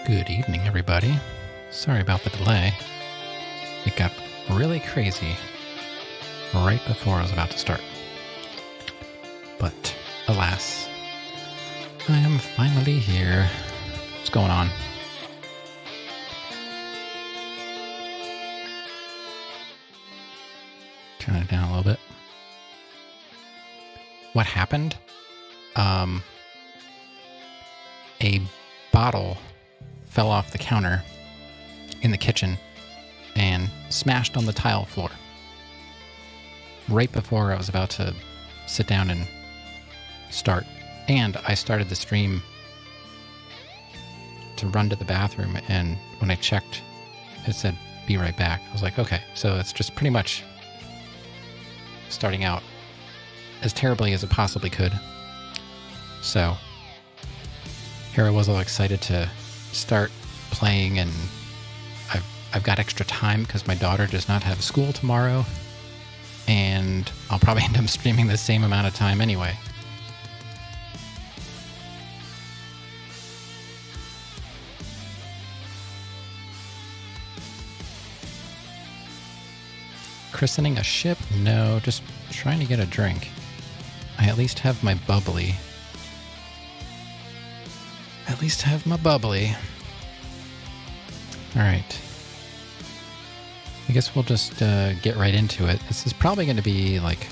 Good evening, everybody. Sorry about the delay. It got really crazy right before I was about to start. But alas, I am finally here. What's going on? Turn it down a little bit. What happened? A bottle fell off the counter in the kitchen and smashed on the tile floor right before I was about to sit down and start. And I started the stream to run to the bathroom, and when I checked, it said, "Be right back." I was like, okay, so it's just pretty much starting out as terribly as it possibly could. So here I was all excited to start playing, and I've got extra time because my daughter does not have school tomorrow, and I'll probably end up streaming the same amount of time anyway. Christening a ship? No, just trying to get a drink. I at least have my bubbly. All right. I guess we'll just get right into it. This is probably going to be like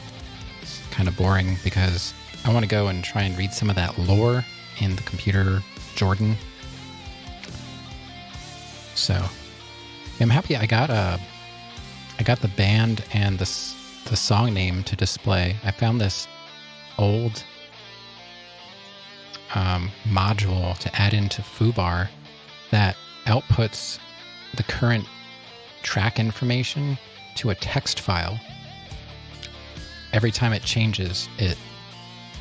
kind of boring because I want to go and try and read some of that lore in the computer Jordan. So I'm happy I got the band and the song name to display. I found this old module to add into Foobar that outputs the current track information to a text file. Every time it changes, it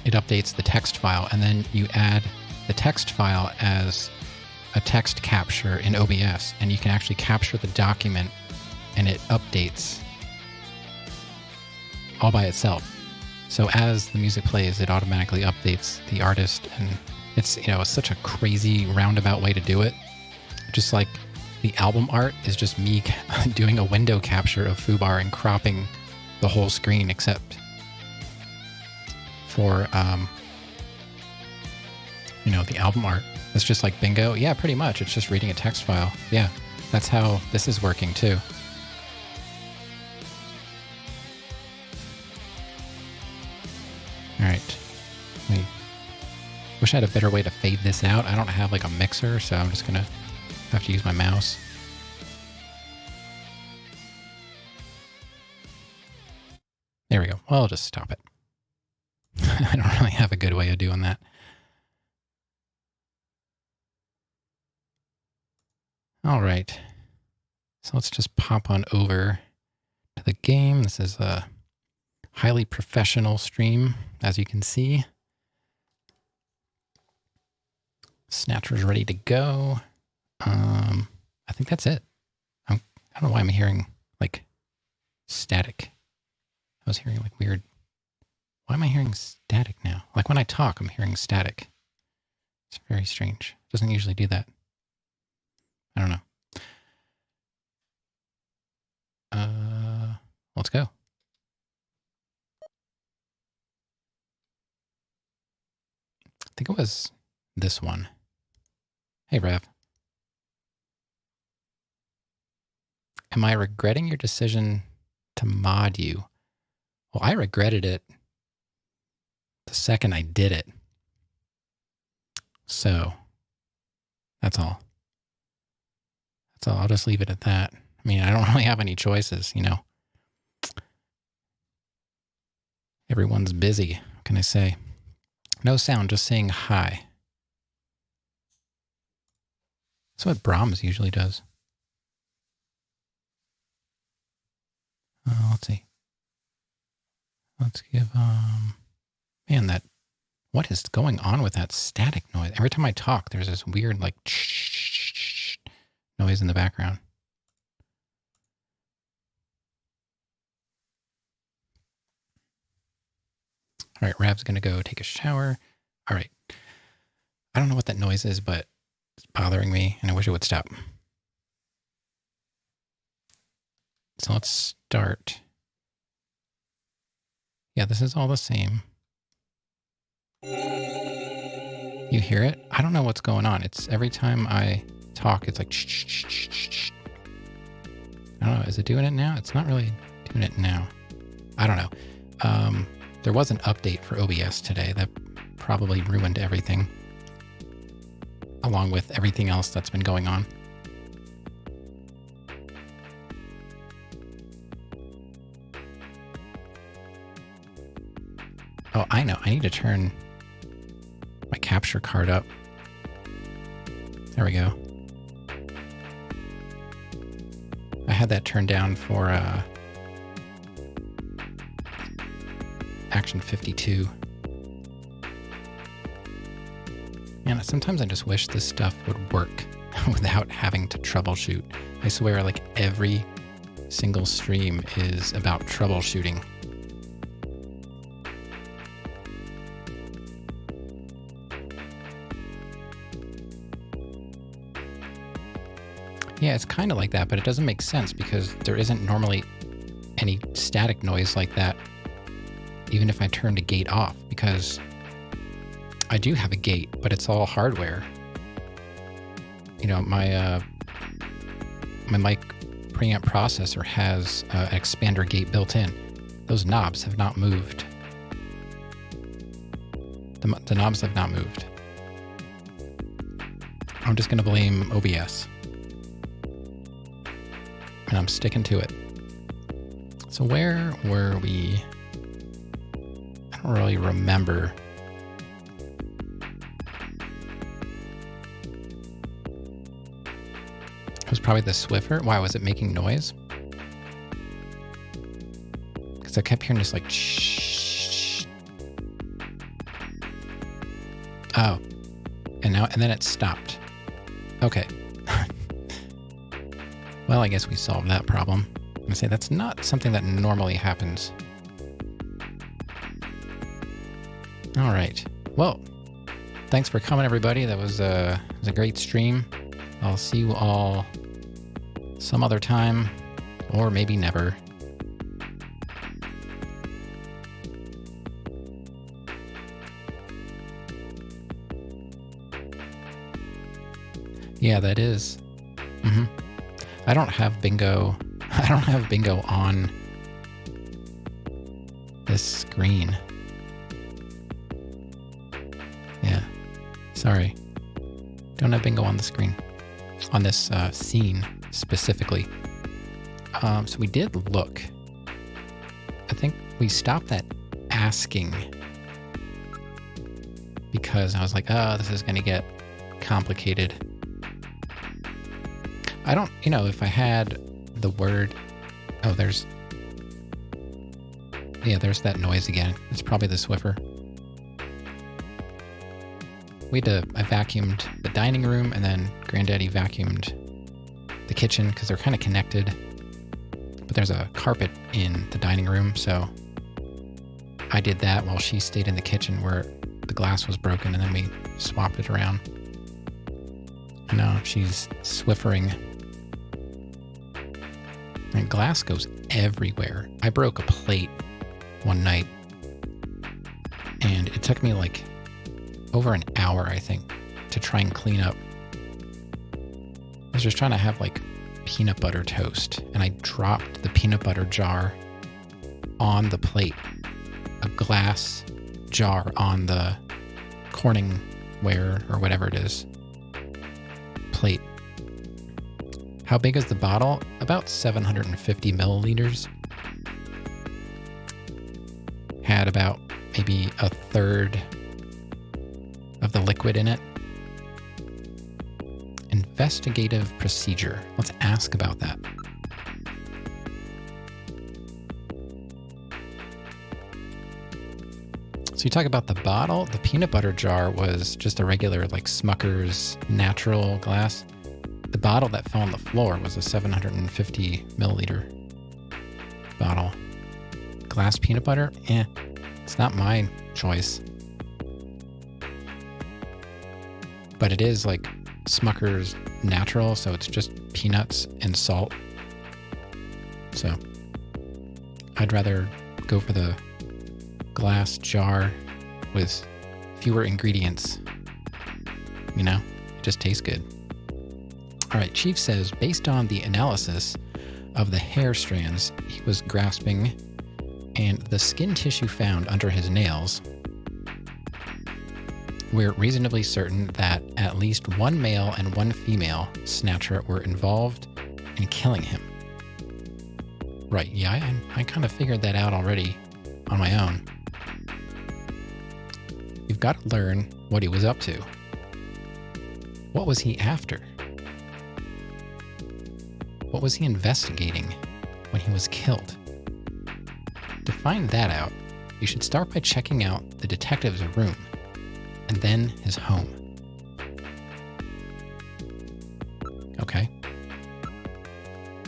updates the text file, and then you add the text file as a text capture in OBS, and you can actually capture the document and it updates all by itself. So as the music plays, it automatically updates the artist, and it's such a crazy roundabout way to do it. Just like the album art is just me doing a window capture of Foobar and cropping the whole screen, except for the album art. It's just like bingo. Yeah, pretty much. It's just reading a text file. Yeah, that's how this is working too. All right. Wish I had a better way to fade this out. I don't have like a mixer, so I'm just gonna have to use my mouse. There we go. Well, I'll just stop it. I don't really have a good way of doing that. All right. So let's just pop on over to the game. This is a highly professional stream, as you can see. Snatcher's ready to go. I think that's it. I don't know why I'm hearing like static. I was hearing like weird. Why am I hearing static now? Like when I talk, I'm hearing static. It's very strange. It doesn't usually do that. I don't know. Let's go. I think it was this one. Hey, Rev. Am I regretting your decision to mod you? Well, I regretted it the second I did it. So, that's all. I'll just leave it at that. I mean, I don't really have any choices, Everyone's busy. What can I say? No sound, just saying hi. That's what Brahms usually does. Let's see. Let's give, man, what is going on with that static noise? Every time I talk, there's this weird, like, noise in the background. All right, Rav's going to go take a shower. All right. I don't know what that noise is, but It's bothering me, and I wish it would stop. So let's start. Yeah, this is all the same. You hear it? I don't know what's going on. It's every time I talk, it's like shh, shh, shh, shh, shh. I don't know. Is it doing it now? It's not really doing it now. I don't know. There was an update for OBS today that probably ruined everything, along with everything else that's been going on. Oh, I know. I need to turn my capture card up. There we go. I had that turned down for Action 52. And sometimes I just wish this stuff would work without having to troubleshoot. I swear, like, every single stream is about troubleshooting. Yeah, it's kind of like that, but it doesn't make sense because there isn't normally any static noise like that, even if I turn the gate off, because I do have a gate, but it's all hardware. You know, my mic preamp processor has an expander gate built in. Those knobs have not moved. The knobs have not moved. I'm just going to blame OBS. And I'm sticking to it. So where were we? I don't really remember. It was probably the Swiffer. Why was it making noise? Because I kept hearing this like shh. Oh, and then it stopped. Okay. Well, I guess we solved that problem. I'm gonna say that's not something that normally happens. All right. Well, thanks for coming, everybody. That was a great stream. I'll see you all some other time, or maybe never. Yeah, that is. Mm-hmm. I don't have bingo. I don't have bingo on this screen. Yeah. Sorry. Don't have bingo on the screen. On this scene specifically. So we did look. I think we stopped at asking because I was like, oh, this is going to get complicated. I don't, if I had the word, there's that noise again. It's probably the Swiffer. I vacuumed the dining room and then Granddaddy vacuumed the kitchen because they're kind of connected. But there's a carpet in the dining room, so I did that while she stayed in the kitchen where the glass was broken, and then we swapped it around. And now she's Swiffering. And glass goes everywhere. I broke a plate one night, and it took me like over an hour, I think, to try and clean up. I was just trying to have like peanut butter toast, and I dropped the peanut butter jar on the plate. A glass jar on the Corningware or whatever it is plate. How big is the bottle? About 750 milliliters. Had about maybe a third of the liquid in it. Investigative procedure. Let's ask about that. So you talk about the bottle. The peanut butter jar was just a regular like Smucker's natural glass. The bottle that fell on the floor was a 750 milliliter bottle. Glass peanut butter? It's not my choice. But it is like Smucker's natural, so it's just peanuts and salt. So I'd rather go for the glass jar with fewer ingredients. You know, it just tastes good. All right, Chief says, based on the analysis of the hair strands he was grasping and the skin tissue found under his nails, we're reasonably certain that at least one male and one female Snatcher were involved in killing him. Right, yeah, I kind of figured that out already on my own. You've got to learn what he was up to. What was he after? What was he investigating when he was killed? To find that out, you should start by checking out the detective's room and then his home. Okay.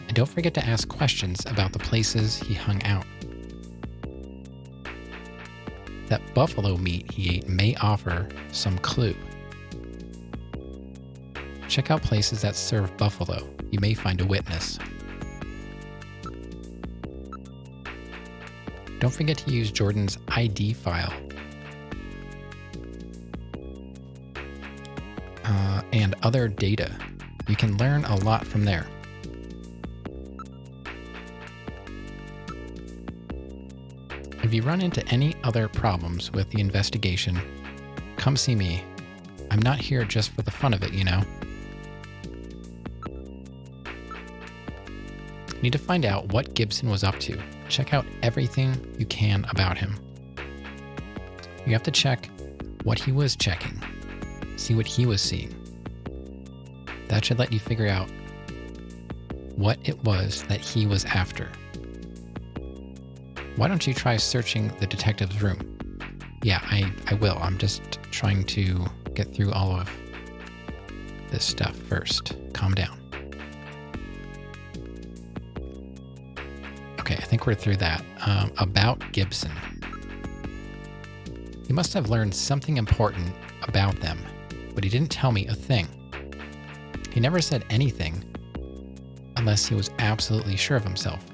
And don't forget to ask questions about the places he hung out. That buffalo meat he ate may offer some clue. Check out places that serve buffalo. You may find a witness. Don't forget to use Jordan's ID file. And other data. You can learn a lot from there. If you run into any other problems with the investigation, come see me. I'm not here just for the fun of it, you know. You need to find out what Gibson was up to. Check out everything you can about him. You have to check what he was checking. See what he was seeing. That should let you figure out what it was that he was after. Why don't you try searching the detective's room? Yeah, I will. I'm just trying to get through all of this stuff first. Calm down. Okay, I think we're through that. About Gibson. He must have learned something important about them, but he didn't tell me a thing. He never said anything unless he was absolutely sure of himself.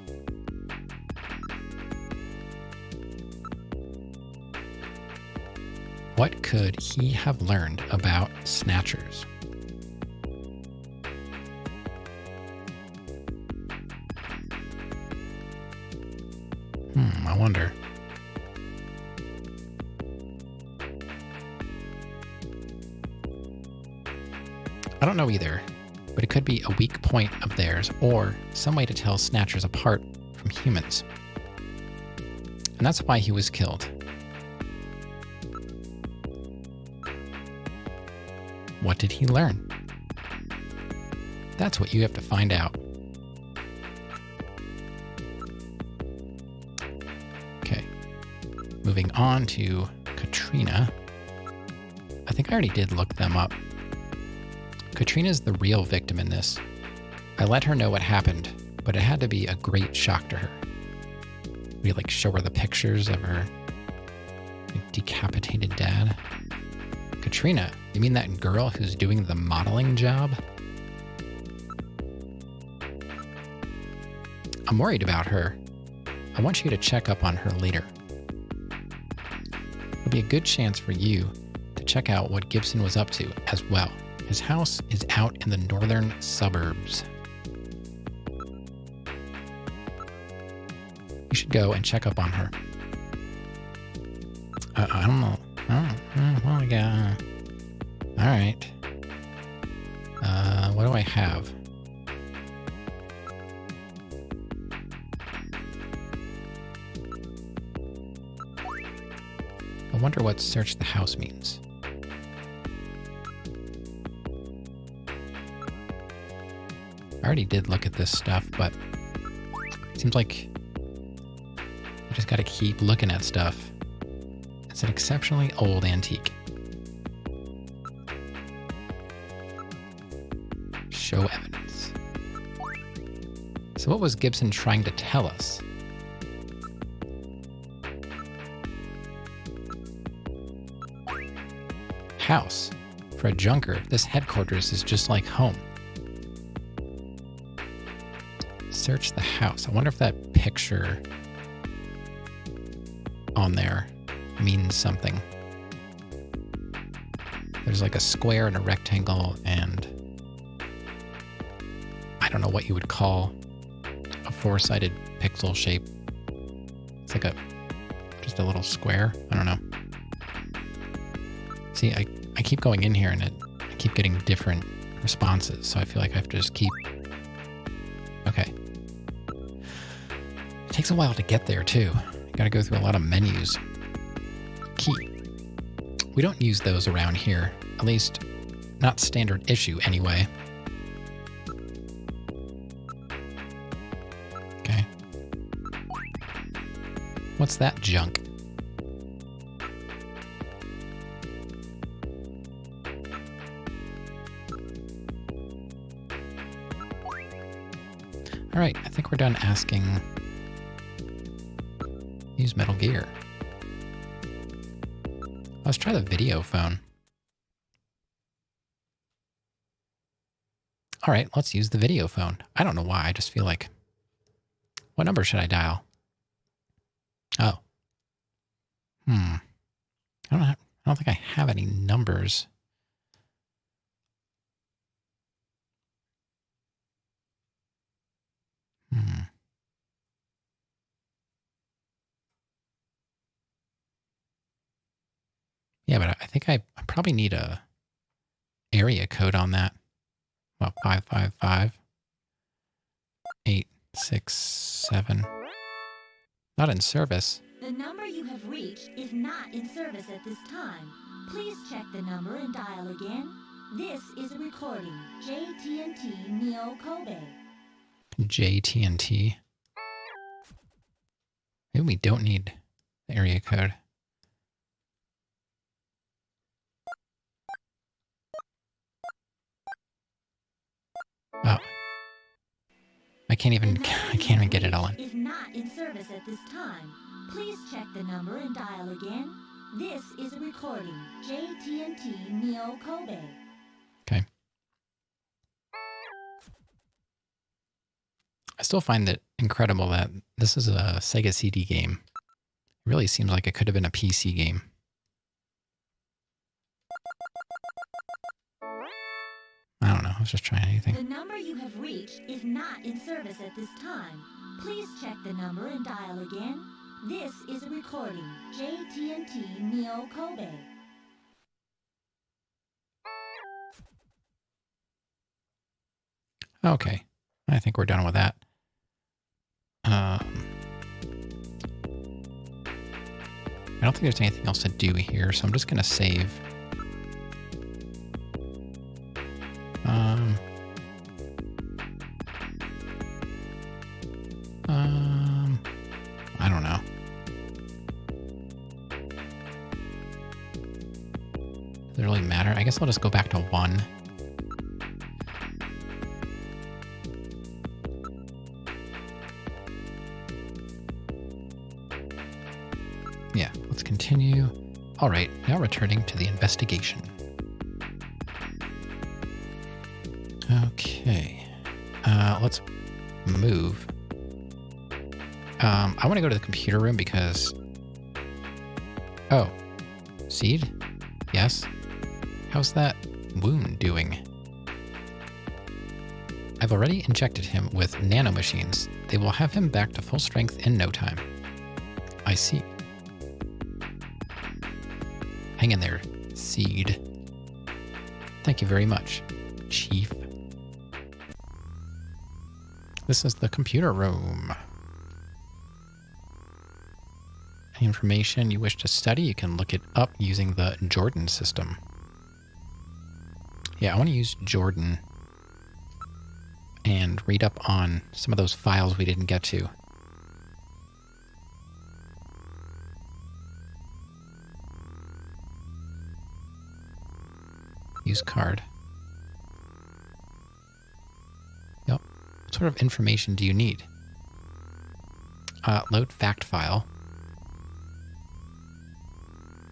What could he have learned about Snatchers? I wonder. I don't know either, but it could be a weak point of theirs or some way to tell Snatchers apart from humans. And that's why he was killed. What did he learn? That's what you have to find out. Okay, moving on to Katrina. I think I already did look them up. Katrina's the real victim in this. I let her know what happened, but it had to be a great shock to her. We show her the pictures of her decapitated dad. Katrina, you mean that girl who's doing the modeling job? I'm worried about her. I want you to check up on her later. It'll be a good chance for you to check out what Gibson was up to as well. His house is out in the northern suburbs. You should go and check up on her. I don't know. Well, I got... All right. What do I have? I wonder what search the house means. I already did look at this stuff, but it seems like you just got to keep looking at stuff. It's an exceptionally old antique. Show evidence. So what was Gibson trying to tell us? House. For a junker, this headquarters is just like home. Search the house. I wonder if that picture on there means something. There's like a square and a rectangle and I don't know what you would call a four-sided pixel shape. It's like just a little square. I don't know. See, I keep going in here and I keep getting different responses, so I feel like I have to just keep... Okay. It takes a while to get there, too. You gotta go through a lot of menus. Key. We don't use those around here. At least, not standard issue, anyway. Okay. What's that junk? All right, I think we're done asking. Use Metal Gear. Let's try the video phone. All right, let's use the video phone. I don't know why, I just feel like... What number should I dial? Oh. I don't think I have any numbers. Yeah, but I think I probably need a area code on that. Well, 555 867. Not in service. The number you have reached is not in service at this time. Please check the number and dial again. This is a recording. JTNT Neo Kobe. JTNT. Maybe we don't need the area code. Oh. I can't even get it all in. Is not in service at this time. Please check the number and dial again. This is a recording. JTNT Neo Kobe. Okay. I still find it incredible that this is a Sega CD game. It really seems like it could have been a PC game. I don't know. I was just trying anything. The number you have reached is not in service at this time. Please check the number and dial again. This is a recording. JTNT Neo Kobe. Okay. I think we're done with that. I don't think there's anything else to do here, so I'm just going to save. I don't know. Does it really matter? I guess I'll just go back to 1. Yeah, let's continue. All right, now returning to the investigation. Okay, let's move. I want to go to the computer room because... Oh, Seed? Yes? How's that wound doing? I've already injected him with nanomachines. They will have him back to full strength in no time. I see. Hang in there, Seed. Thank you very much, Chief. This is the computer room. Any information you wish to study, you can look it up using the Jordan system. Yeah, I want to use Jordan and read up on some of those files we didn't get to. Use card. Yep. What sort of information do you need? Load fact file.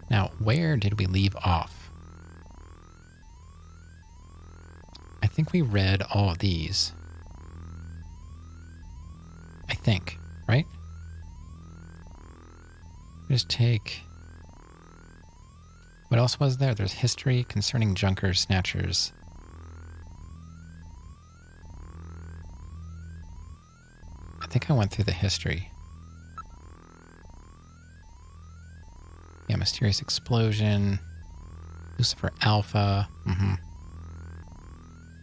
Now, where did we leave off? think we read all of these. I think, right? Just take... What else was there? There's history concerning junkers, snatchers. I think I went through the history. Yeah, mysterious explosion. Lucifer Alpha.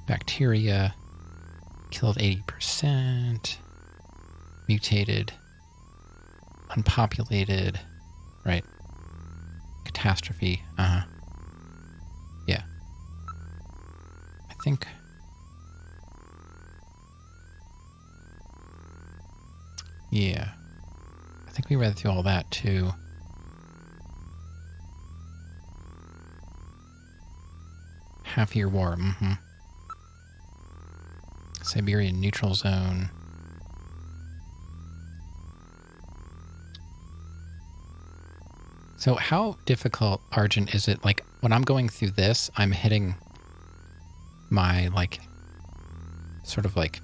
Bacteria. Killed 80%. Mutated. Unpopulated. Right. Catastrophe. Yeah. I think... Yeah. I think we read through all that, too. Half-year war. Siberian neutral zone. So how difficult, Argent, is it? Like, when I'm going through this, I'm hitting my, like, sort of like,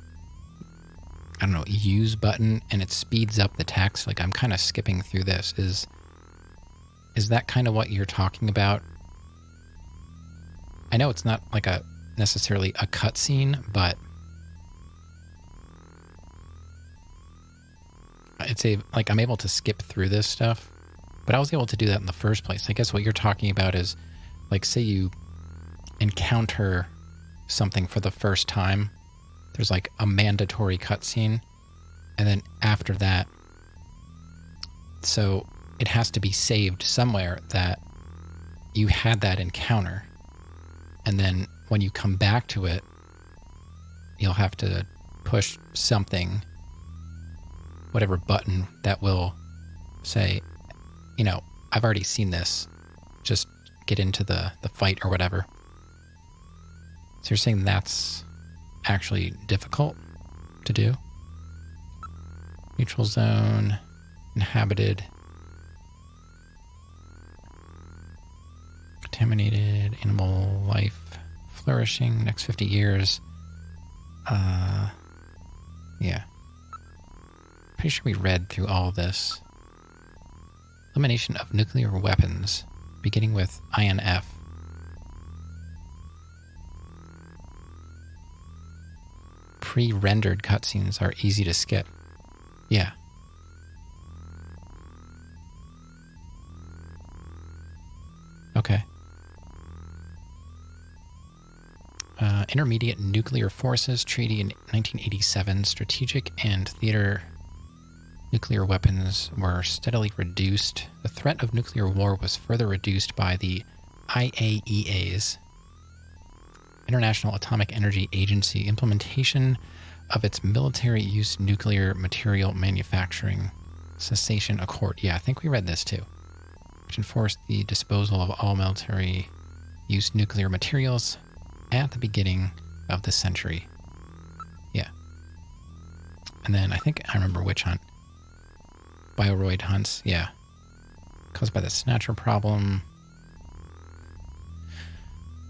I don't know, use button, and it speeds up the text. Like, I'm kind of skipping through this. Is that kind of what you're talking about? I know it's not like necessarily a cutscene, but it's like I'm able to skip through this stuff. But I was able to do that in the first place. I guess what you're talking about is, like, say you encounter something for the first time. There's, like, a mandatory cutscene. And then after that, so it has to be saved somewhere that you had that encounter. And then when you come back to it, you'll have to push something, whatever button that will say, you know, I've already seen this. Just get into the fight or whatever. So you're saying that's actually difficult to do? Neutral zone, inhabited, contaminated, animal life, flourishing, next 50 years. Yeah. Pretty sure we read through all of this. Elimination of nuclear weapons, beginning with INF. Pre-rendered cutscenes are easy to skip. Yeah. Okay. Intermediate Nuclear Forces Treaty in 1987. Strategic and theater nuclear weapons were steadily reduced. The threat of nuclear war was further reduced by the IAEA's, International Atomic Energy Agency, implementation of its military use nuclear material manufacturing cessation accord. Yeah, I think we read this too. Which enforced the disposal of all military use nuclear materials at the beginning of the century. Yeah. And then I think I remember Witch Hunt. Bioroid hunts, yeah. Caused by the Snatcher problem.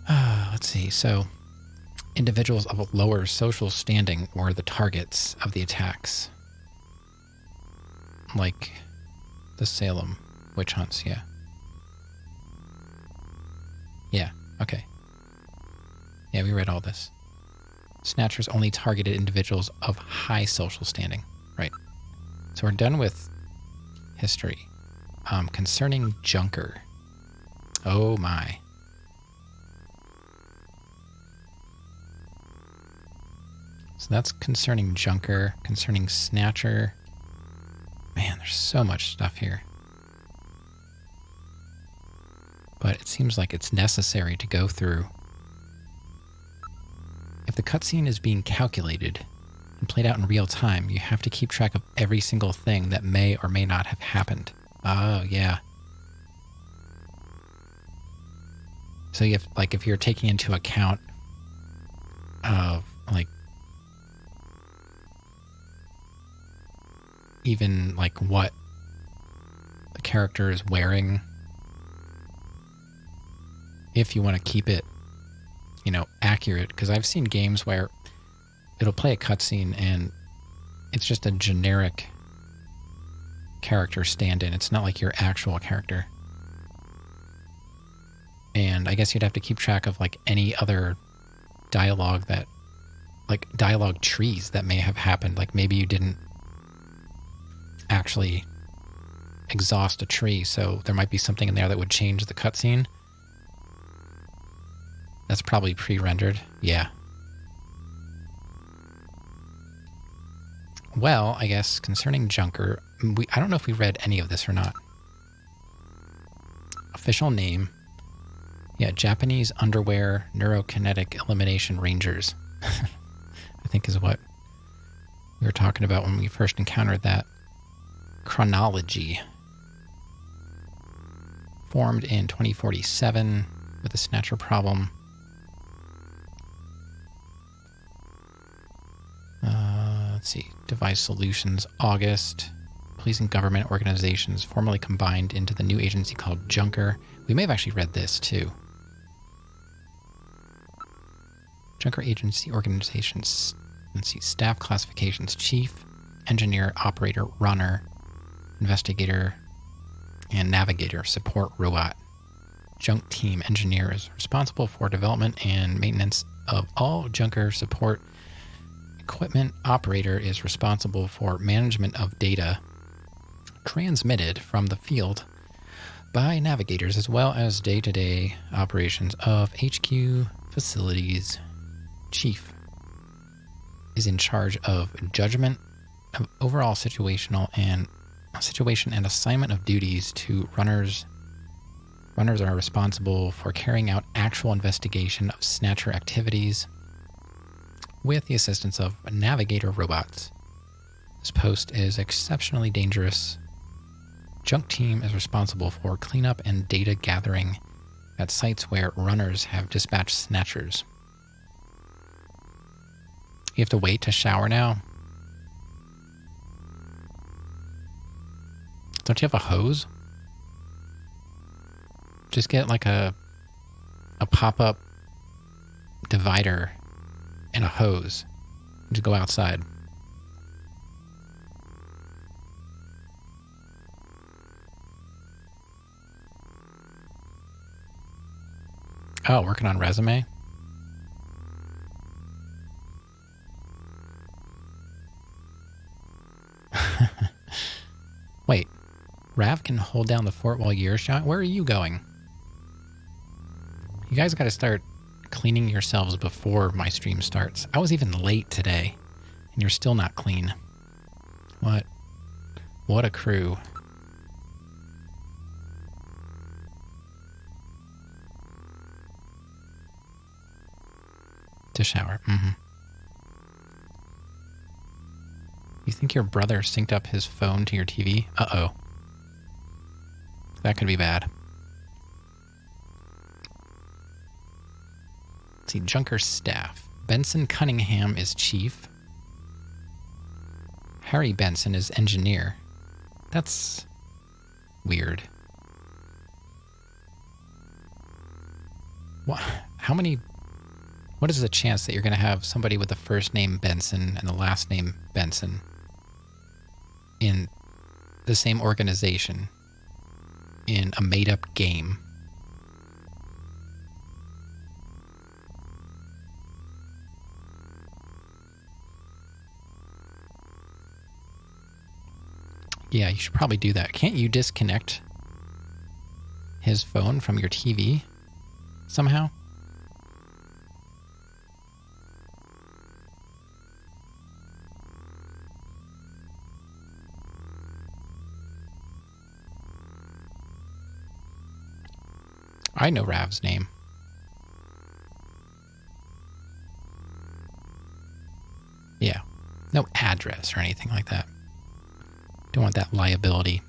Let's see. So, individuals of a lower social standing were the targets of the attacks. Like the Salem witch hunts, yeah. Yeah, okay. Yeah, we read all this. Snatchers only targeted individuals of high social standing. Right. So we're done with history. Concerning Junker. Oh my. So that's concerning Junker, concerning Snatcher. Man, there's so much stuff here. But it seems like it's necessary to go through. If the cutscene is being calculated and played out in real time, you have to keep track of every single thing that may or may not have happened. Oh, yeah. So you have, like, if you're taking into account of, like, even, like, what the character is wearing, if you want to keep it accurate, because I've seen games where it'll play a cutscene and it's just a generic character stand-in. It's not like your actual character. And I guess you'd have to keep track of like any other dialogue dialogue trees that may have happened. Like maybe you didn't actually exhaust a tree, so there might be something in there that would change the cutscene. That's probably pre-rendered. Yeah. Well, I guess concerning Junker, I don't know if we read any of this or not. Official name. Yeah, Japanese Underwear Neurokinetic Elimination Rangers. I think is what we were talking about when we first encountered that. Chronology. Formed in 2047 with a Snatcher problem. Let's see. Device Solutions, August. Police and government organizations formally combined into the new agency called Junker. We may have actually read this too. Junker Agency Organizations. Let's see. Staff classifications: Chief, Engineer, Operator, Runner, Investigator, and Navigator. Support Robot. Junk Team Engineer is responsible for development and maintenance of all Junker support equipment. Operator is responsible for management of data transmitted from the field by navigators, as well as day-to-day operations of HQ facilities. Chief is in charge of judgment of overall situation and assignment of duties to runners. Runners are responsible for carrying out actual investigation of Snatcher activities with the assistance of navigator robots. This post is exceptionally dangerous. Junk Team is responsible for cleanup and data gathering at sites where runners have dispatched Snatchers. You have to wait to shower now? Don't you have a hose? Just get like a pop-up divider and a hose. Just go outside. Oh, working on resume? Wait, Rav can hold down the fort while you're shot? Where are you going? You guys got to start cleaning yourselves before my stream starts. I was even late today, and you're still not clean. What a crew. To shower. Mm-hmm. You think your brother synced up his phone to your TV? Uh-oh. That could be bad. Let's see, Junker staff. Benson Cunningham is chief. Harry Benson is engineer. That's weird. What? What is the chance that you're going to have somebody with the first name Benson and the last name Benson in the same organization in a made-up game? Yeah, you should probably do that. Can't you disconnect his phone from your TV somehow? I know Rav's name. Yeah. No address or anything like that. Don't want that liability.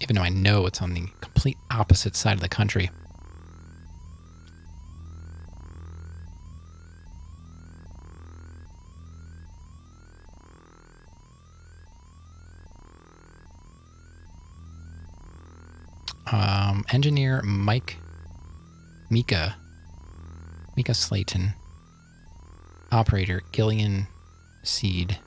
Even though I know it's on the complete opposite side of the country. Engineer Mike Mika Slayton. Operator, Gillian Seed.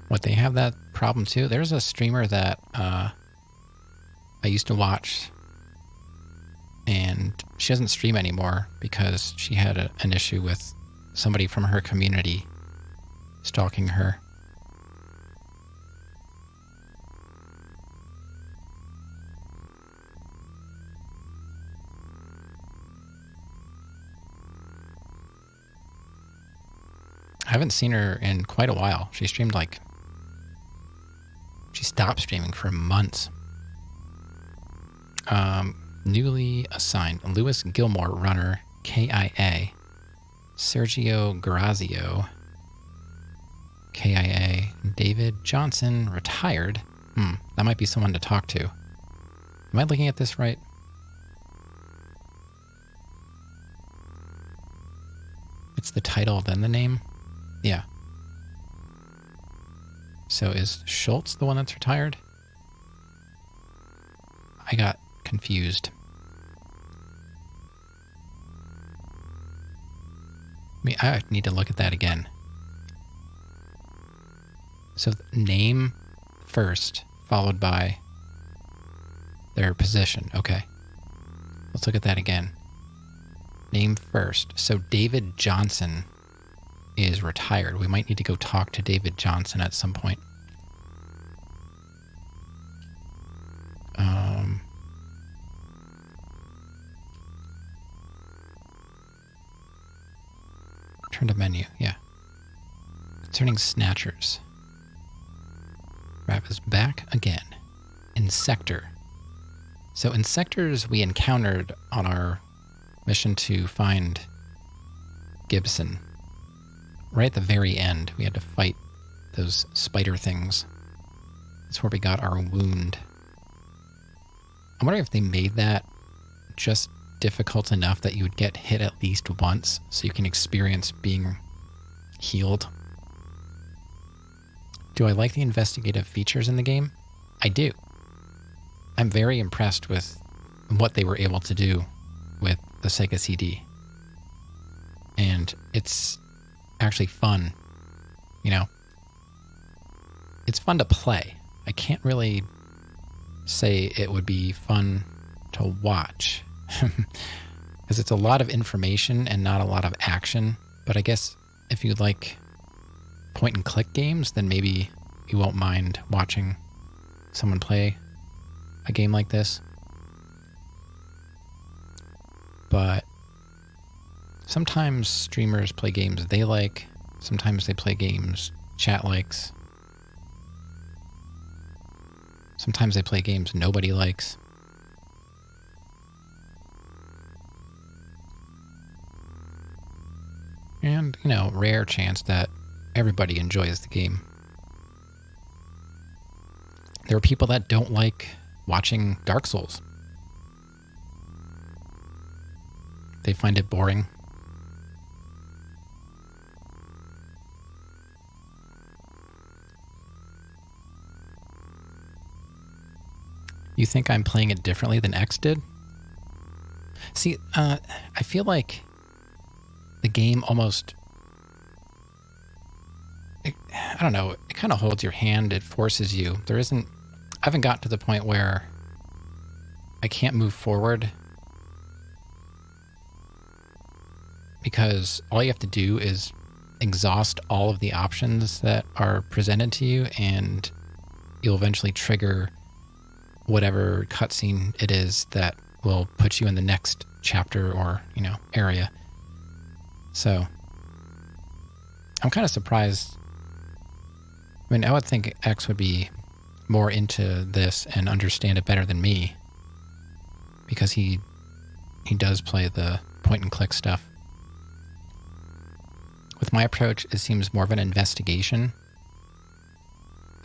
What, they have that problem too? There's a streamer that I used to watch, and she doesn't stream anymore because she had an issue with somebody from her community stalking her. I haven't seen her in quite a while. She stopped streaming for months. Newly assigned Lewis Gilmore, runner, KIA. Sergio Grazio, KIA. David Johnson, retired. That might be someone to talk to. Am I looking at this right? It's the title, then the name? Yeah. So is Schultz the one that's retired? I got confused. I need to look at that again. So name first, followed by their position. Okay. Let's look at that again. Name first. So David Johnson is retired. We might need to go talk to David Johnson at some point. Turn to menu, yeah. Concerning Snatchers. Rav is back again. In Sector. So in Sectors we encountered on our mission to find Gibson. Right at the very end, we had to fight those spider things. That's where we got our wound. I'm wondering if they made that just difficult enough that you would get hit at least once so you can experience being healed. Do I like the investigative features in the game? I do. I'm very impressed with what they were able to do with the SEGA CD. And it's actually fun, you know. It's fun to play. I can't really say it would be fun to watch because it's a lot of information and not a lot of action. But I guess if you like point and click games, then maybe you won't mind watching someone play a game like this. But sometimes streamers play games they like, sometimes they play games chat likes, sometimes they play games nobody likes. And, you know, rare chance that everybody enjoys the game. There are people that don't like watching Dark Souls. They find it boring. You think I'm playing it differently than X did? See, I feel like the game almost, I don't know, it kind of holds your hand, it forces you. I haven't gotten to the point where I can't move forward because all you have to do is exhaust all of the options that are presented to you and you'll eventually trigger whatever cutscene it is that will put you in the next chapter or, you know, area. So I'm kind of surprised. I mean, I would think X would be more into this and understand it better than me because he does play the point and click stuff. With my approach, it seems more of an investigation.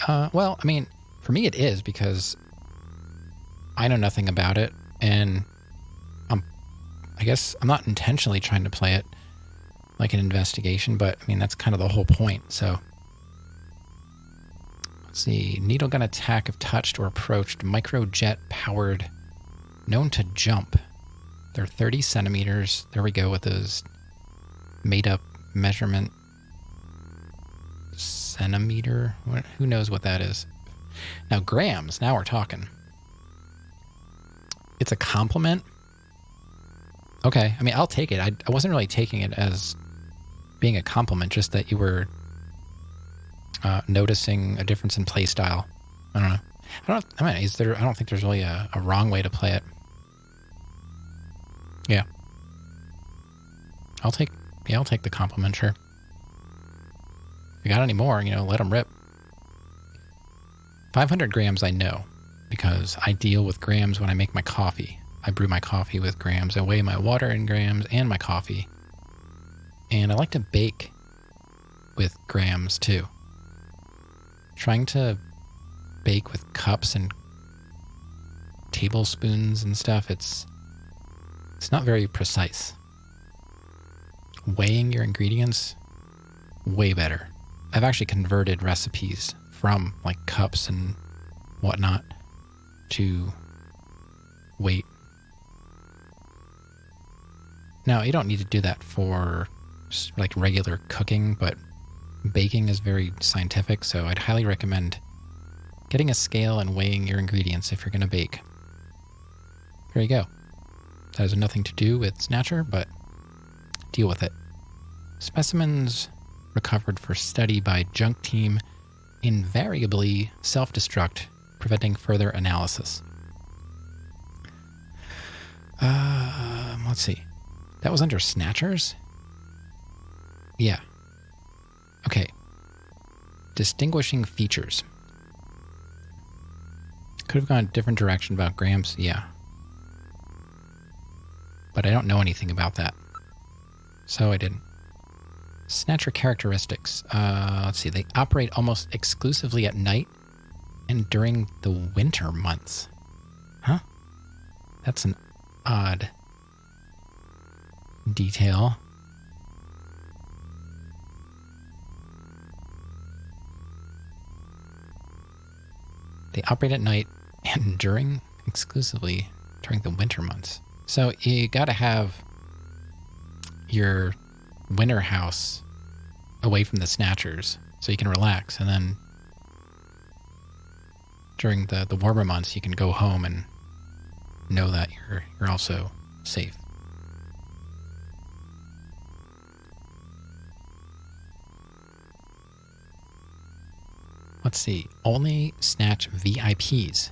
Well, I mean, for me it is because I know nothing about it, and I guess I'm not intentionally trying to play it like an investigation, but I mean, that's kind of the whole point. So Let's see. Needle gun attack if touched or approached. Microjet powered. Known to jump. They're 30 centimeters. There we go with those made up measurement. Centimeter? Who knows what that is? Now grams. Now we're talking. It's a compliment. Okay. I mean, I'll take it. I wasn't really taking it as being a compliment, just that you were noticing a difference in play style. I don't know. I don't think there's really a wrong way to play it. Yeah. I'll take the compliment, sure. If you got any more, let them rip. 500 grams I know, because I deal with grams when I make my coffee. I brew my coffee with grams. I weigh my water in grams and my coffee. And I like to bake with grams too. Trying to bake with cups and tablespoons and stuff, it's not very precise. Weighing your ingredients, way better. I've actually converted recipes from like cups and whatnot to weight. Now, you don't need to do that for like regular cooking, but baking is very scientific, so I'd highly recommend getting a scale and weighing your ingredients if you're going to bake. There you go. That has nothing to do with Snatcher, but deal with it. Specimens recovered for study by junk team invariably self-destruct, preventing further analysis. Let's see. That was under Snatchers? Yeah. Okay. Distinguishing features. Could have gone a different direction about grams, yeah. But I don't know anything about that. So I didn't. Snatcher characteristics. Let's see. They operate almost exclusively at night and during the winter months. Huh? That's an odd detail. They operate at night and exclusively during the winter months. So you got to have your winter house away from the Snatchers so you can relax. And then during the warmer months, you can go home and know that you're also safe. Let's see. Only snatch VIPs.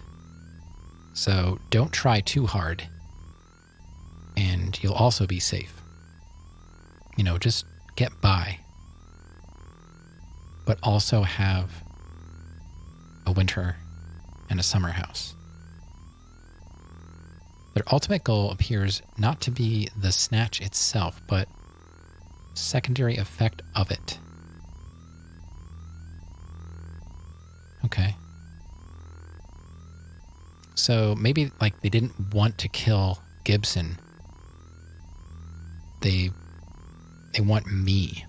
So don't try too hard. And you'll also be safe. Just get by. But also have a winter and a summer house. Their ultimate goal appears not to be the snatch itself, but secondary effect of it. Okay. So maybe like they didn't want to kill Gibson. They want me.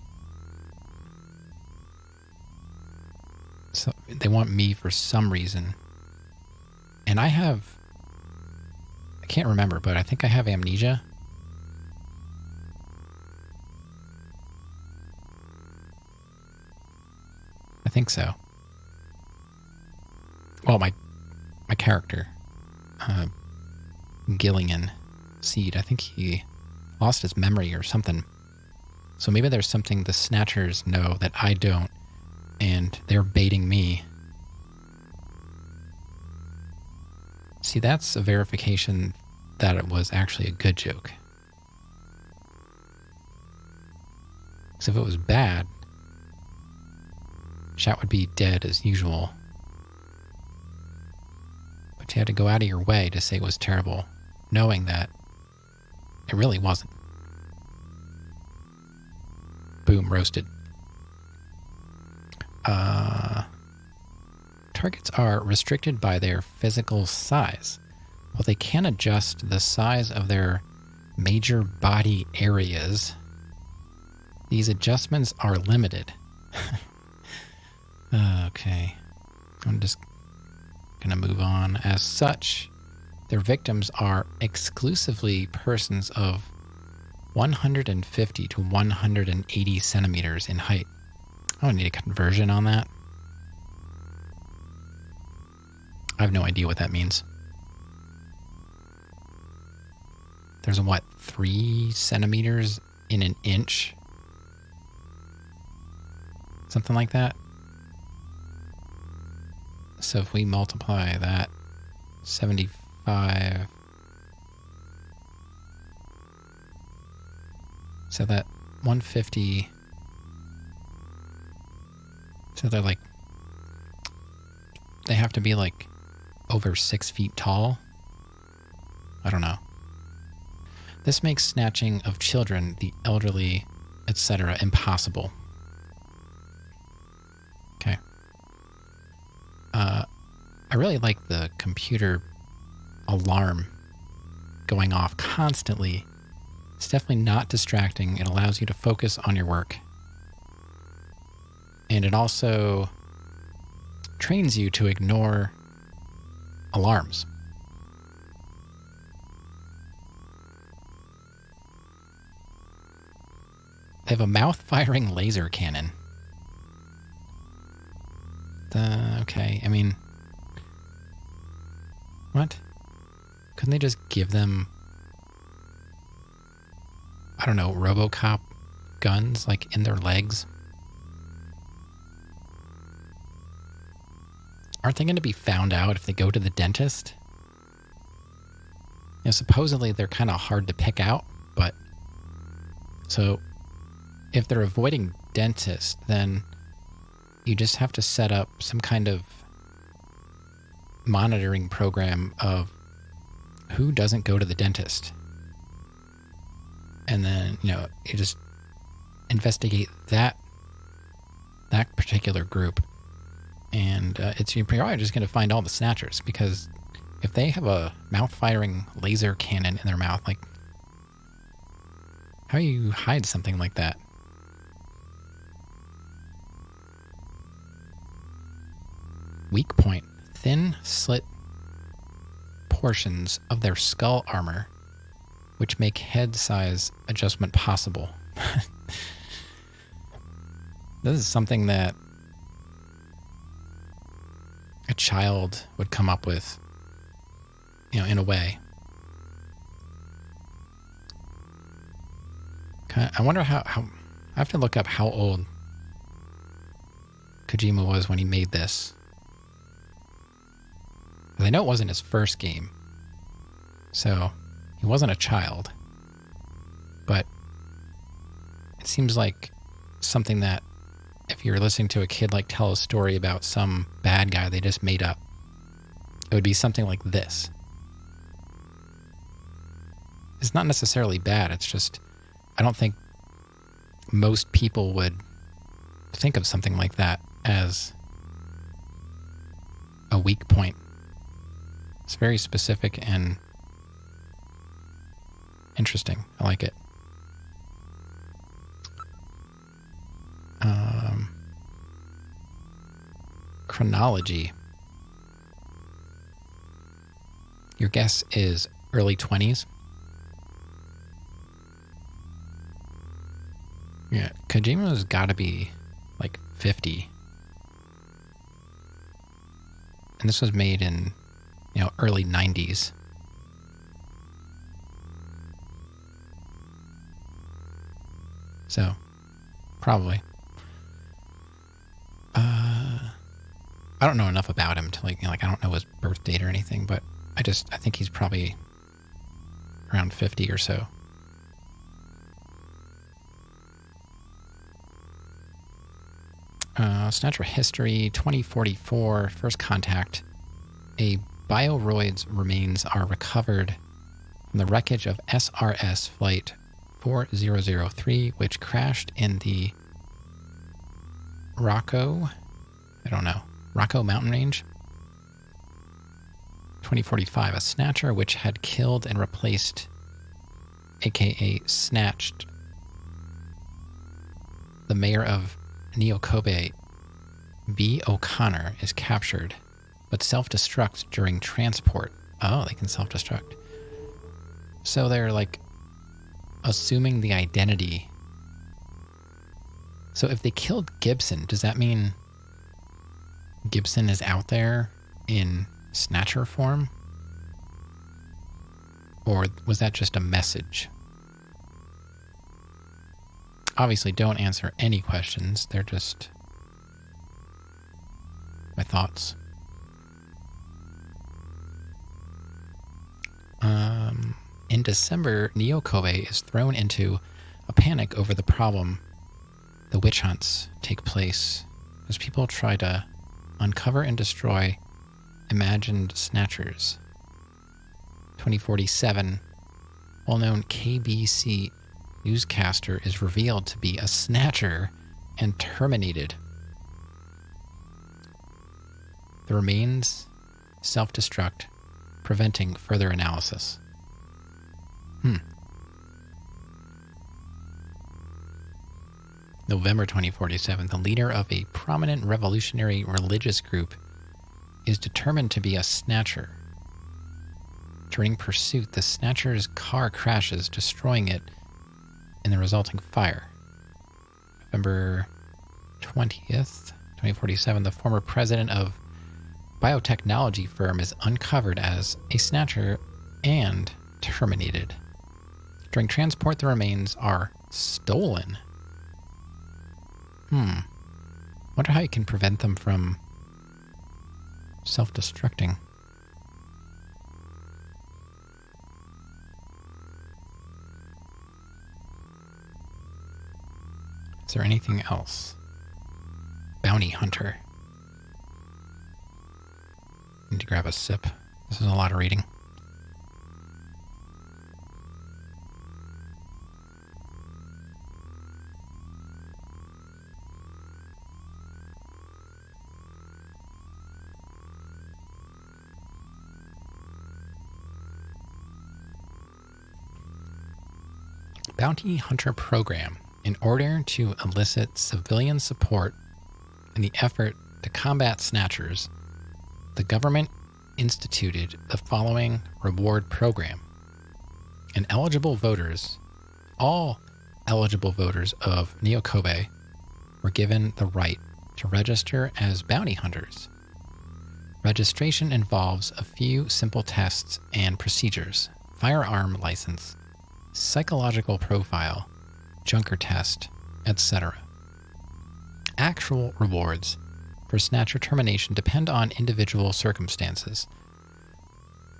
So they want me for some reason. And I can't remember, but I think I have amnesia. I think so. Well, my character, Gilligan Seed, I think he lost his memory or something. So maybe there's something the Snatchers know that I don't, and they're baiting me. See, that's a verification that it was actually a good joke. Because if it was bad, chat would be dead as usual. But you had to go out of your way to say it was terrible, knowing that it really wasn't. Boom, roasted. Targets are restricted by their physical size. While they can adjust the size of their major body areas, these adjustments are limited. Okay. I'm just going to move on. As such, their victims are exclusively persons of 150 to 180 centimeters in height. I don't need a conversion on that. I have no idea what that means. There's what, 3 centimeters in an inch? Something like that. So if we multiply that, 75. So that 150. So they're like, they have to be like over 6 feet tall. I don't know. This makes snatching of children, the elderly, etc. impossible. Okay. I really like the computer alarm going off constantly. It's definitely not distracting. It allows you to focus on your work. And it also trains you to ignore alarms. They have a mouth-firing laser cannon. Okay, I mean... What? Couldn't they just give them... I don't know, RoboCop guns, like, in their legs? Aren't they going to be found out if they go to the dentist? You know, supposedly they're kind of hard to pick out, but... So... If they're avoiding dentists, then you just have to set up some kind of monitoring program of who doesn't go to the dentist. And then, you know, you just investigate that particular group. And you're probably just going to find all the snatchers, because if they have a mouth-firing laser cannon in their mouth, like, how do you hide something like that? Weak point. Thin slit portions of their skull armor, which make head size adjustment possible. This is something that a child would come up with, you know, in a way. I wonder how I have to look up how old Kojima was when he made this. I know it wasn't his first game, so he wasn't a child, but it seems like something that if you're listening to a kid like tell a story about some bad guy they just made up, it would be something like this. It's not necessarily bad, it's just, I don't think most people would think of something like that as a weak point. It's very specific and interesting. I like it. Chronology. Your guess is early 20s. Yeah, Kojima's got to be like 50. And this was made in, you know, early 90s. So, probably. I don't know enough about him to like, you know, I don't know his birth date or anything, but I think he's probably around 50 or so. Snatcher history, 2044, first contact. A Bioroid's remains are recovered from the wreckage of SRS Flight 4003, which crashed in the Rocco Mountain Range. 2045, a Snatcher which had killed and replaced, aka snatched, the mayor of Neokobe, B. O'Connor, is captured. but self-destruct during transport. Oh, they can self-destruct. So they're like assuming the identity. So if they killed Gibson, does that mean Gibson is out there in Snatcher form? Or was that just a message? Obviously, don't answer any questions. They're just my thoughts. In December, Neo Kobe is thrown into a panic over the problem. The witch hunts take place as people try to uncover and destroy imagined snatchers. 2047, well-known KBC newscaster is revealed to be a snatcher and terminated. The remains self-destruct, preventing further analysis. November 2047, the leader of a prominent revolutionary religious group is determined to be a snatcher. During pursuit, the snatcher's car crashes, destroying it in the resulting fire. November 20th, 2047, the former president of biotechnology firm is uncovered as a snatcher and terminated. During transport, the remains are stolen. Wonder how you can prevent them from self-destructing. Is there anything else? Bounty hunter. Need to grab a sip. This is a lot of reading. Bounty Hunter Program. In order to elicit civilian support in the effort to combat snatchers, the government instituted the following reward program. All eligible voters of Neo Kobe were given the right to register as bounty hunters. Registration involves a few simple tests and procedures: firearm license, psychological profile, junker test, etc. Actual rewards for snatcher termination depend on individual circumstances.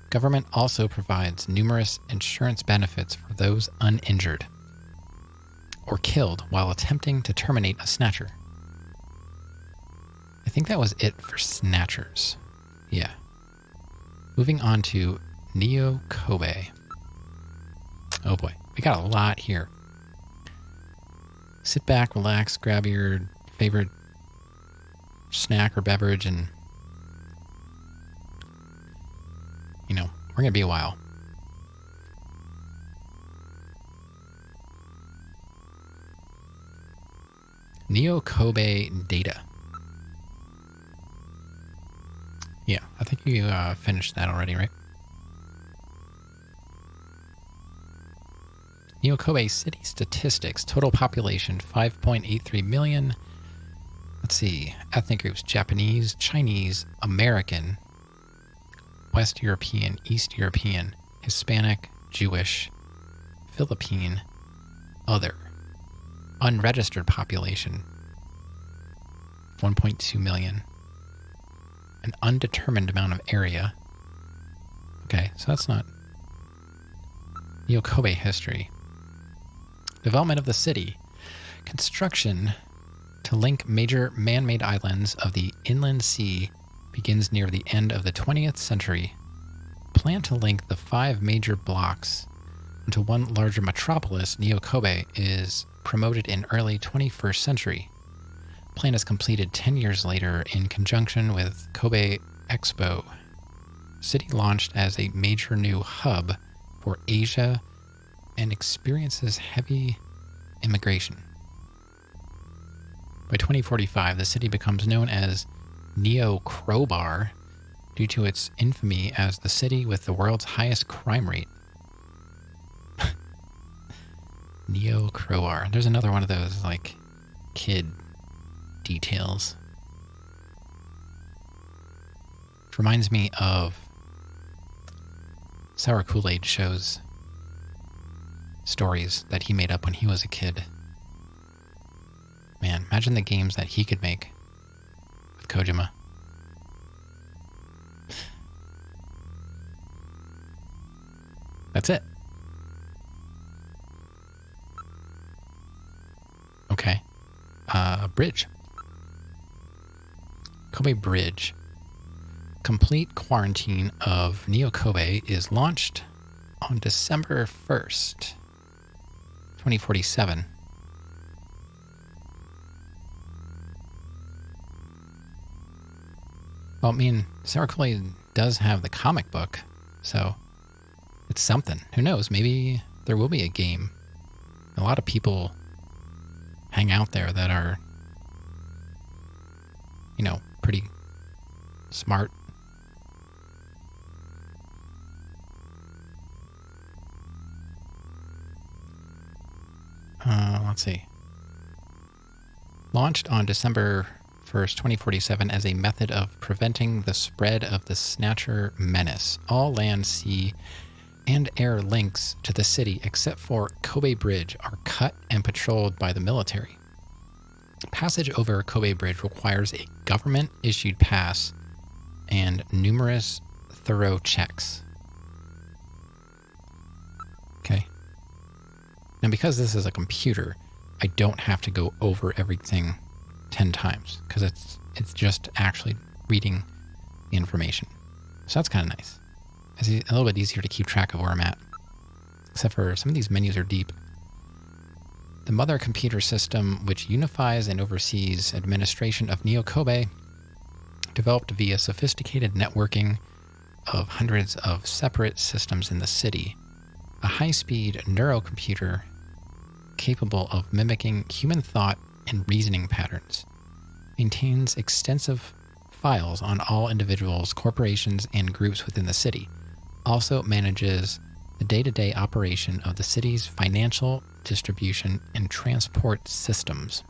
Government also provides numerous insurance benefits for those uninjured or killed while attempting to terminate a snatcher. I think that was it for snatchers. Yeah. Moving on to Neo Kobe. Oh boy, we got a lot here. Sit back, relax, grab your favorite snack or beverage, and, we're going to be a while. Neo Kobe data. Yeah, I think you finished that already, right? Neo Kobe city statistics. Total population 5.83 million. Let's see. Ethnic groups: Japanese, Chinese, American, West European, East European, Hispanic, Jewish, Philippine, other. Unregistered population 1.2 million. An undetermined amount of area. Okay, so that's not Neo Kobe history. Development of the city. Construction to link major man-made islands of the inland sea begins near the end of the 20th century. Plan to link the 5 major blocks into one larger metropolis, Neo Kobe, is promoted in early 21st century. Plan is completed 10 years later in conjunction with Kobe Expo. City launched as a major new hub for Asia and experiences heavy immigration. By 2045, the city becomes known as Neo Crowbar due to its infamy as the city with the world's highest crime rate. Neo Crowar. There's another one of those, like, kid details. It reminds me of Sour Kool-Aid shows stories that he made up when he was a kid. Man, imagine the games that he could make with Kojima. That's it. Okay. Bridge. Kobe Bridge. Complete quarantine of Neo Kobe is launched on December 1st, 2047. Well, I mean, Sour Kool-Aid does have the comic book, so it's something. Who knows? Maybe there will be a game. A lot of people hang out there that are, you know, pretty smart. Let's see. Launched on December 1st, 2047 as a method of preventing the spread of the Snatcher menace. All land, sea, and air links to the city, except for Kobe Bridge, are cut and patrolled by the military. Passage over Kobe Bridge requires a government-issued pass and numerous thorough checks. Okay. Now, because this is a computer, I don't have to go over everything 10 times, because it's just actually reading the information. So that's kind of nice. It's a little bit easier to keep track of where I'm at. Except for some of these menus are deep. The mother computer system, which unifies and oversees administration of Neo Kobe, developed via sophisticated networking of hundreds of separate systems in the city. A high-speed neurocomputer capable of mimicking human thought and reasoning patterns. Maintains extensive files on all individuals, corporations, and groups within the city. Also manages the day-to-day operation of the city's financial, distribution, and transport systems.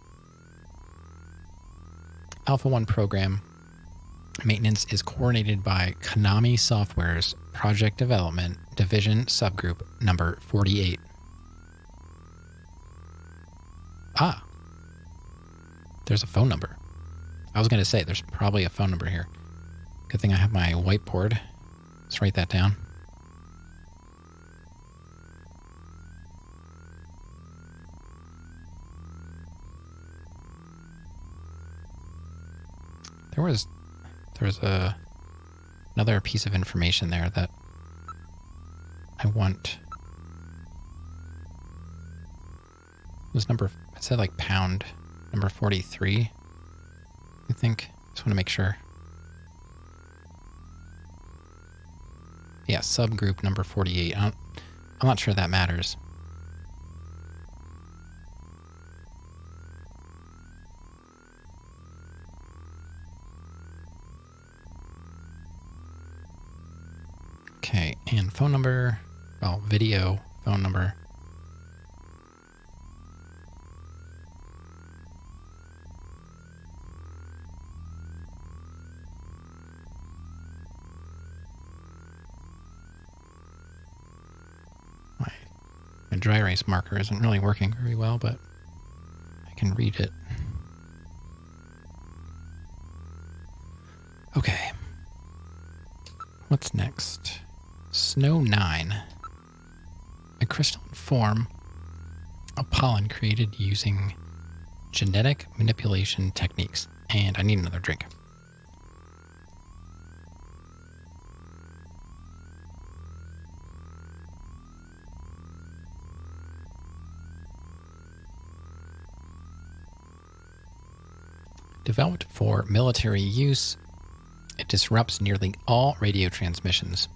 Alpha 1 program maintenance is coordinated by Konami Software's Project Development Division Subgroup number 48. Ah, there's a phone number. I was going to say, there's probably a phone number here. Good thing I have my whiteboard. Let's write that down. There's another piece of information there that I want. It was it said like pound number 43, I think. Just want to make sure. Yeah, subgroup number 48. I'm not sure that matters. Okay, and phone number, well, video phone number. My dry erase marker isn't really working very well, but I can read it. Okay. What's next? Snow 9. A crystalline form of pollen created using genetic manipulation techniques. And I need another drink. Developed for military use, it disrupts nearly all radio transmissions.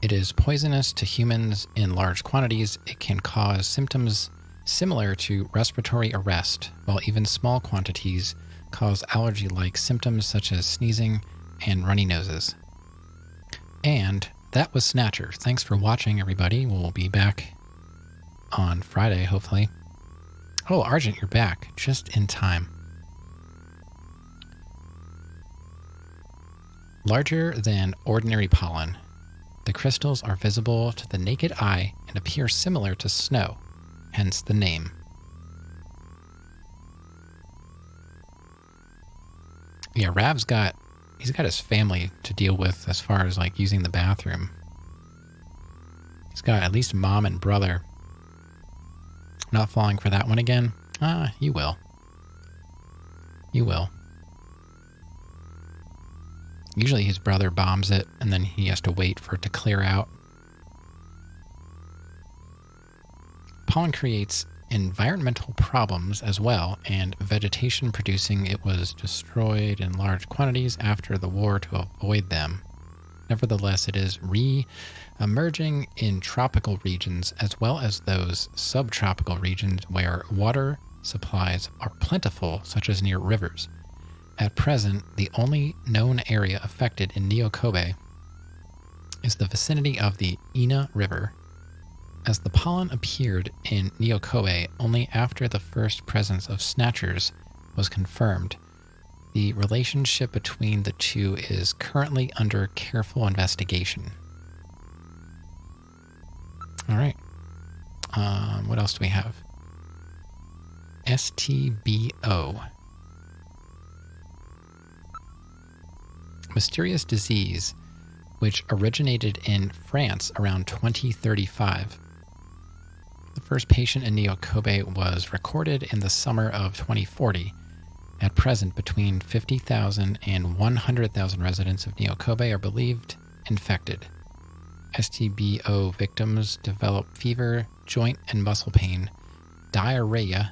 It is poisonous to humans in large quantities. It can cause symptoms similar to respiratory arrest, while even small quantities cause allergy-like symptoms such as sneezing and runny noses. And that was Snatcher. Thanks for watching, everybody. We'll be back on Friday, hopefully. Oh, Argent, you're back. Just in time. Larger than ordinary pollen, the crystals are visible to the naked eye and appear similar to snow, hence the name. Yeah, Rav's he's got his family to deal with as far as like using the bathroom. He's got at least mom and brother. Not falling for that one again? You will. You will. Usually his brother bombs it, and then he has to wait for it to clear out. Pollen creates environmental problems as well, and vegetation producing it was destroyed in large quantities after the war to avoid them. Nevertheless, it is re-emerging in tropical regions as well as those subtropical regions where water supplies are plentiful, such as near rivers. At present, the only known area affected in Neo Kobe is the vicinity of the Ina River, as the pollen appeared in Neo Kobe only after the first presence of Snatchers was confirmed. The relationship between the two is currently under careful investigation. All right. What else do we have? STBO. Mysterious disease, which originated in France around 2035. The first patient in Neo Kobe was recorded in the summer of 2040. At present, between 50,000 and 100,000 residents of Neo Kobe are believed infected. STBO victims develop fever, joint and muscle pain, diarrhea,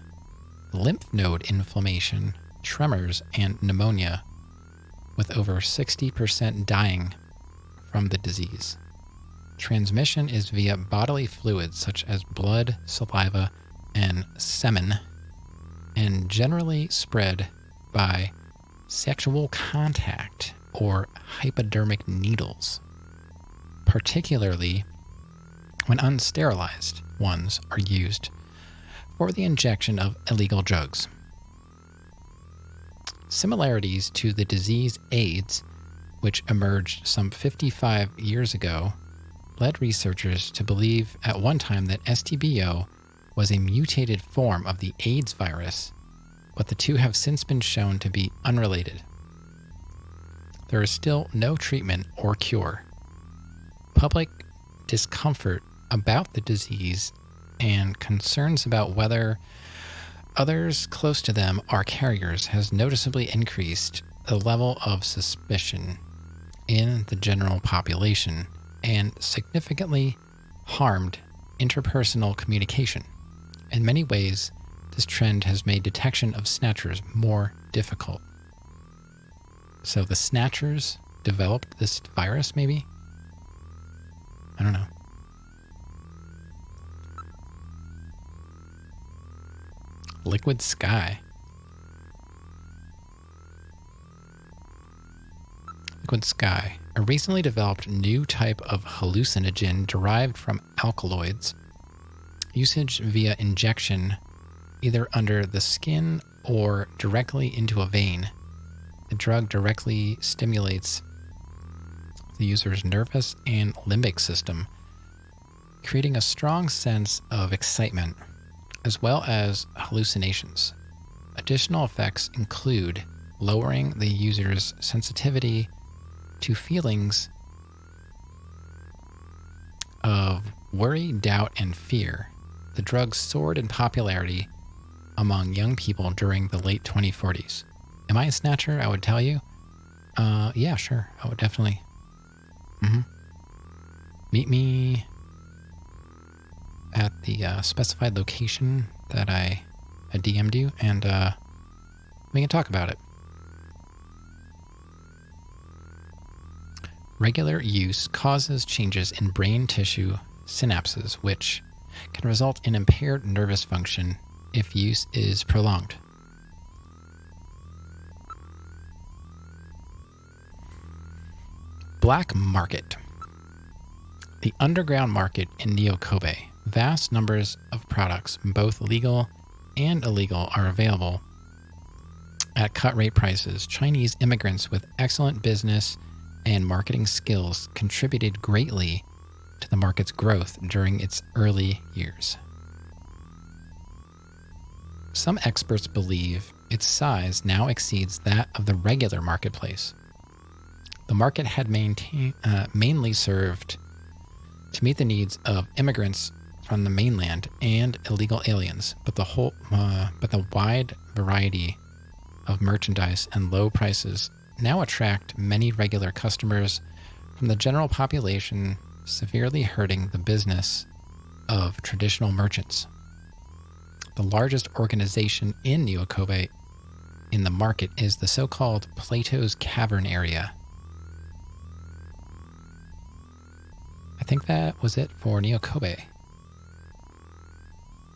lymph node inflammation, tremors, and pneumonia, with over 60% dying from the disease. Transmission is via bodily fluids such as blood, saliva, and semen, and generally spread by sexual contact or hypodermic needles, particularly when unsterilized ones are used for the injection of illegal drugs. Similarities to the disease AIDS, which emerged some 55 years ago, led researchers to believe at one time that STBO was a mutated form of the AIDS virus, but the two have since been shown to be unrelated. There is still no treatment or cure. Public discomfort about the disease and concerns about whether others close to them are carriers has noticeably increased the level of suspicion in the general population and significantly harmed interpersonal communication. In many ways, this trend has made detection of Snatchers more difficult. So the Snatchers developed this virus, maybe? I don't know. Liquid Sky. Liquid Sky, a recently developed new type of hallucinogen derived from alkaloids. Usage via injection, either under the skin or directly into a vein. The drug directly stimulates the user's nervous and limbic system, creating a strong sense of excitement, as well as hallucinations. Additional effects include lowering the user's sensitivity to feelings of worry, doubt, and fear. The drug soared in popularity among young people during the late 2040s. Am I a Snatcher? I would tell you. Yeah, sure. I would definitely. Meet me at the specified location that I DM'd you, and we can talk about it. Regular use causes changes in brain tissue synapses, which can result in impaired nervous function if use is prolonged. Black market. The underground market in Neo-Kobe. Vast numbers of products, both legal and illegal, are available at cut-rate prices. Chinese immigrants with excellent business and marketing skills contributed greatly to the market's growth during its early years. Some experts believe its size now exceeds that of the regular marketplace. The market had mainly served to meet the needs of immigrants from the mainland and illegal aliens, but the wide variety of merchandise and low prices now attract many regular customers from the general population, severely hurting the business of traditional merchants. The largest organization in Neo-Kobe in the market is the so-called Plato's Cavern area. I think that was it for Neo-Kobe.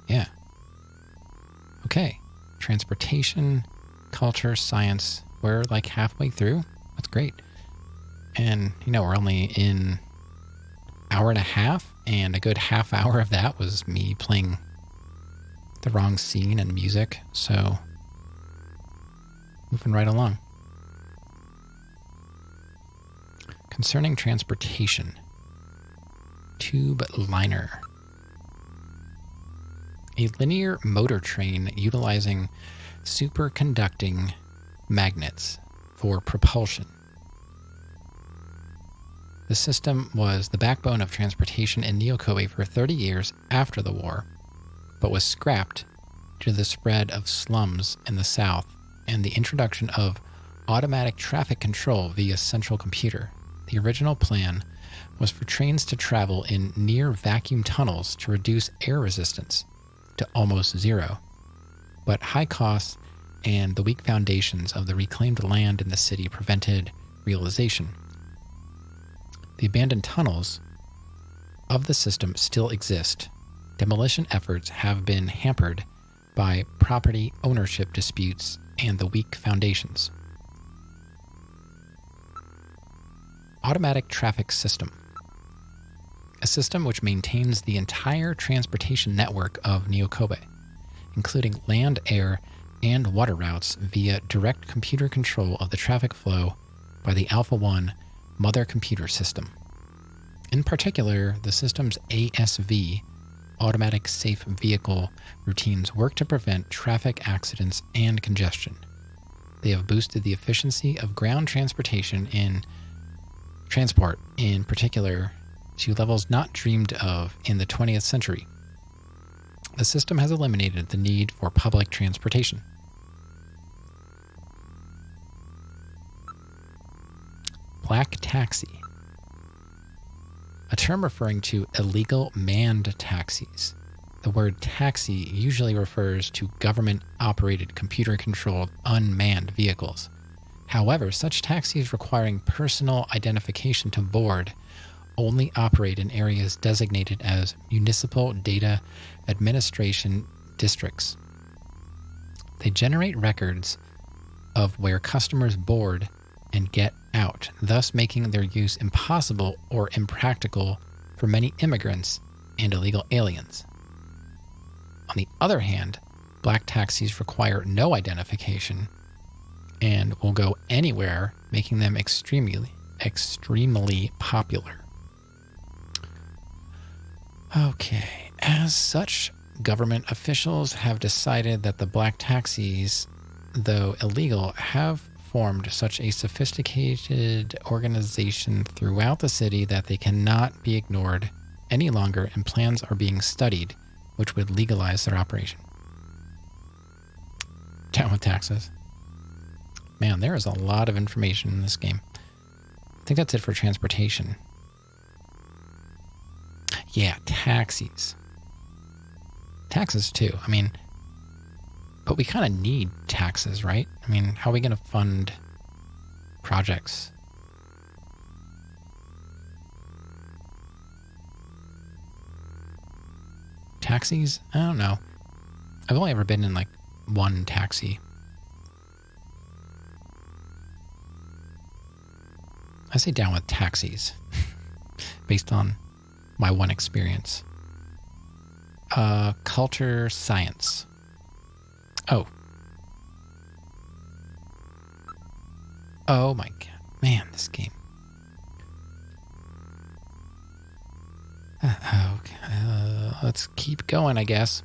Yeah. Okay. Transportation, culture, science. We're like halfway through. That's great. And, we're only in hour and a half, and a good half hour of that was me playing the wrong scene and music. So, moving right along. Concerning transportation. Tube liner. A linear motor train utilizing superconducting magnets for propulsion. The system was the backbone of transportation in Neo-Kobe for 30 years after the war, but was scrapped due to the spread of slums in the south and the introduction of automatic traffic control via central computer. The original plan was for trains to travel in near vacuum tunnels to reduce air resistance to almost zero, but high costs and the weak foundations of the reclaimed land in the city prevented realization. The abandoned tunnels of the system still exist. Demolition efforts have been hampered by property ownership disputes and the weak foundations. Automatic traffic system. A system which maintains the entire transportation network of Neo-Kobe, including land, air, and water routes via direct computer control of the traffic flow by the Alpha 1 mother computer system. In particular, the system's ASV, automatic safe vehicle routines, work to prevent traffic accidents and congestion. They have boosted the efficiency of ground transportation in particular, to levels not dreamed of in the 20th century. The system has eliminated the need for public transportation. Black taxi. A term referring to illegal manned taxis. The word taxi usually refers to government-operated, computer-controlled, unmanned vehicles. However, such taxis requiring personal identification to board only operate in areas designated as municipal data administration districts. They generate records of where customers board and get out, thus making their use impossible or impractical for many immigrants and illegal aliens. On the other hand, black taxis require no identification and will go anywhere, making them extremely popular. Okay, as such, government officials have decided that the black taxis, though illegal, have formed such a sophisticated organization throughout the city that they cannot be ignored any longer, and plans are being studied which would legalize their operation. Down with taxes. Man, there is a lot of information in this game. I think that's it for transportation. Yeah, taxis. Taxes too. I mean, but we kind of need taxes, right? I mean, how are we going to fund projects? Taxis? I don't know. I've only ever been in like one taxi. I say down with taxis, based on my one experience. Culture science. Oh. Oh my god. Man, this game. Okay, let's keep going, I guess.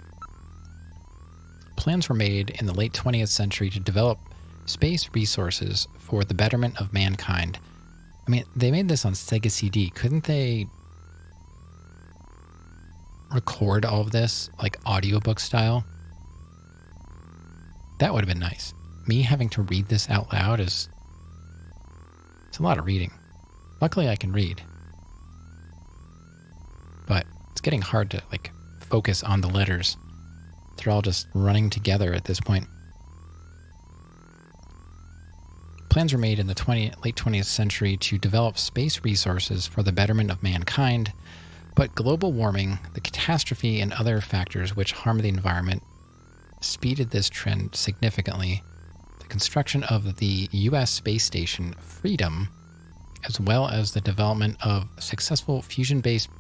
Plans were made in the late 20th century to develop space resources for the betterment of mankind. I mean, they made this on SEGA CD. Couldn't they record all of this, like audiobook style? That would have been nice. Me having to read this out loud it's a lot of reading. Luckily, I can read. But it's getting hard to, like, focus on the letters. They're all just running together at this point. Plans were made in the late 20th century to develop space resources for the betterment of mankind, but global warming, the catastrophe, and other factors which harm the environment speeded this trend significantly. The construction of the U.S. space station Freedom, as well as the development of successful fusion-based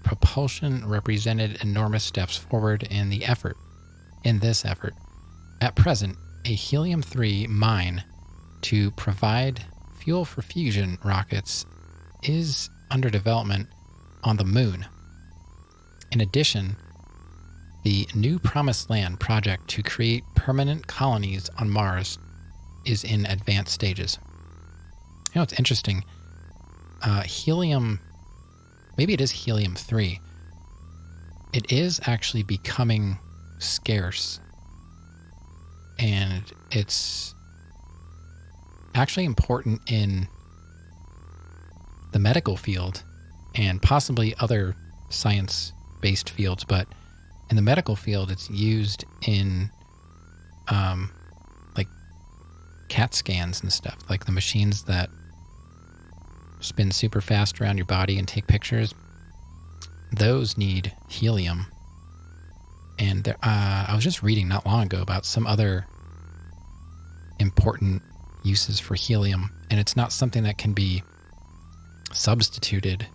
propulsion, represented enormous steps forward in this effort. At present, a helium-3 mine to provide fuel for fusion rockets is under development on the moon. In addition, the New Promised Land project to create permanent colonies on Mars is in advanced stages. You know, it's interesting. Helium, maybe it is helium-3. It is actually becoming scarce, and it's actually important in the medical field and possibly other science-based fields, but in the medical field it's used in like CAT scans and stuff, like the machines that spin super fast around your body and take pictures. Those need helium. And there, I was just reading not long ago about some other important uses for helium, and it's not something that can be substituted.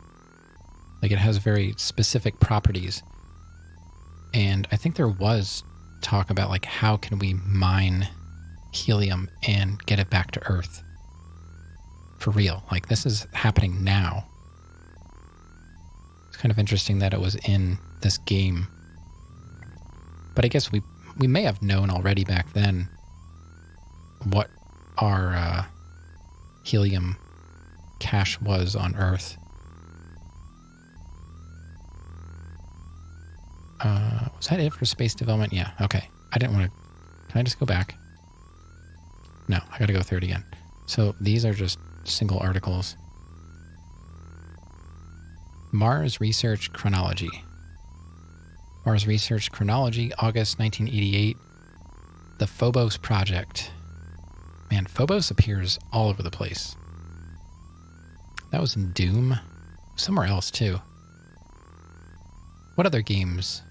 Like, it has very specific properties. And I think there was talk about, like, how can we mine helium and get it back to Earth for real. Like, this is happening now. It's kind of interesting that it was in this game. But I guess we may have known already back then what our helium cache was on Earth. Was that it for space development? Yeah, okay. I didn't want to... Can I just go back? No, I gotta go through it again. So these are just single articles. Mars Research Chronology. Mars Research Chronology, August 1988. The Phobos Project. Man, Phobos appears all over the place. That was in Doom. Somewhere else, too. What other games?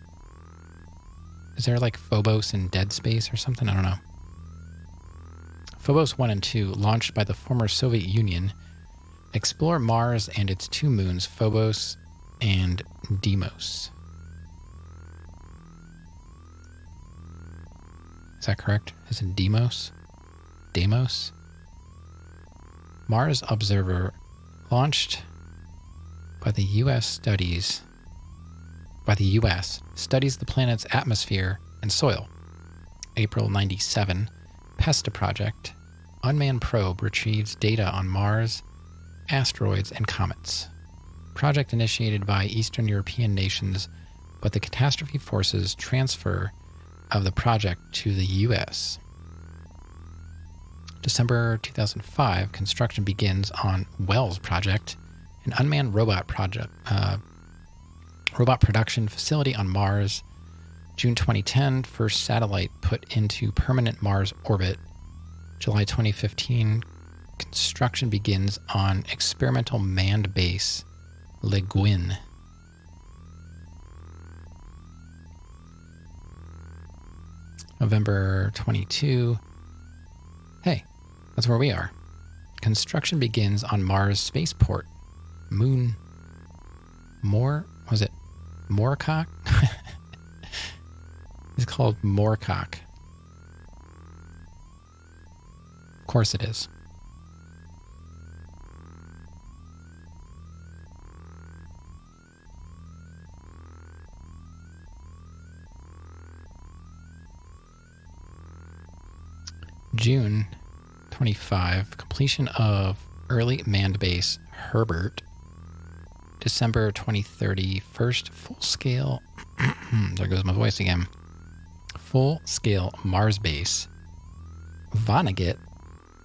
Is there like Phobos in Dead Space or something? I don't know. Phobos 1 and 2, launched by the former Soviet Union, explore Mars and its two moons, Phobos and Deimos. Is that correct? Is it Deimos? Deimos? Mars Observer, launched by the U.S. studies the planet's atmosphere and soil. April 97, PESTA project, unmanned probe retrieves data on Mars, asteroids, and comets. Project initiated by Eastern European nations, but the catastrophe forces transfer of the project to the U.S. December 2005, construction begins on WELLS project, an unmanned robot production facility on Mars. June 2010, first satellite put into permanent Mars orbit. July 2015, construction begins on experimental manned base Le Guin. November 22. Hey, that's where we are. construction begins on Mars spaceport. Moorcock? It's called Moorcock. Of course it is. June 25, completion of early manned base Herbert. December 2030, first full-scale, there goes my voice again, full-scale Mars base Vonnegut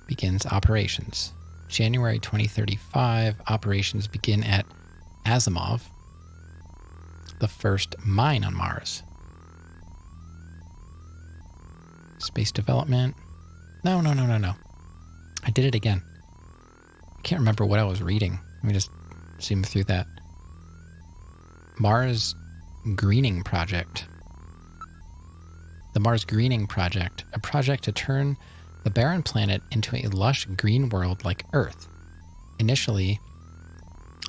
begins operations. January 2035, operations begin at Asimov, the first mine on Mars. Space development. No. I did it again. I can't remember what I was reading. Let me just zoom through that. Mars Greening Project. The Mars Greening Project, a project to turn the barren planet into a lush green world like Earth. Initially,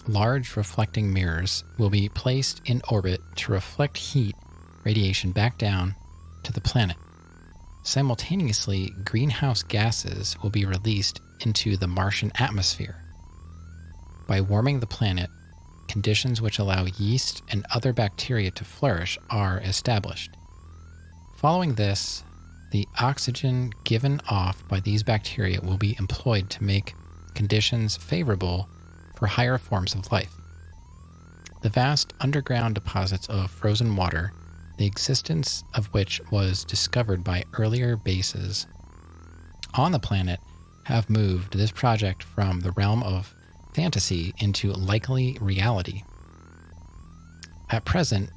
large reflecting mirrors will be placed in orbit to reflect heat radiation back down to the planet. Simultaneously, greenhouse gases will be released into the Martian atmosphere. By warming the planet, conditions which allow yeast and other bacteria to flourish are established. Following this, the oxygen given off by these bacteria will be employed to make conditions favorable for higher forms of life. The vast underground deposits of frozen water, the existence of which was discovered by earlier bases on the planet, have moved this project from the realm of fantasy into likely reality. At present,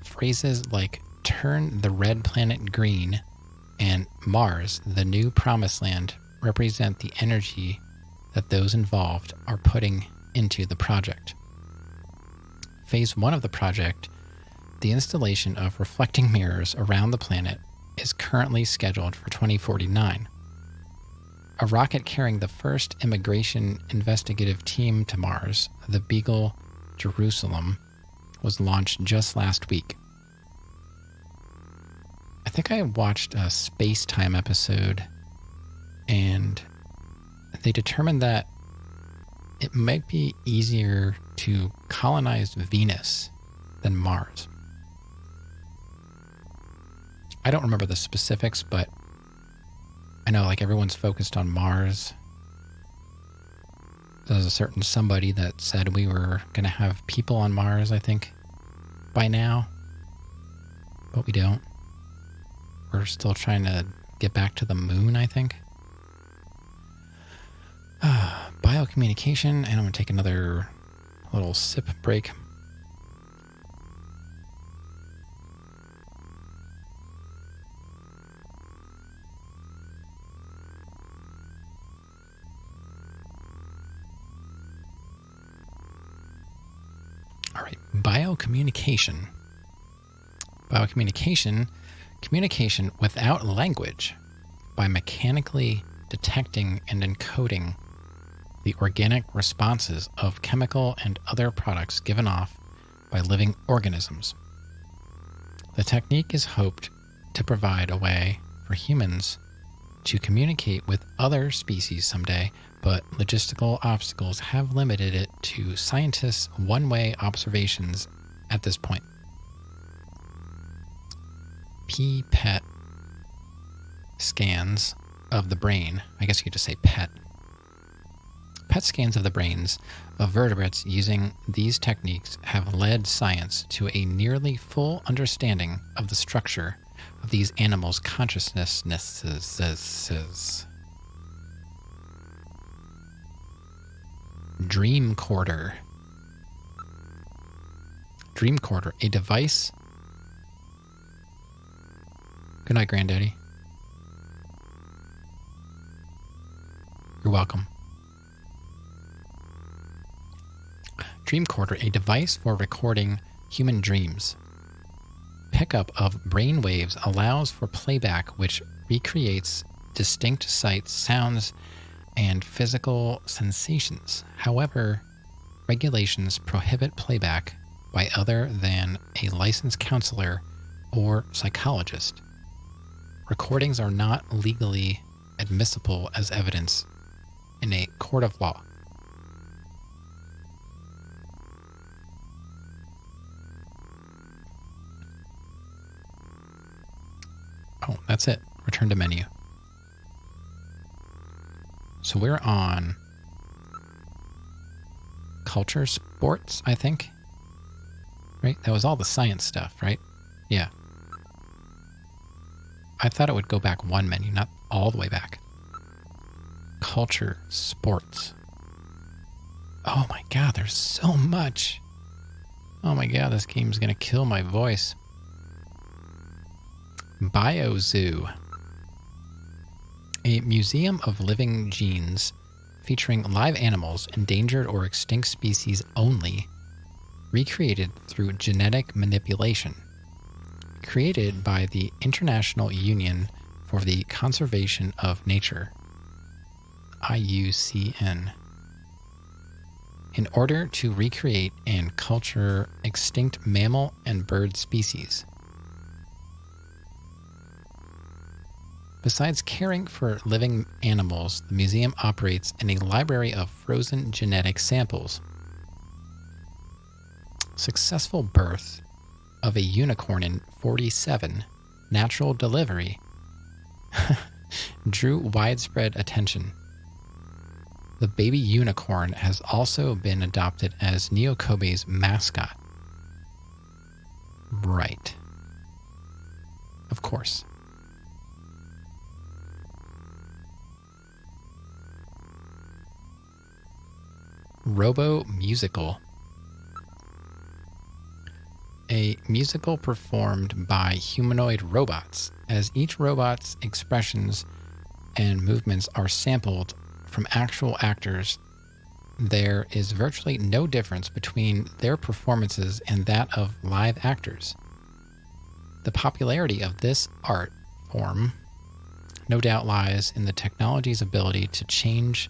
phrases like "turn the red planet green" and "Mars, the new promised land" represent the energy that those involved are putting into the project. Phase 1 of the project, the installation of reflecting mirrors around the planet, is currently scheduled for 2049. A rocket carrying the first immigration investigative team to Mars, the Beagle Jerusalem, was launched just last week. I think I watched a Space Time episode, and they determined that it might be easier to colonize Venus than Mars. I don't remember the specifics, but I know like everyone's focused on Mars. There's a certain somebody that said we were going to have people on Mars, I think, by now. But we don't. We're still trying to get back to the moon, I think. Biocommunication, and I'm going to take another little sip break. All right, biocommunication. Biocommunication, communication without language by mechanically detecting and encoding the organic responses of chemical and other products given off by living organisms. The technique is hoped to provide a way for humans to communicate with other species someday, but logistical obstacles have limited it to scientists' one-way observations at this point. PET scans of the brain, I guess you could just say PET. PET scans of the brains of vertebrates using these techniques have led science to a nearly full understanding of the structure of these animals' consciousnesses. Dreamcorder. Dreamcorder, a device. Good night, Granddaddy. You're welcome. Dreamcorder, a device for recording human dreams. Pickup of brain waves allows for playback which recreates distinct sights, sounds, and physical sensations. However, regulations prohibit playback by other than a licensed counselor or psychologist. Recordings are not legally admissible as evidence in a court of law. Oh, that's it. Return to menu. So we're on culture, sports, I think. Right? That was all the science stuff, right? Yeah. I thought it would go back one menu, not all the way back. Culture, sports. Oh my god, there's so much. Oh my god, this game's gonna kill my voice. Biozoo. A museum of living genes featuring live animals, endangered or extinct species only, recreated through genetic manipulation. Created by the International Union for the Conservation of Nature, IUCN, in order to recreate and culture extinct mammal and bird species. Besides caring for living animals, the museum operates in a library of frozen genetic samples. Successful birth of a unicorn in 47, natural delivery, drew widespread attention. The baby unicorn has also been adopted as Neokobe's mascot. Right. Of course. Robo Musical. A musical performed by humanoid robots, as each robot's expressions and movements are sampled from actual actors. There is virtually no difference between their performances and that of live actors. The popularity of this art form no doubt lies in the technology's ability to change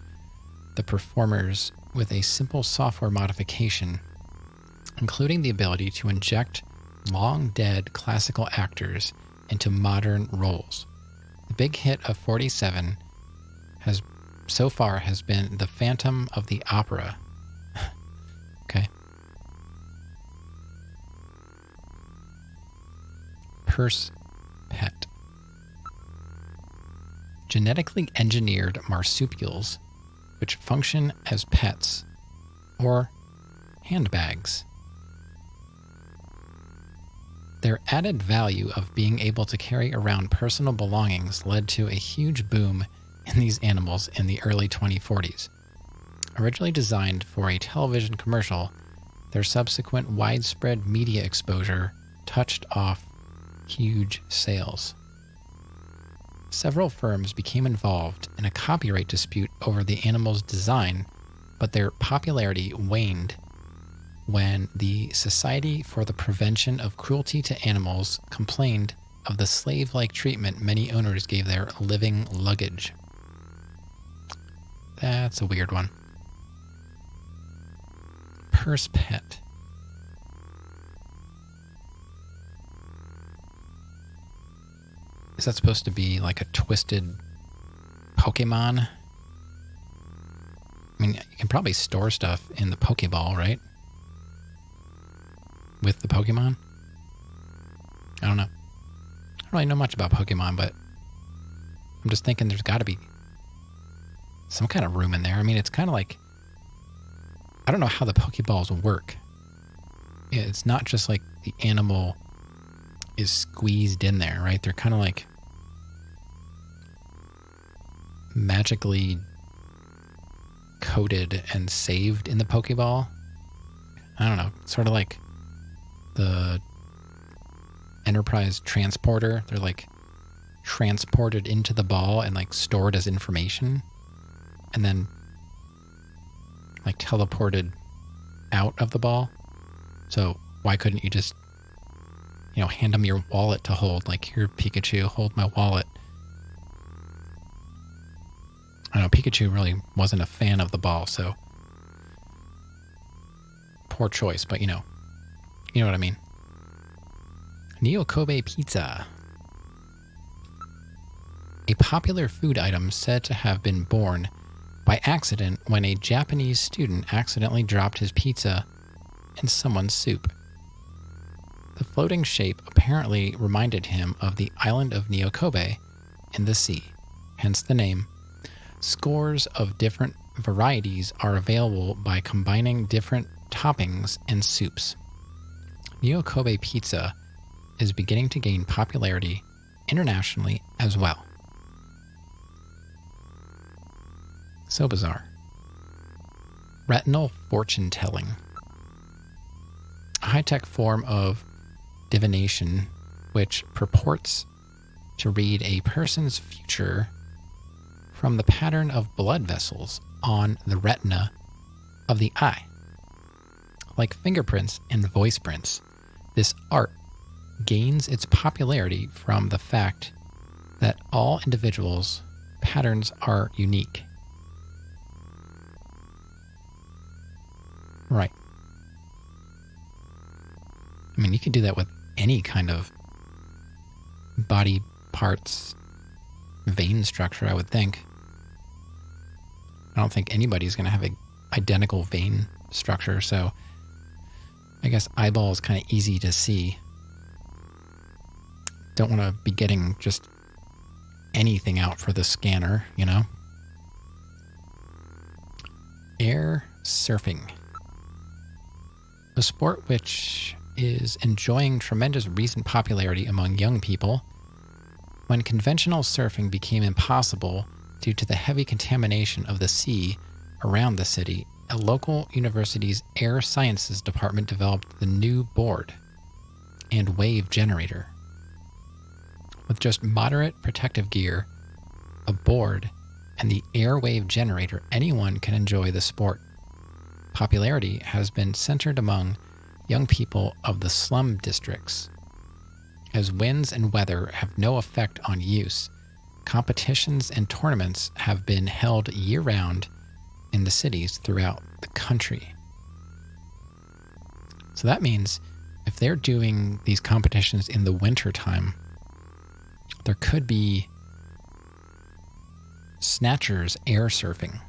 the performers with a simple software modification, including the ability to inject long-dead classical actors into modern roles. The big hit of 47 has been The Phantom of the Opera. Okay. Purse pet. Genetically engineered marsupials which function as pets or handbags. Their added value of being able to carry around personal belongings led to a huge boom in these animals in the early 2040s. Originally designed for a television commercial, their subsequent widespread media exposure touched off huge sales. Several firms became involved in a copyright dispute over the animal's design, but their popularity waned when the Society for the Prevention of Cruelty to Animals complained of the slave-like treatment many owners gave their living luggage. That's a weird one. Purse pet. Is that supposed to be like a twisted Pokemon? I mean, you can probably store stuff in the Pokeball, right? With the Pokemon? I don't know. I don't really know much about Pokemon, but I'm just thinking there's got to be some kind of room in there. I mean, it's kind of like, I don't know how the Pokeballs work. It's not just like the animal is squeezed in there, right? They're kind of like magically coded and saved in the Pokeball. I don't know. Sort of like the Enterprise transporter. They're like transported into the ball and like stored as information and then like teleported out of the ball. So why couldn't you just, you know, hand them your wallet to hold? Like, here, Pikachu, hold my wallet. I know Pikachu really wasn't a fan of the ball, so poor choice, but you know what I mean. Neo Kobe pizza. A popular food item said to have been born by accident when a Japanese student accidentally dropped his pizza in someone's soup. The floating shape apparently reminded him of the island of Neo Kobe in the sea, hence the name. Scores of different varieties are available by combining different toppings and soups. Neo Kobe pizza is beginning to gain popularity internationally as well. So bizarre. Retinal fortune telling. A high-tech form of divination which purports to read a person's future from the pattern of blood vessels on the retina of the eye. Like fingerprints and voice prints, this art gains its popularity from the fact that all individuals' patterns are unique. Right. I mean, you could do that with any kind of body parts, vein structure, I would think. I don't think anybody's going to have an identical vein structure, so I guess eyeball is kind of easy to see. Don't want to be getting just anything out for the scanner, you know? Air surfing. A sport which is enjoying tremendous recent popularity among young people. When conventional surfing became impossible due to the heavy contamination of the sea around the city, a local university's air sciences department developed the new board and wave generator. With just moderate protective gear, a board, and the air wave generator, anyone can enjoy the sport. Popularity has been centered among young people of the slum districts. As winds and weather have no effect on use, competitions and tournaments have been held year-round in the cities throughout the country. So that means if they're doing these competitions in the wintertime, there could be Snatcher's air surfing.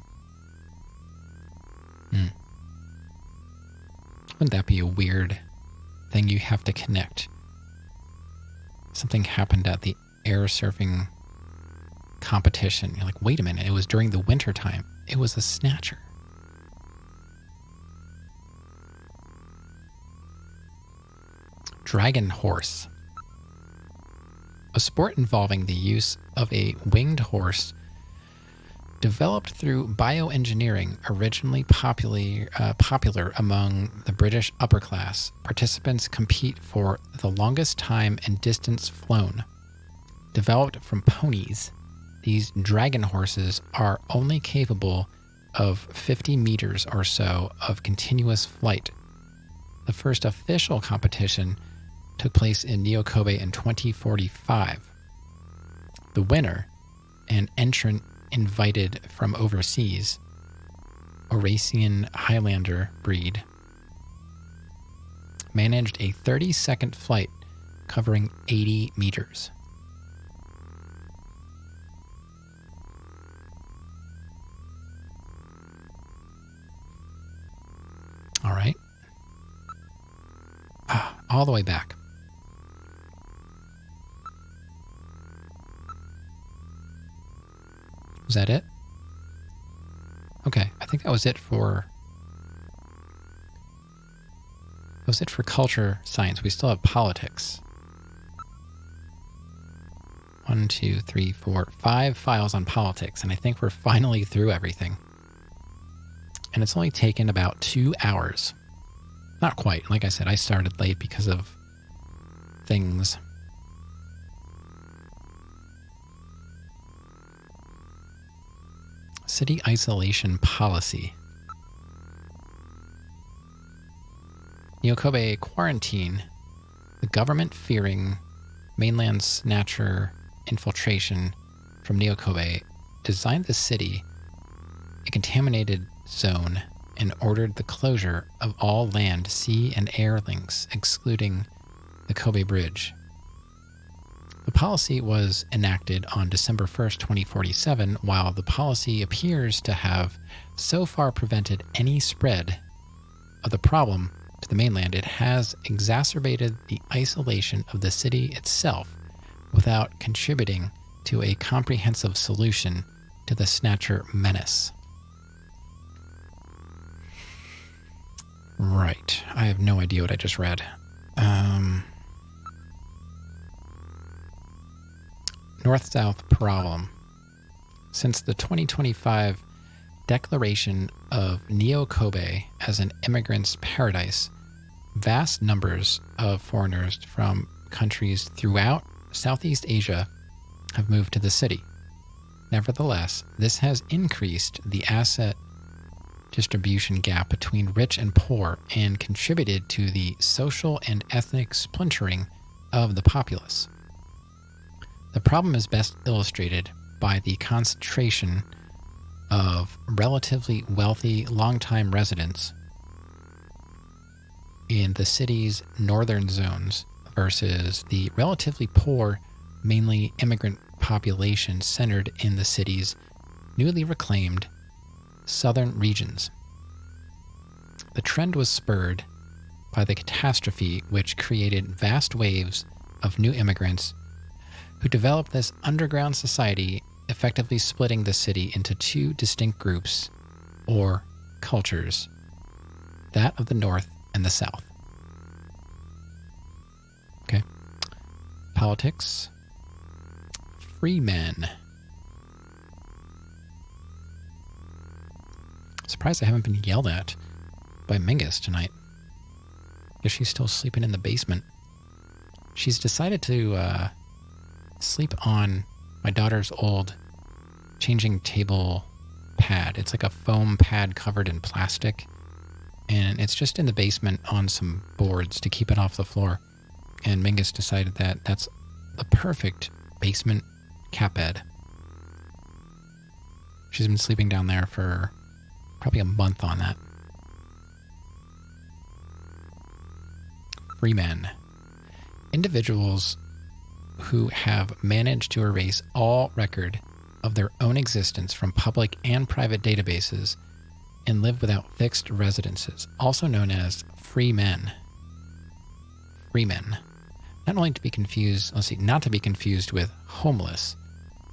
Wouldn't that be a weird thing you have to connect? Something happened at the air surfing competition. You're like, wait a minute, it was during the winter time. It was a Snatcher. Dragon horse. A sport involving the use of a winged horse developed through bioengineering, originally popular among the British upper class. Participants compete for the longest time and distance flown. Developed from ponies, these dragon horses are only capable of 50 meters or so of continuous flight. The first official competition took place in Neo Kobe in 2045. The winner, an entrant invited from overseas, Eurasian Highlander breed, managed a 30-second flight covering 80 meters. All right. All the way back. Was that it? Okay, I think that was it for culture science. We still have politics. 1, 2, 3, 4, 5 files on politics, and I think we're finally through everything. And it's only taken about 2 hours. Not quite. Like I said, I started late because of things. City isolation policy. Neo Kobe quarantine. The government, fearing mainland Snatcher infiltration from Neo Kobe, designed the city contaminated zone and ordered the closure of all land, sea, and air links, excluding the Kobe Bridge. The policy was enacted on December 1st, 2047, while the policy appears to have so far prevented any spread of the problem to the mainland. It has exacerbated the isolation of the city itself without contributing to a comprehensive solution to the Snatcher menace. Right. I have no idea what I just read. North-South problem. Since the 2025 declaration of Neo-Kobe as an immigrant's paradise, vast numbers of foreigners from countries throughout Southeast Asia have moved to the city. Nevertheless, this has increased the asset distribution gap between rich and poor and contributed to the social and ethnic splintering of the populace. The problem is best illustrated by the concentration of relatively wealthy long-time residents in the city's northern zones versus the relatively poor, mainly immigrant population centered in the city's newly reclaimed southern regions. The trend was spurred by the catastrophe which created vast waves of new immigrants who developed this underground society, effectively splitting the city into two distinct groups or cultures, that of the North and the South. Okay. Politics. Free men. Surprised I haven't been yelled at by Mingus tonight. Guess she's still sleeping in the basement. She's decided to sleep on my daughter's old changing table pad. It's like a foam pad covered in plastic, and it's just in the basement on some boards to keep it off the floor. And Mingus decided that that's the perfect basement cat bed. She's been sleeping down there for probably a month on that. Free men. Individuals who have managed to erase all record of their own existence from public and private databases and live without fixed residences, also known as free men. Free men. Not to be confused with homeless,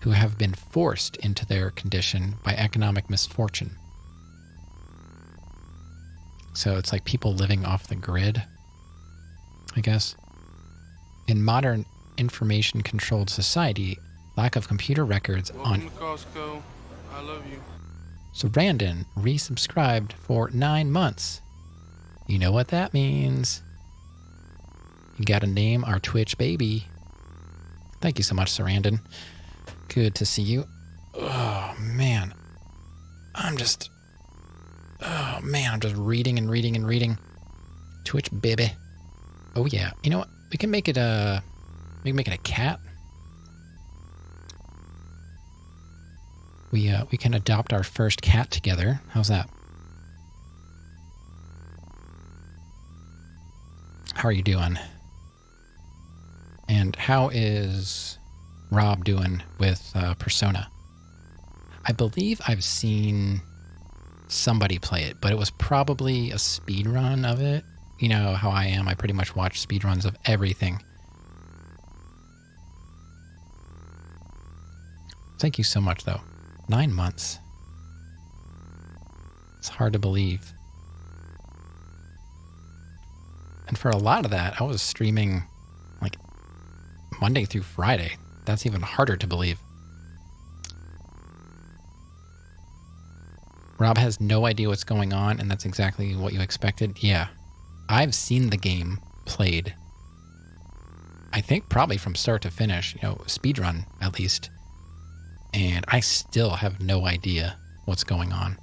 who have been forced into their condition by economic misfortune. So it's like people living off the grid, I guess. In modern information-controlled society, lack of computer records Welcome to Costco. I love you. So Brandon resubscribed for 9 months. You know what that means. You gotta name our Twitch baby. Thank you so much, Sarandon. Good to see you. Oh, man. I'm just reading and reading and reading. Twitch baby. Oh, yeah. You know what? We can make it a cat. We can adopt our first cat together. How's that? How are you doing? And how is Rob doing with Persona? I believe I've seen somebody play it, but it was probably a speed run of it. You know how I am. I pretty much watch speed runs of everything. Thank you so much, though. 9 months. It's hard to believe. And for a lot of that, I was streaming like Monday through Friday. That's even harder to believe. Rob has no idea what's going on, and that's exactly what you expected. Yeah. I've seen the game played. I think probably from start to finish, speedrun at least. And I still have no idea what's going on.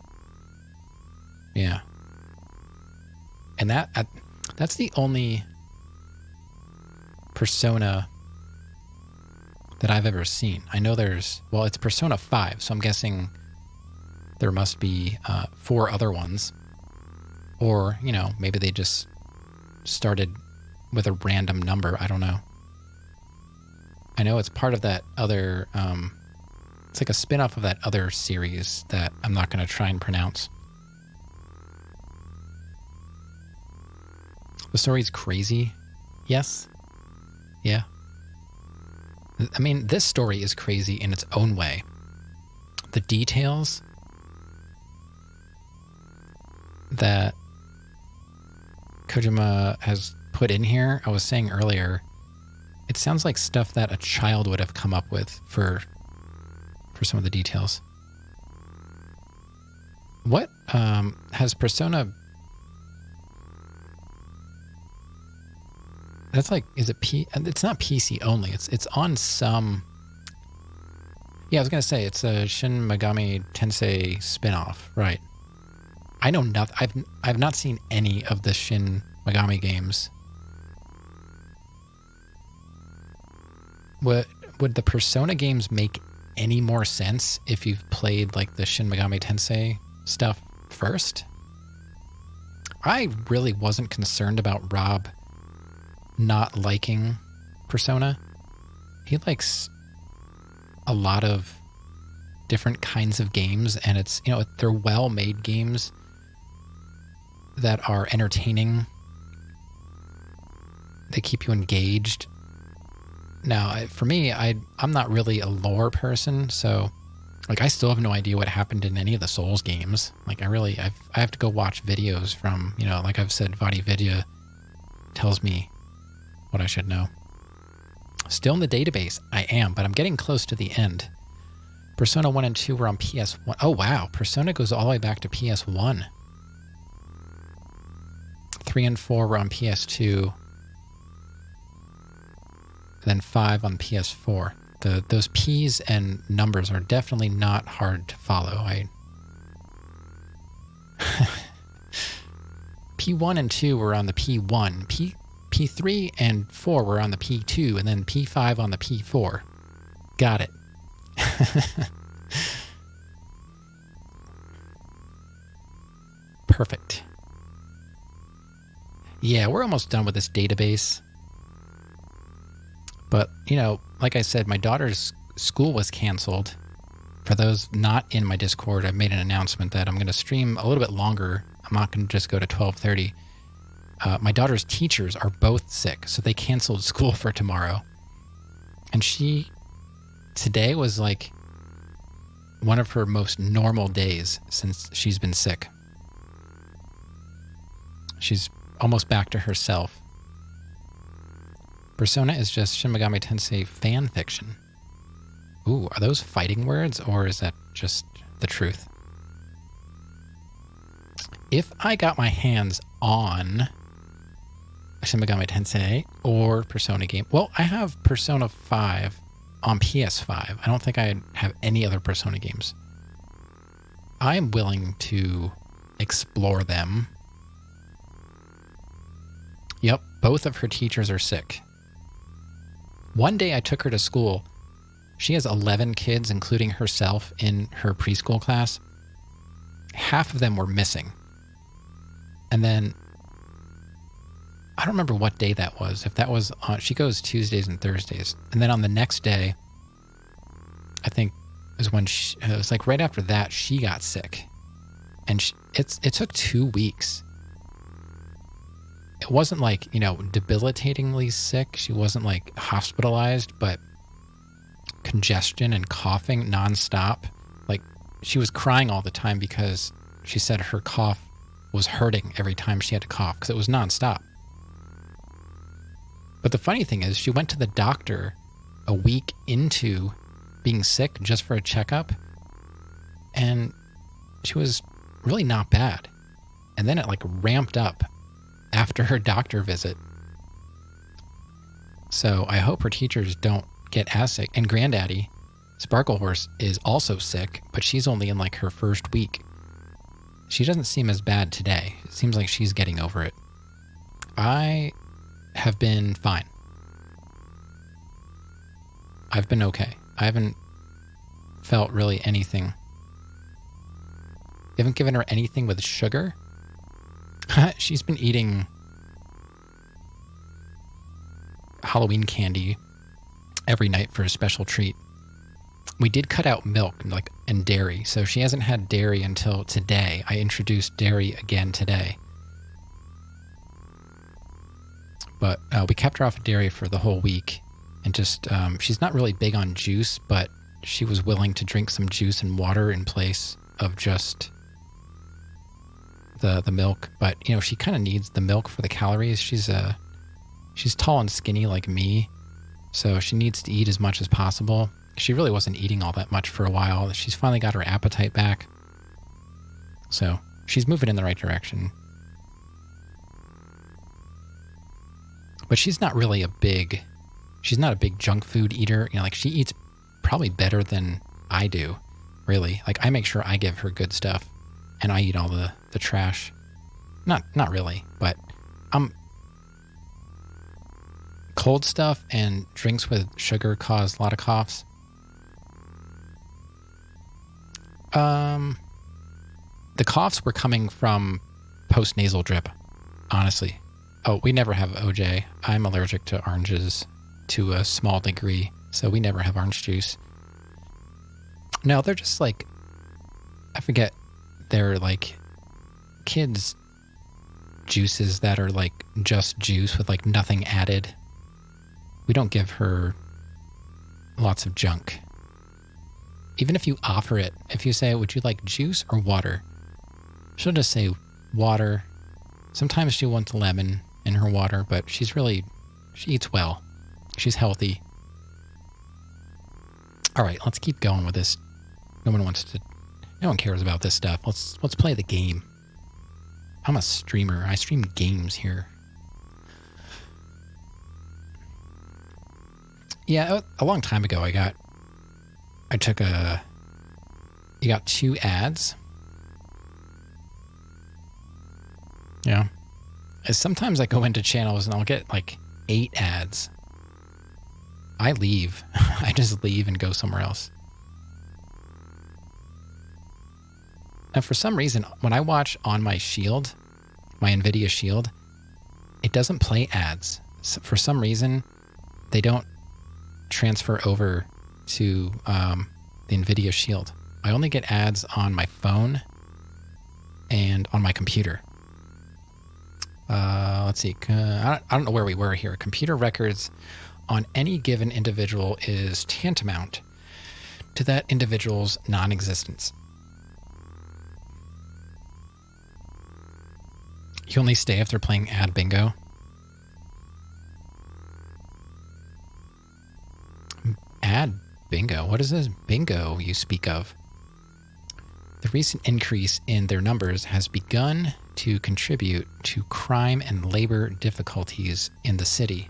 Yeah. And that's the only Persona that I've ever seen. I know it's Persona 5, so I'm guessing there must be 4 other ones. Or, you know, maybe they just started with a random number. I don't know. I know it's part of that other, it's like a spin-off of that other series that I'm not going to try and pronounce. The story's crazy. Yes. Yeah. I mean, this story is crazy in its own way. The details that Kojima has put in here, I was saying earlier, it sounds like stuff that a child would have come up with for some of the details. What has Persona... That's like, is it it's not PC only. It's on some... Yeah, I was going to say, it's a Shin Megami Tensei spin-off, right. I know nothing. I've not seen any of the Shin Megami games. Would the Persona games make any more sense if you've played like the Shin Megami Tensei stuff first? I really wasn't concerned about Rob not liking Persona. He likes a lot of different kinds of games, and it's, you know, they're well-made games that are entertaining. They keep you engaged. Now, for me, I'm not really a lore person, so like I still have no idea what happened in any of the Souls games. Like I have to go watch videos from, you know, like I've said, VaatiVidya tells me what I should know. Still in the database, I am, but I'm getting close to the end. Persona 1 and 2 were on PS1. Oh, wow. Persona goes all the way back to PS1. 3 and 4 were on PS2. Then 5 on PS4. Those P's and numbers are definitely not hard to follow. P1 and 2 were on the P1. P3 and 4 were on the P2, and then P5 on the P4. Got it. Perfect. Yeah, we're almost done with this database. But, you know, like I said, my daughter's school was canceled. For those not in my Discord, I've made an announcement that I'm going to stream a little bit longer. I'm not going to just go to 12:30. My daughter's teachers are both sick, so they canceled school for tomorrow. And today was like one of her most normal days since she's been sick. She's almost back to herself. Persona is just Shin Megami Tensei fan fiction. Ooh, are those fighting words, or is that just the truth? If I got my hands on Shin Megami Tensei or Persona game, well, I have Persona 5 on PS5. I don't think I have any other Persona games. I'm willing to explore them. Yep, both of her teachers are sick. One day I took her to school. She has 11 kids, including herself, in her preschool class. Half of them were missing. And then, I don't remember what day that was. If that was on, she goes Tuesdays and Thursdays. And then on the next day, I think is when it was like right after that, she got sick. And it took 2 weeks. It wasn't like, you know, debilitatingly sick. She wasn't like hospitalized, but congestion and coughing nonstop. Like she was crying all the time because she said her cough was hurting every time she had to cough because it was nonstop. But the funny thing is she went to the doctor a week into being sick just for a checkup, and she was really not bad. And then it like ramped up after her doctor visit. So I hope her teachers don't get as sick. And Granddaddy, Sparkle Horse, is also sick, but she's only in like her first week. She doesn't seem as bad today. It seems like she's getting over it. I have been fine. I've been okay. I haven't felt really anything You haven't given her anything with sugar? She's been eating Halloween candy every night for a special treat. We did cut out milk and dairy, so she hasn't had dairy until today. I introduced dairy again today. But we kept her off of dairy for the whole week. And just, she's not really big on juice, but she was willing to drink some juice and water in place of just the milk. But, she kind of needs the milk for the calories. She's tall and skinny like me, so she needs to eat as much as possible. She really wasn't eating all that much for a while. She's finally got her appetite back. So she's moving in the right direction. But she's not really she's not a big junk food eater. She eats probably better than I do, really. I make sure I give her good stuff, and I eat all the trash. Not really, but cold stuff and drinks with sugar cause a lot of coughs. The coughs were coming from post-nasal drip, honestly. Oh, we never have OJ. I'm allergic to oranges to a small degree, so we never have orange juice. No, they're just I forget, they're kids' juices that are just juice with nothing added. We don't give her lots of junk. Even if you offer it, if you say, would you like juice or water? She'll just say water. Sometimes she wants lemon in her water, but she eats well. She's healthy. All right, let's keep going with this. No one cares about this stuff. Let's play the game. I'm a streamer. I stream games here. Yeah, a long time ago you got 2 ads. Yeah. Sometimes I go into channels and I'll get 8 ads. I leave. I just leave and go somewhere else. Now, for some reason, when I watch on my Shield, my NVIDIA Shield, it doesn't play ads. So for some reason, they don't transfer over to the NVIDIA Shield. I only get ads on my phone and on my computer. Let's see. I don't know where we were here. Computer records on any given individual is tantamount to that individual's non-existence. You only stay if they're playing ad bingo. Ad bingo? What is this bingo you speak of? The recent increase in their numbers has begun to contribute to crime and labor difficulties in the city.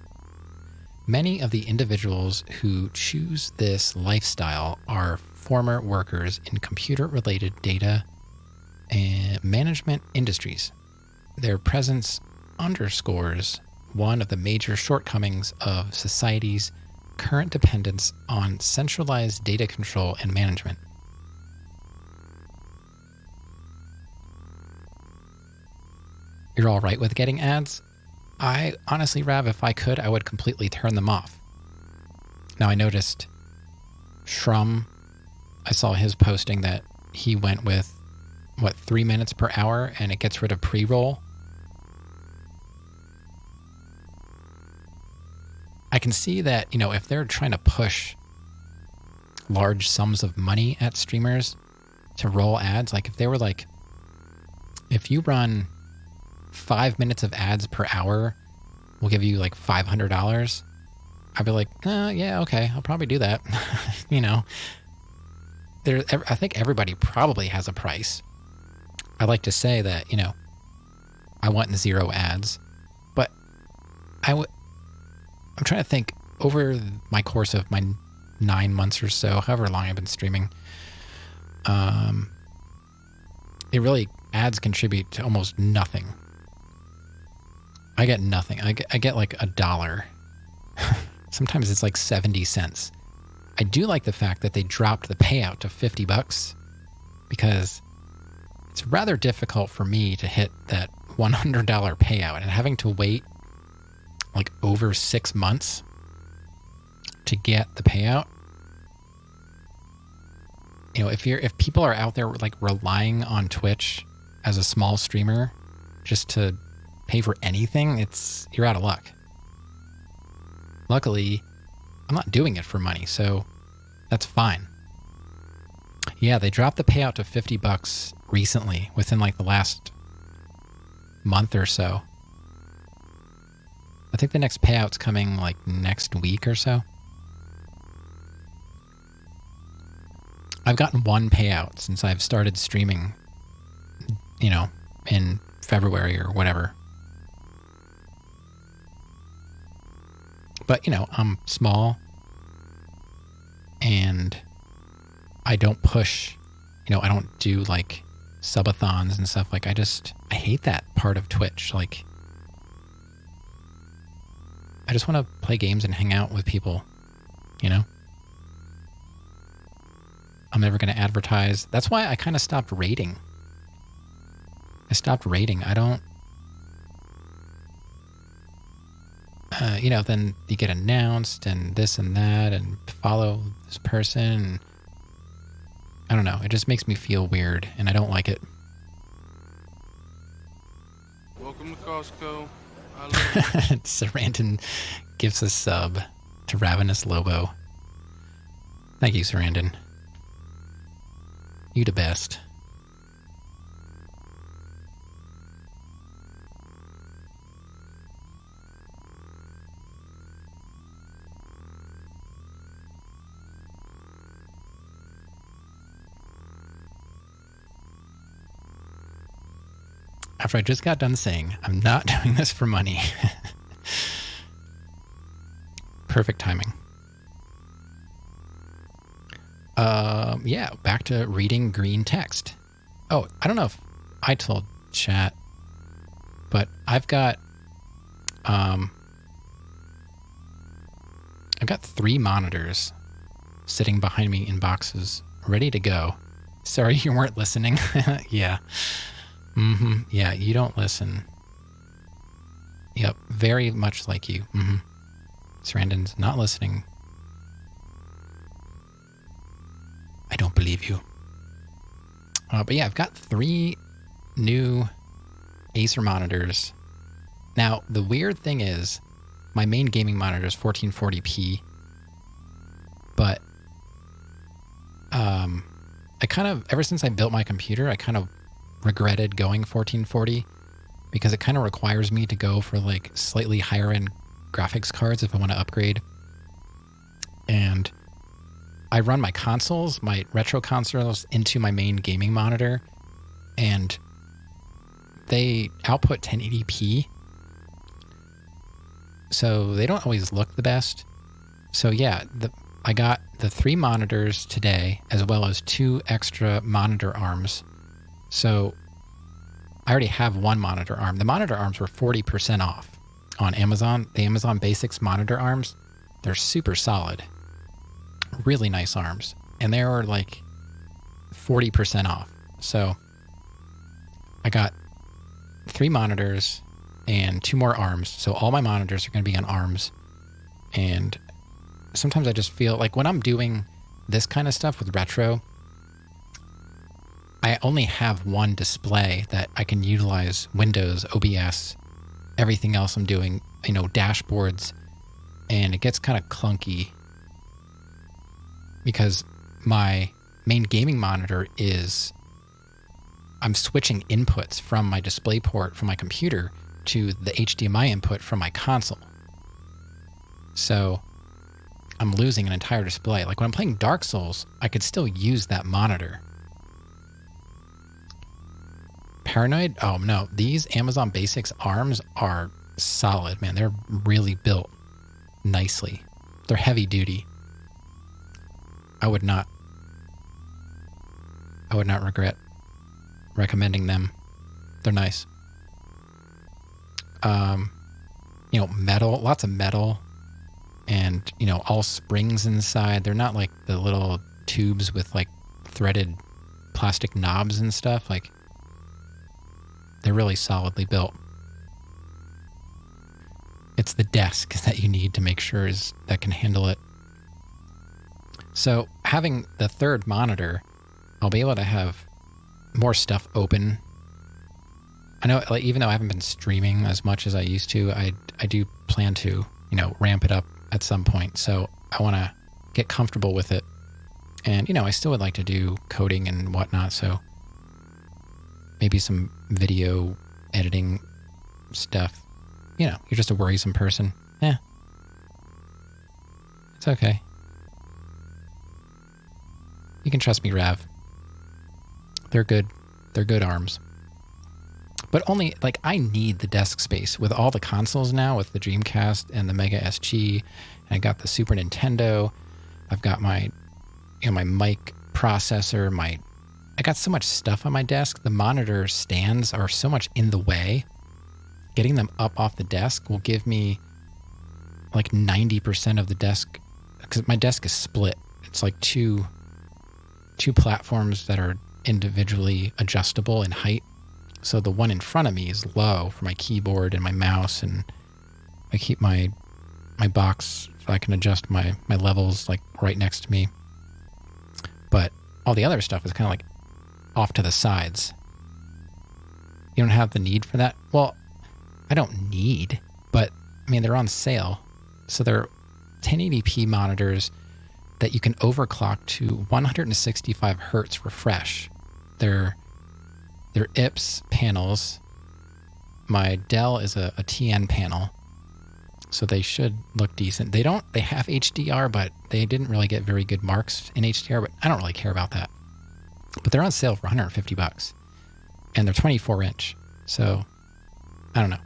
Many of the individuals who choose this lifestyle are former workers in computer-related data and management industries. Their presence underscores one of the major shortcomings of society's current dependence on centralized data control and management. You're all right with getting ads? I honestly, Rav, if I could, I would completely turn them off. Now, I noticed Shrum, I saw his posting that he went with, 3 minutes per hour, and it gets rid of pre-roll. I can see that, if they're trying to push large sums of money at streamers to roll ads, if they were if you run 5 minutes of ads per hour, we'll give you $500. I'd be yeah, okay, I'll probably do that. I think everybody probably has a price. I like to say that, I want 0 ads, but I'm trying to think over my course of my 9 months or so, however long I've been streaming, ads contribute to almost nothing. I get nothing. I get $1. Sometimes it's 70 cents. I do like the fact that they dropped the payout to $50 because it's rather difficult for me to hit that $100 payout, and having to wait like over 6 months to get the payout. You know, if people are out there like relying on Twitch as a small streamer just to pay for anything, you're out of luck. Luckily, I'm not doing it for money, so that's fine. Yeah, they dropped the payout to $50 recently, within like the last month or so. I think the next payout's coming like next week or so. I've gotten one payout since I've started streaming, you know, in February or whatever. But, you know, I'm small and I don't push, you know, I don't do like subathons and stuff. Like, I hate that part of Twitch. Like, I just want to play games and hang out with people, you know? I'm never going to advertise. That's why I kind of stopped rating. I stopped rating. I don't, you know, then you get announced and this and that and follow this person. I don't know. It just makes me feel weird and I don't like it. Welcome to Costco. I love you. Sarandon gives a sub to Ravenous Lobo. Thank you, Sarandon. You the best. After I just got done saying, I'm not doing this for money. Perfect timing. Yeah, back to reading green text. Oh, I don't know if I told chat, but I've got 3 monitors sitting behind me in boxes, ready to go. Sorry you weren't listening. Yeah. Yeah, you don't listen. Yep, very much like you. Sarandon's not listening. I don't believe you. But yeah, I've got 3 new Acer monitors. Now, the weird thing is, my main gaming monitor is 1440p, but I kind of, ever since I built my computer, I kind of regretted going 1440 because it kind of requires me to go for like slightly higher end graphics cards if I want to upgrade. And I run my consoles, my retro consoles, into my main gaming monitor, and they output 1080p. So they don't always look the best. So yeah, I got the 3 monitors today, as well as 2 extra monitor arms. So I already have 1 monitor arm. The monitor arms were 40% off on Amazon. The Amazon Basics monitor arms, they're super solid. Really nice arms. And they were like 40% off. So I got 3 monitors and 2 more arms. So all my monitors are going to be on arms. And sometimes I just feel like when I'm doing this kind of stuff with retro, I only have 1 display that I can utilize Windows, OBS, everything else I'm doing, you know, dashboards, and it gets kind of clunky because my main gaming monitor I'm switching inputs from my display port from my computer to the HDMI input from my console. So I'm losing an entire display. Like when I'm playing Dark Souls, I could still use that monitor. Paranoid? Oh no, these Amazon Basics arms are solid, man. They're really built nicely. They're heavy duty. I would not regret recommending them. They're nice. You know, metal, lots of metal, and, you know, all springs inside. They're not like the little tubes with like threaded plastic knobs and stuff. Like, They're really solidly built. It's the desk that you need to make sure that can handle it. So having the third monitor, I'll be able to have more stuff open. I know, like, even though I haven't been streaming as much as I used to, I do plan to, ramp it up at some point. So I want to get comfortable with it. And, I still would like to do coding and whatnot. So maybe some video editing stuff. You're just a worrisome person. It's okay. You can trust me, Rav. They're good. They're good arms. But only, I need the desk space with all the consoles now, with the Dreamcast and the Mega SG. And I got the Super Nintendo. I've got my, my mic processor. I got so much stuff on my desk. The monitor stands are so much in the way. Getting them up off the desk will give me 90% of the desk, because my desk is split. It's like two platforms that are individually adjustable in height. So the one in front of me is low for my keyboard and my mouse, and I keep my box so I can adjust my levels right next to me. But all the other stuff is kind of off to the sides. You don't have the need for that? Well, I don't need, but they're on sale. So they're 1080p monitors that you can overclock to 165 hertz refresh. They're IPS panels. My Dell is a TN panel, so they should look decent. They have HDR, but they didn't really get very good marks in HDR, but I don't really care about that. But they're on sale for $150, and they're 24-inch. So I don't know.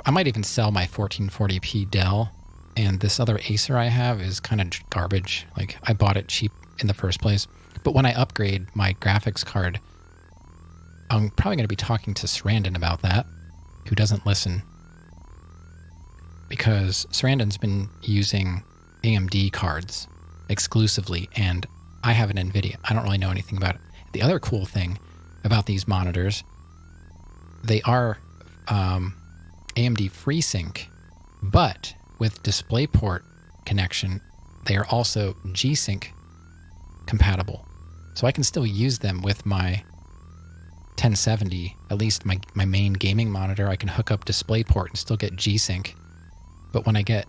I might even sell my 1440p Dell, and this other Acer I have is kind of garbage. I bought it cheap in the first place. But when I upgrade my graphics card, I'm probably going to be talking to Sarandon about that, who doesn't listen. Because Sarandon's been using AMD cards exclusively, and I have an NVIDIA. I don't really know anything about it. The other cool thing about these monitors, they are AMD FreeSync, but with DisplayPort connection, they are also G-Sync compatible. So I can still use them with my 1070, at least my main gaming monitor. I can hook up DisplayPort and still get G-Sync. But when I get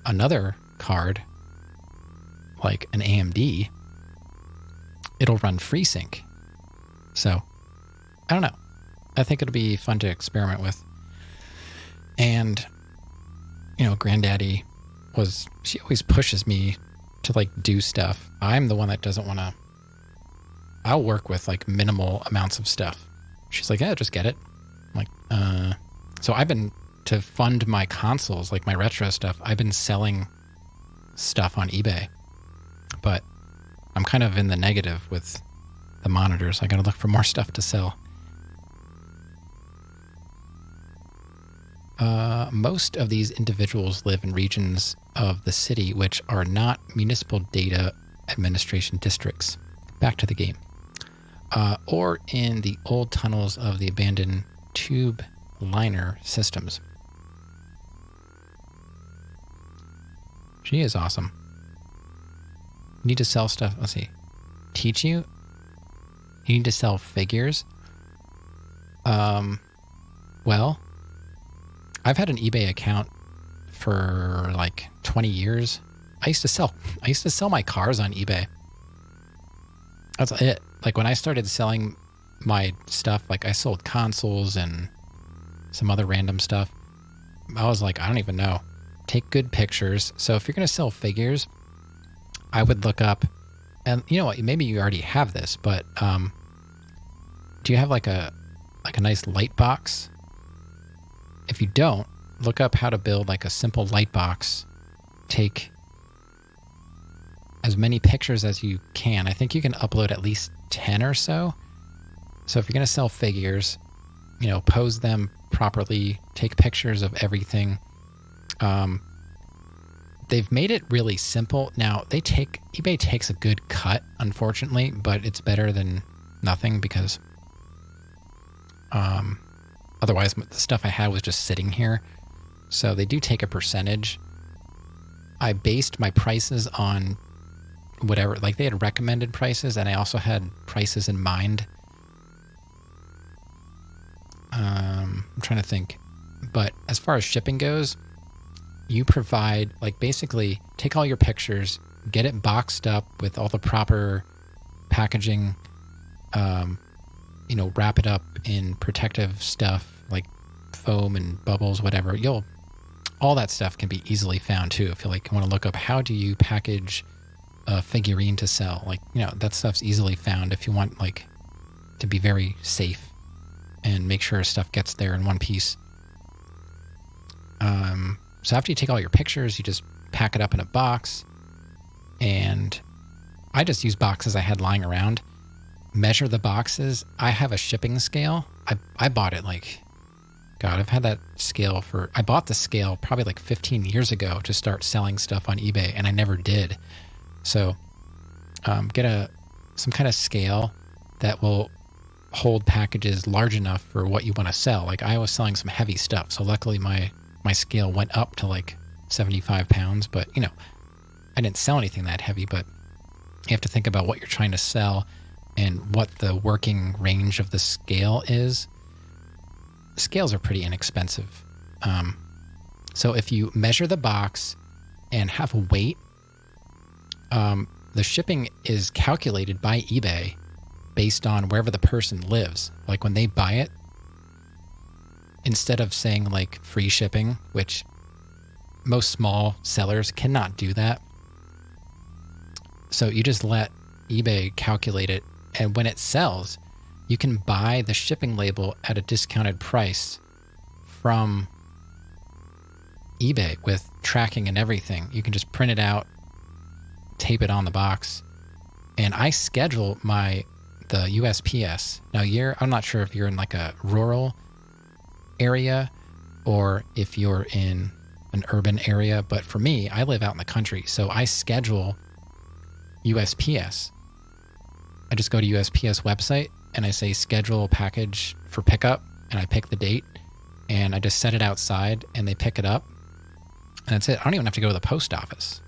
another card, like an AMD, it'll run FreeSync. So, I don't know. I think it'll be fun to experiment with. And, Granddaddy she always pushes me to do stuff. I'm the one that doesn't want to. I'll work with minimal amounts of stuff. She's like, yeah, just get it. I'm like, So I've been, to fund my consoles, my retro stuff, I've been selling stuff on eBay. But I'm kind of in the negative with the monitors. I got to look for more stuff to sell. Most of these individuals live in regions of the city which are not municipal data administration districts. Back to the game. Or in the old tunnels of the abandoned tube liner systems. She is awesome. You need to sell stuff. Let's see. Teach you? You need to sell figures? Well, I've had an eBay account for 20 years. I used to sell my cars on eBay. That's it. When I started selling my stuff, I sold consoles and some other random stuff. I was like, I don't even know. Take good pictures. So if you're going to sell figures, I would look up, and you know what? Maybe you already have this, but do you have a nice light box? If you don't, look up how to build a simple light box. Take as many pictures as you can. I think you can upload at least 10 or so. So if you're going to sell figures, pose them properly, take pictures of everything. They've made it really simple. Now, eBay takes a good cut, unfortunately, but it's better than nothing because Otherwise, the stuff I had was just sitting here. So they do take a percentage. I based my prices on whatever, like they had recommended prices, and I also had prices in mind. I'm trying to think. But as far as shipping goes, you provide, like, basically take all your pictures, get it boxed up with all the proper packaging, wrap it up in protective stuff like foam and bubbles, whatever. All that stuff can be easily found too. If you want to look up how do you package a figurine to sell, that stuff's easily found if you want to be very safe and make sure stuff gets there in one piece. So after you take all your pictures, you just pack it up in a box, and I just use boxes I had lying around. Measure the boxes. I have a shipping scale. I bought it I've had that scale I bought the scale probably 15 years ago to start selling stuff on eBay, and I never did. So get some kind of scale that will hold packages large enough for what you want to sell. I was selling some heavy stuff, so luckily my scale went up to 75 pounds, but I didn't sell anything that heavy. But you have to think about what you're trying to sell and what the working range of the scale is. Scales are pretty inexpensive. So if you measure the box and have a weight, the shipping is calculated by eBay based on wherever the person lives. When they buy it, instead of saying free shipping, which most small sellers cannot do that. So you just let eBay calculate it, and when it sells, you can buy the shipping label at a discounted price from eBay with tracking and everything. You can just print it out, tape it on the box, and I schedule the USPS. Now I'm not sure if you're in a rural area or if you're in an urban area, but for me, I live out in the country, so I schedule USPS. I just go to USPS website and I say schedule package for pickup, and I pick the date, and I just set it outside and they pick it up, and that's it. I don't even have to go to the post office.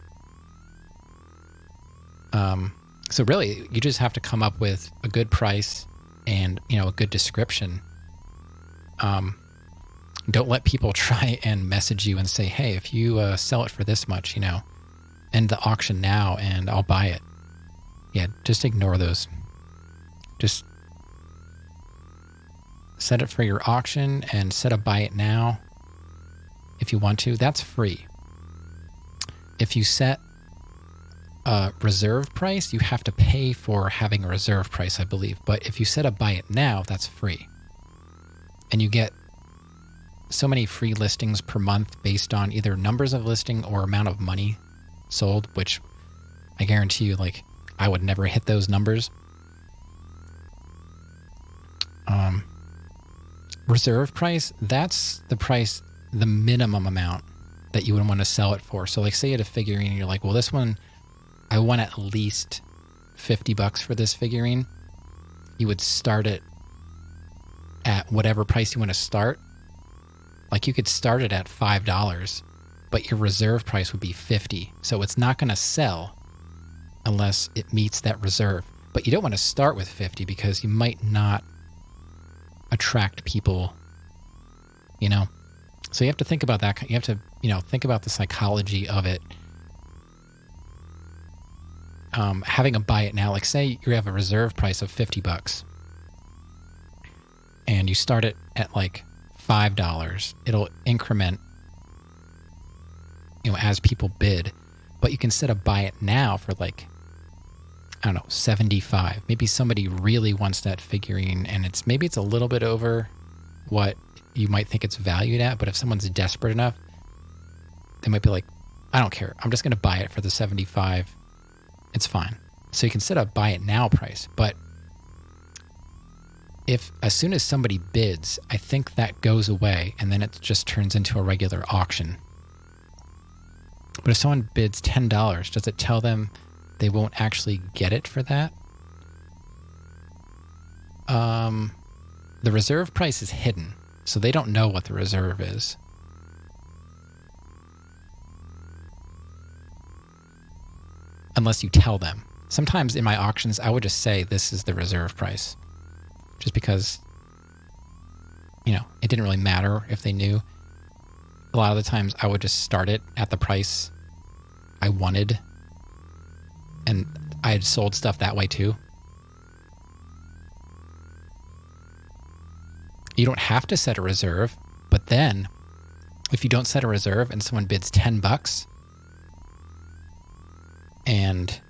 So really, you just have to come up with a good price and a good description. Don't let people try and message you and say, hey, if you sell it for this much, end the auction now and I'll buy it. Yeah, just ignore those. Just set it for your auction and set a buy it now if you want to. That's free. If you set a reserve price, you have to pay for having a reserve price, I believe. But if you set a buy it now, that's free. And you get so many free listings per month based on either numbers of listing or amount of money sold, which I guarantee you, I would never hit those numbers. Reserve price, that's the price, the minimum amount that you would want to sell it for. So say you had a figurine and you're well, this one, I want at least $50 for this figurine. You would start it at whatever price you want to start. You could start it at $5, but your reserve price would be $50. So it's not going to sell unless it meets that reserve. But you don't want to start with $50 because you might not attract people, So you have to think about that. You have to, think about the psychology of it. Having a buy it now, say you have a reserve price of $50 and you start it at $5. It'll increment, as people bid, but you can set a buy it now for I don't know, 75. Maybe somebody really wants that figurine and it's a little bit over what you might think it's valued at, but if someone's desperate enough, they might be I don't care. I'm just going to buy it for the 75. It's fine. So you can set a buy it now price, but if as soon as somebody bids, I think that goes away and then it just turns into a regular auction. But if someone bids $10, does it tell them they won't actually get it for that? the reserve price is hidden, so they don't know what the reserve is. Unless you tell them. Sometimes in my auctions, I would just say this is the reserve price. Just because, it didn't really matter if they knew. A lot of the times I would just start it at the price I wanted. And I had sold stuff that way too. You don't have to set a reserve, but then if you don't set a reserve and someone bids $10 and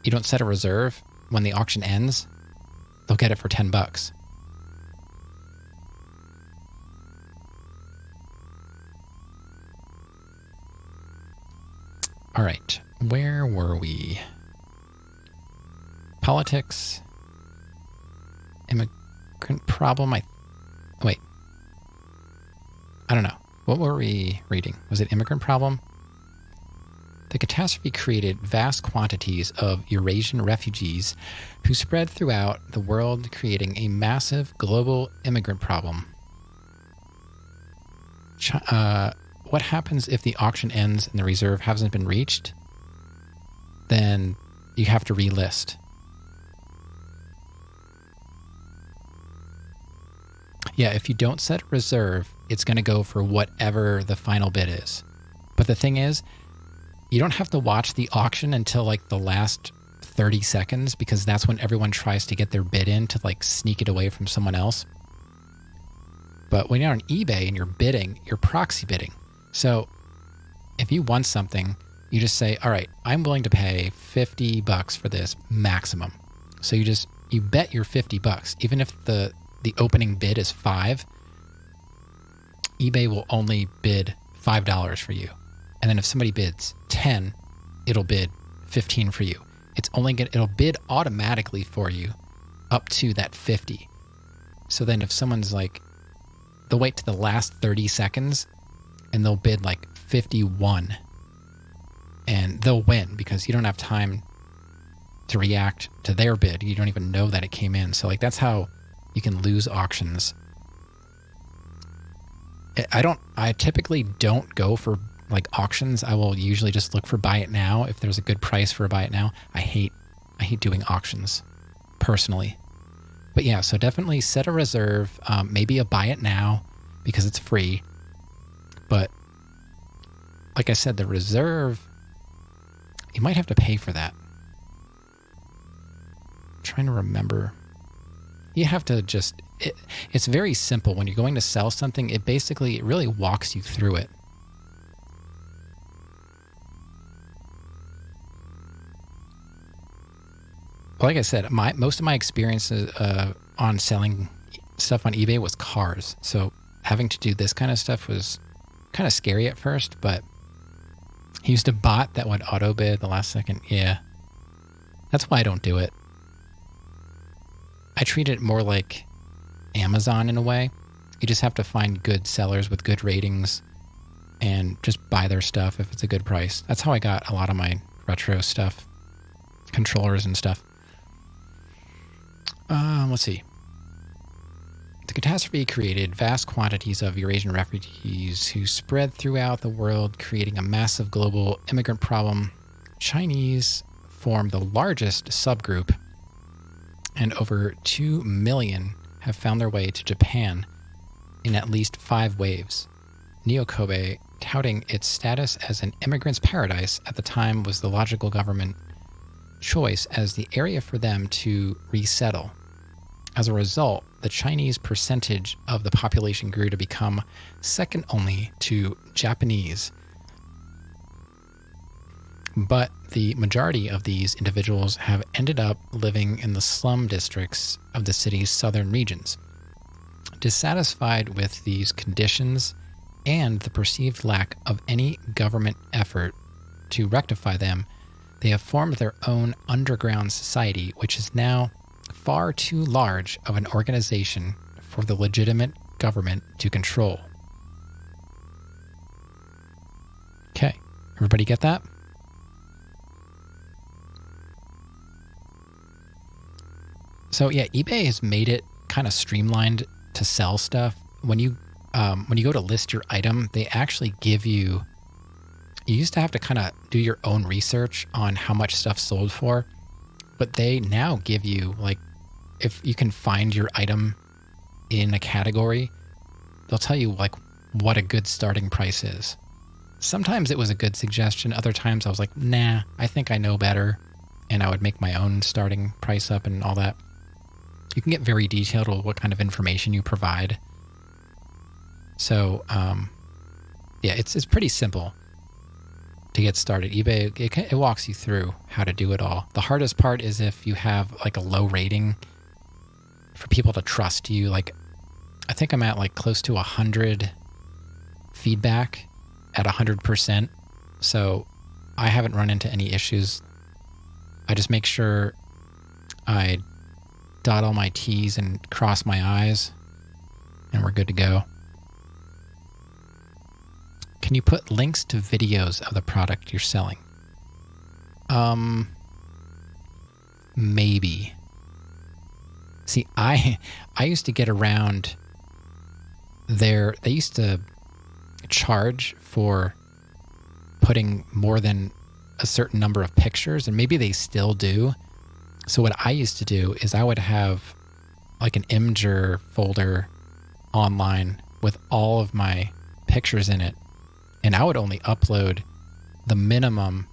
you don't set a reserve, when the auction ends, they'll get it for $10. All right, where were we? Politics, immigrant problem. Wait, I don't know. What were we reading? Was it immigrant problem? The catastrophe created vast quantities of Eurasian refugees who spread throughout the world, creating a massive global immigrant problem. What happens if the auction ends and the reserve hasn't been reached? Then you have to relist. Yeah, if you don't set a reserve, it's going to go for whatever the final bid is. But the thing is, you don't have to watch the auction until like the last 30 seconds because that's when everyone tries to get their bid in to like sneak it away from someone else. But when you're on eBay and you're bidding, you're proxy bidding. So if you want something, you just say, all right, I'm willing to pay $50 for this maximum. So you bet your $50. Even if the opening bid is $5, eBay will only bid $5 for you. And then if somebody bids 10, it'll bid 15 for you. It'll bid automatically for you up to that 50. So then if someone's like, they'll wait to the last 30 seconds and they'll bid like 51 and they'll win because you don't have time to react to their bid. You don't even know that it came in. So like that's how you can lose auctions. I typically don't go for like auctions. I will usually just look for buy it now if there's a good price for a buy it now. I hate doing auctions personally. But yeah, so definitely set a reserve, maybe a buy it now because it's free. But like I said, the reserve, you might have to pay for that. I'm trying to remember. You have to it's very simple. When you're going to sell something, it really walks you through it. Like I said, most of my experiences on selling stuff on eBay was cars. So having to do this kind of stuff was kind of scary at first, but he used a bot that would auto bid the last second. Yeah. That's why I don't do it. I treat it more like Amazon in a way. You just have to find good sellers with good ratings and just buy their stuff if it's a good price. That's how I got a lot of my retro stuff, controllers and stuff. Let's see. The catastrophe created vast quantities of Eurasian refugees who spread throughout the world, creating a massive global immigrant problem. Chinese form the largest subgroup, and over 2 million have found their way to Japan in at least 5 waves. Neo-Kobe, touting its status as an immigrant's paradise at the time, was the logical government choice as the area for them to resettle. As a result, the Chinese percentage of the population grew to become second only to Japanese. But the majority of these individuals have ended up living in the slum districts of the city's southern regions. Dissatisfied with these conditions and the perceived lack of any government effort to rectify them, they have formed their own underground society, which is now far too large of an organization for the legitimate government to control. Okay, everybody get that? So yeah, eBay has made it kind of streamlined to sell stuff. When you go to list your item, they actually give you. You used to have to kind of do your own research on how much stuff sold for, but they now give you, like, if you can find your item in a category, they'll tell you like what a good starting price is. Sometimes it was a good suggestion. Other times I was like, nah, I think I know better. And I would make my own starting price up and all that. You can get very detailed with what kind of information you provide. So, yeah, it's pretty simple to get started. eBay, it walks you through how to do it all. The hardest part is if you have like a low rating for people to trust you. Like, I think I'm at like close to 100 feedback at 100%. So I haven't run into any issues. I just make sure I dot all my T's and cross my I's, and we're good to go. Can you put links to videos of the product you're selling? Maybe. See, I used to get around there. They used to charge for putting more than a certain number of pictures, and maybe they still do. So what I used to do is I would have like an Imgur folder online with all of my pictures in it, and I would only upload the minimum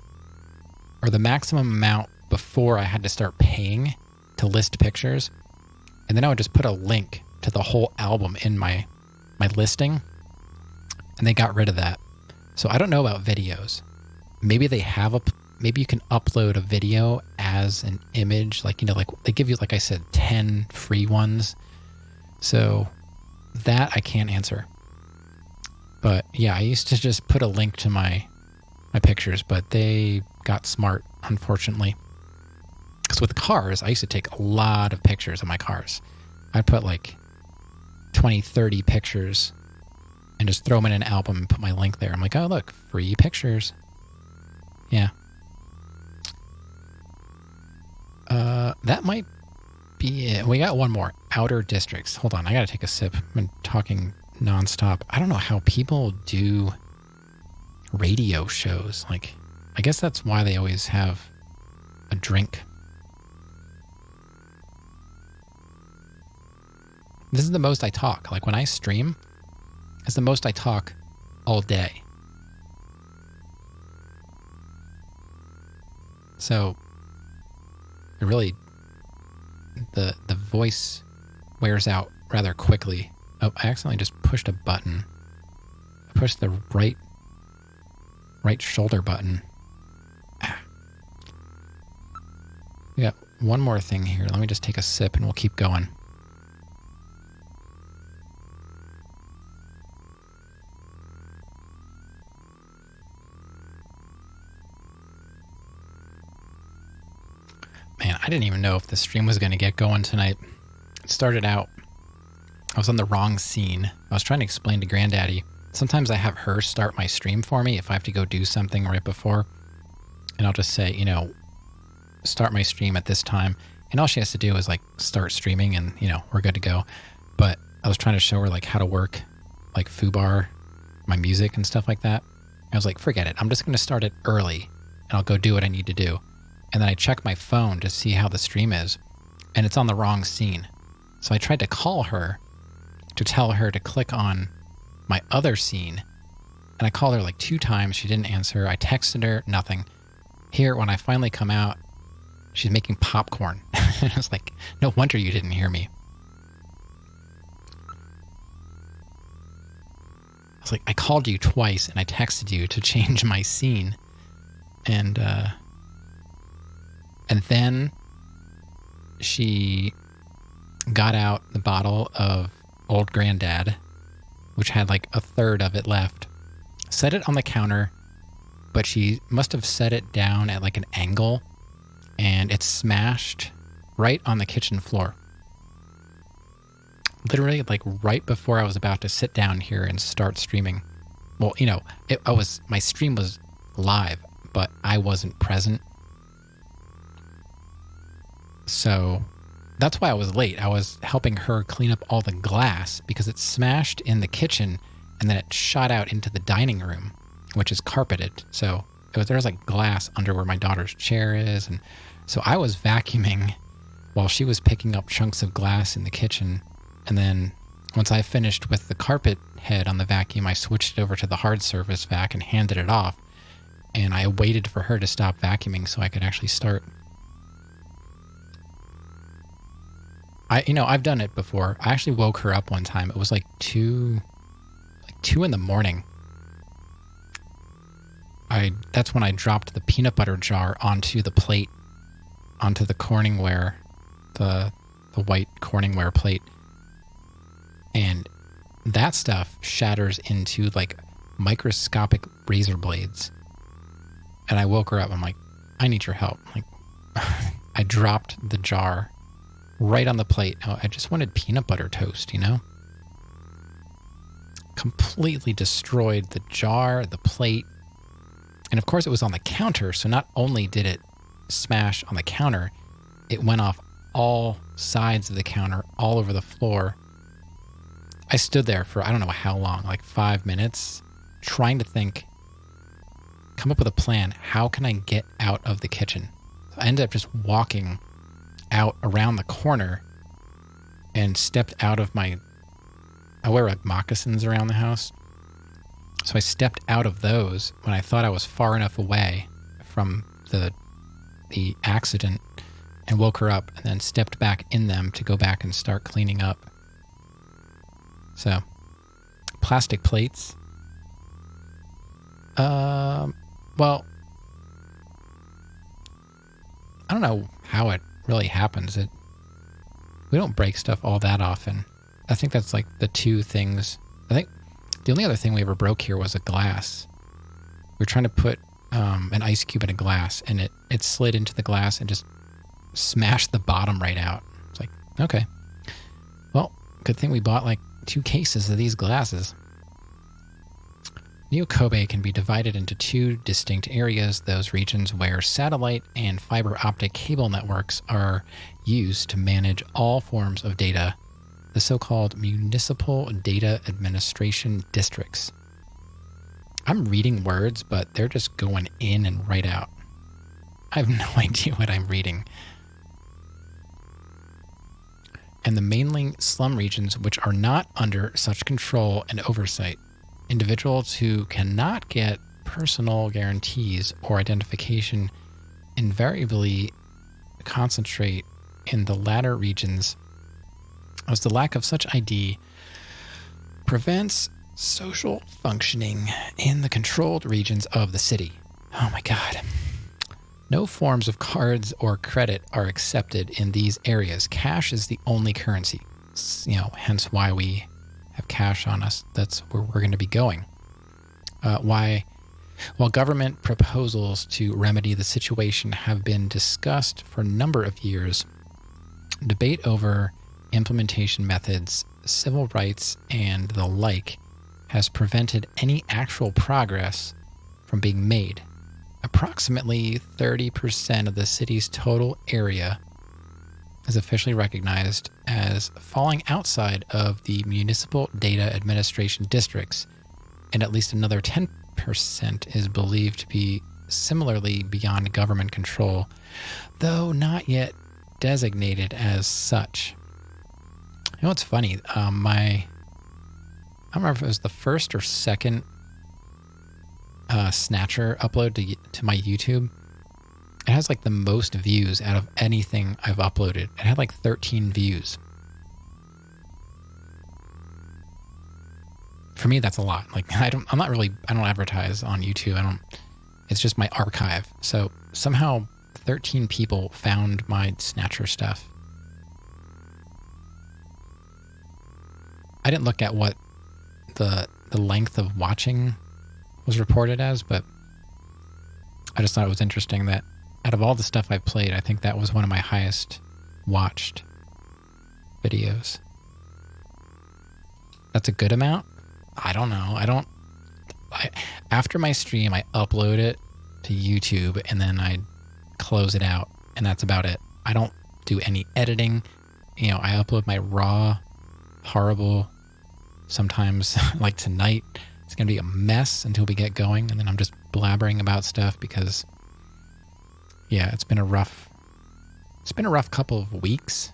or the maximum amount before I had to start paying to list pictures. And then I would just put a link to the whole album in my listing, and they got rid of that. So I don't know about videos. Maybe they have maybe you can upload a video as an image, like, you know, like they give you, like I said, 10 free ones. So that I can't answer. But yeah, I used to just put a link to my pictures, but they got smart, unfortunately. Because with cars, I used to take a lot of pictures of my cars. I'd put like 20, 30 pictures and just throw them in an album and put my link there. I'm like, oh, look, free pictures. Yeah. That might be it. We got one more. Outer Districts. Hold on, I gotta take a sip. I've been talking nonstop. I don't know how people do radio shows. Like, I guess that's why they always have a drink. This is the most I talk. Like, when I stream, it's the most I talk all day. So, it really, the voice wears out rather quickly. Oh, I accidentally just pushed a button. I pushed the right shoulder button. Ah. We got one more thing here. Let me just take a sip and we'll keep going. Man, I didn't even know if the stream was going to get going tonight. It started out, I was on the wrong scene. I was trying to explain to Granddaddy. Sometimes I have her start my stream for me if I have to go do something right before. And I'll just say, you know, start my stream at this time. And all she has to do is like start streaming and, you know, we're good to go. But I was trying to show her like how to work like foobar, my music and stuff like that. I was like, forget it. I'm just going to start it early and I'll go do what I need to do. And then I check my phone to see how the stream is, and it's on the wrong scene. So I tried to call her to tell her to click on my other scene, and I called her like 2 times. She didn't answer. I texted her, nothing. Here, when I finally come out, she's making popcorn. And I was like, no wonder you didn't hear me. I was like, I called you twice, and I texted you to change my scene. And then she got out the bottle of Old Granddad, which had like a third of it left, set it on the counter, but she must have set it down at like an angle, and it smashed right on the kitchen floor. Literally, like right before I was about to sit down here and start streaming. Well, you know, my stream was live, but I wasn't present. So that's why I was late. I was helping her clean up all the glass because it smashed in the kitchen and then it shot out into the dining room, which is carpeted. So there was like glass under where my daughter's chair is. And so I was vacuuming while she was picking up chunks of glass in the kitchen. And then once I finished with the carpet head on the vacuum, I switched it over to the hard surface vac and handed it off. And I waited for her to stop vacuuming so I could actually start. I've done it before. I actually woke her up one time. It was like 2 in the morning. That's when I dropped the peanut butter jar onto the plate, onto the Corningware, the white Corningware plate. And that stuff shatters into like microscopic razor blades. And I woke her up. I'm like, I need your help. Like, I dropped the jar right on the plate. I just wanted peanut butter toast, Completely destroyed the jar, the plate. And of course it was on the counter. So not only did it smash on the counter, it went off all sides of the counter, all over the floor. I stood there for I don't know how long, like 5 minutes, trying to come up with a plan. How can I get out of the kitchen? So I ended up just walking out around the corner and stepped out of I wear like moccasins around the house. So I stepped out of those when I thought I was far enough away from the accident and woke her up, and then stepped back in them to go back and start cleaning up. So, plastic plates. Well, I don't know how it really happens. We don't break stuff all that often. I think that's like the two things. I think the only other thing we ever broke here was a glass. We were trying to put an ice cube in a glass, and it slid into the glass and just smashed the bottom right out. It's like, okay. Well, good thing we bought like 2 cases of these glasses. New Kobe can be divided into 2 distinct areas, those regions where satellite and fiber optic cable networks are used to manage all forms of data, the so-called municipal data administration districts. I'm reading words, but they're just going in and right out. I have no idea what I'm reading. And the mainly slum regions which are not under such control and oversight. Individuals who cannot get personal guarantees or identification invariably concentrate in the latter regions, as the lack of such ID prevents social functioning in the controlled regions of the city. Oh my God. No forms of cards or credit are accepted in these areas. Cash is the only currency. Hence why we have cash on us. That's where we're going to be going. While government proposals to remedy the situation have been discussed for a number of years, debate over implementation methods, civil rights, and the like has prevented any actual progress from being made. Approximately 30% of the city's total area is officially recognized as falling outside of the municipal data administration districts, and at least another 10% is believed to be similarly beyond government control, though not yet designated as such. You know what's funny? I don't remember if it was the first or second Snatcher upload to my YouTube. It has like the most views out of anything I've uploaded. It had like 13 views. For me, that's a lot. Like I don't advertise on YouTube. It's just my archive. So somehow 13 people found my Snatcher stuff. I didn't look at what the length of watching was reported as, but I just thought it was interesting that out of all the stuff I've played, I think that was one of my highest watched videos. That's a good amount? I don't know. After my stream, I upload it to YouTube and then I close it out, and that's about it. I don't do any editing. I upload my raw, horrible, sometimes like tonight, it's going to be a mess until we get going. And then I'm just blabbering about stuff because, yeah, it's been a rough couple of weeks.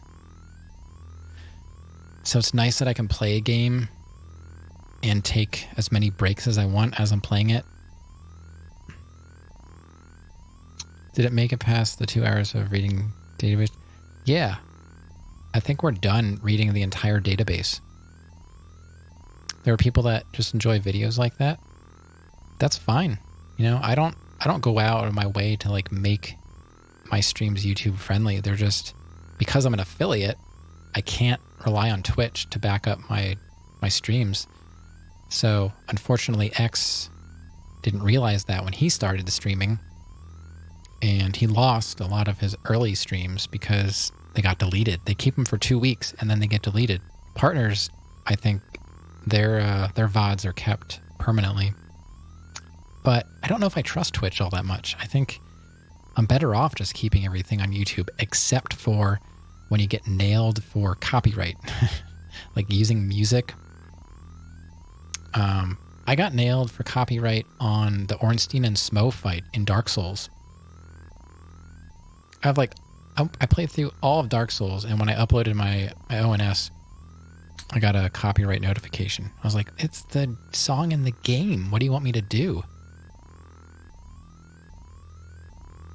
So it's nice that I can play a game and take as many breaks as I want as I'm playing it. Did it make it past the 2 hours of reading database? Yeah. I think we're done reading the entire database. There are people that just enjoy videos like that. That's fine. I don't go out of my way to like make my streams YouTube friendly. They're just, because I'm an affiliate, I can't rely on Twitch to back up my streams. So unfortunately, X didn't realize that when he started the streaming, and he lost a lot of his early streams because they got deleted. They keep them for 2 weeks and then they get deleted. Partners, I think their VODs are kept permanently. But I don't know if I trust Twitch all that much. I think I'm better off just keeping everything on YouTube, except for when you get nailed for copyright, like using music. I got nailed for copyright on the Ornstein and Smo fight in Dark Souls. I played through all of Dark Souls, and when I uploaded my ONS, I got a copyright notification. I was like, it's the song in the game. What do you want me to do?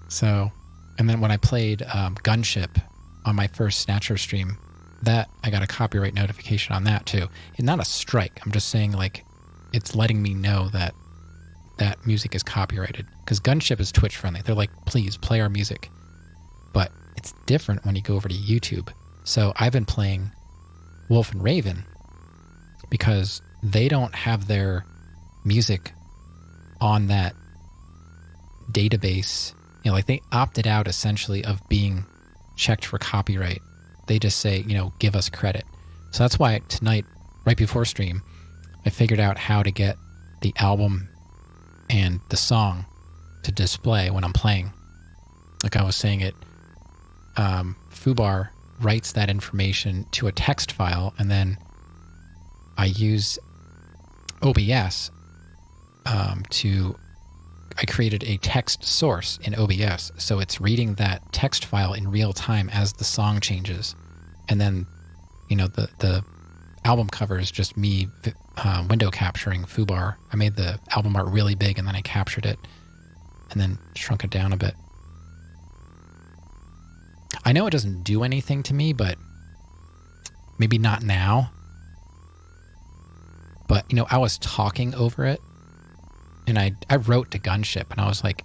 So, and then when I played Gunship on my first Snatcher stream, that I got a copyright notification on that too. And not a strike. I'm just saying, like, it's letting me know that that music is copyrighted. Because Gunship is Twitch friendly. They're like, please play our music. But it's different when you go over to YouTube. So I've been playing Wolf and Raven because they don't have their music on that database. Like they opted out essentially of being checked for copyright. They just say, give us credit. So that's why tonight, right before stream, I figured out how to get the album and the song to display when I'm playing. Like I was saying, Fubar writes that information to a text file, and then I use OBS I created a text source in OBS, so it's reading that text file in real time as the song changes. And then, the album cover is just me window capturing Fubar. I made the album art really big, and then I captured it and then shrunk it down a bit. I know it doesn't do anything to me, but maybe not now. But, I was talking over it, and I wrote to Gunship, and I was like,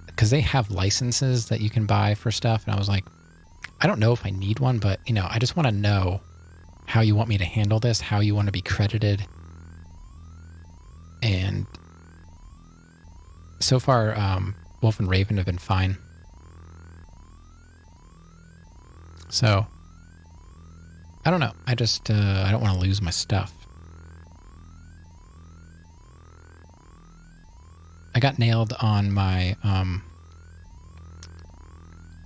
because they have licenses that you can buy for stuff, and I was like, I don't know if I need one, but, I just want to know how you want me to handle this, how you want to be credited. And so far, Wolf and Raven have been fine. So, I don't know. I just, I don't want to lose my stuff. I got nailed on my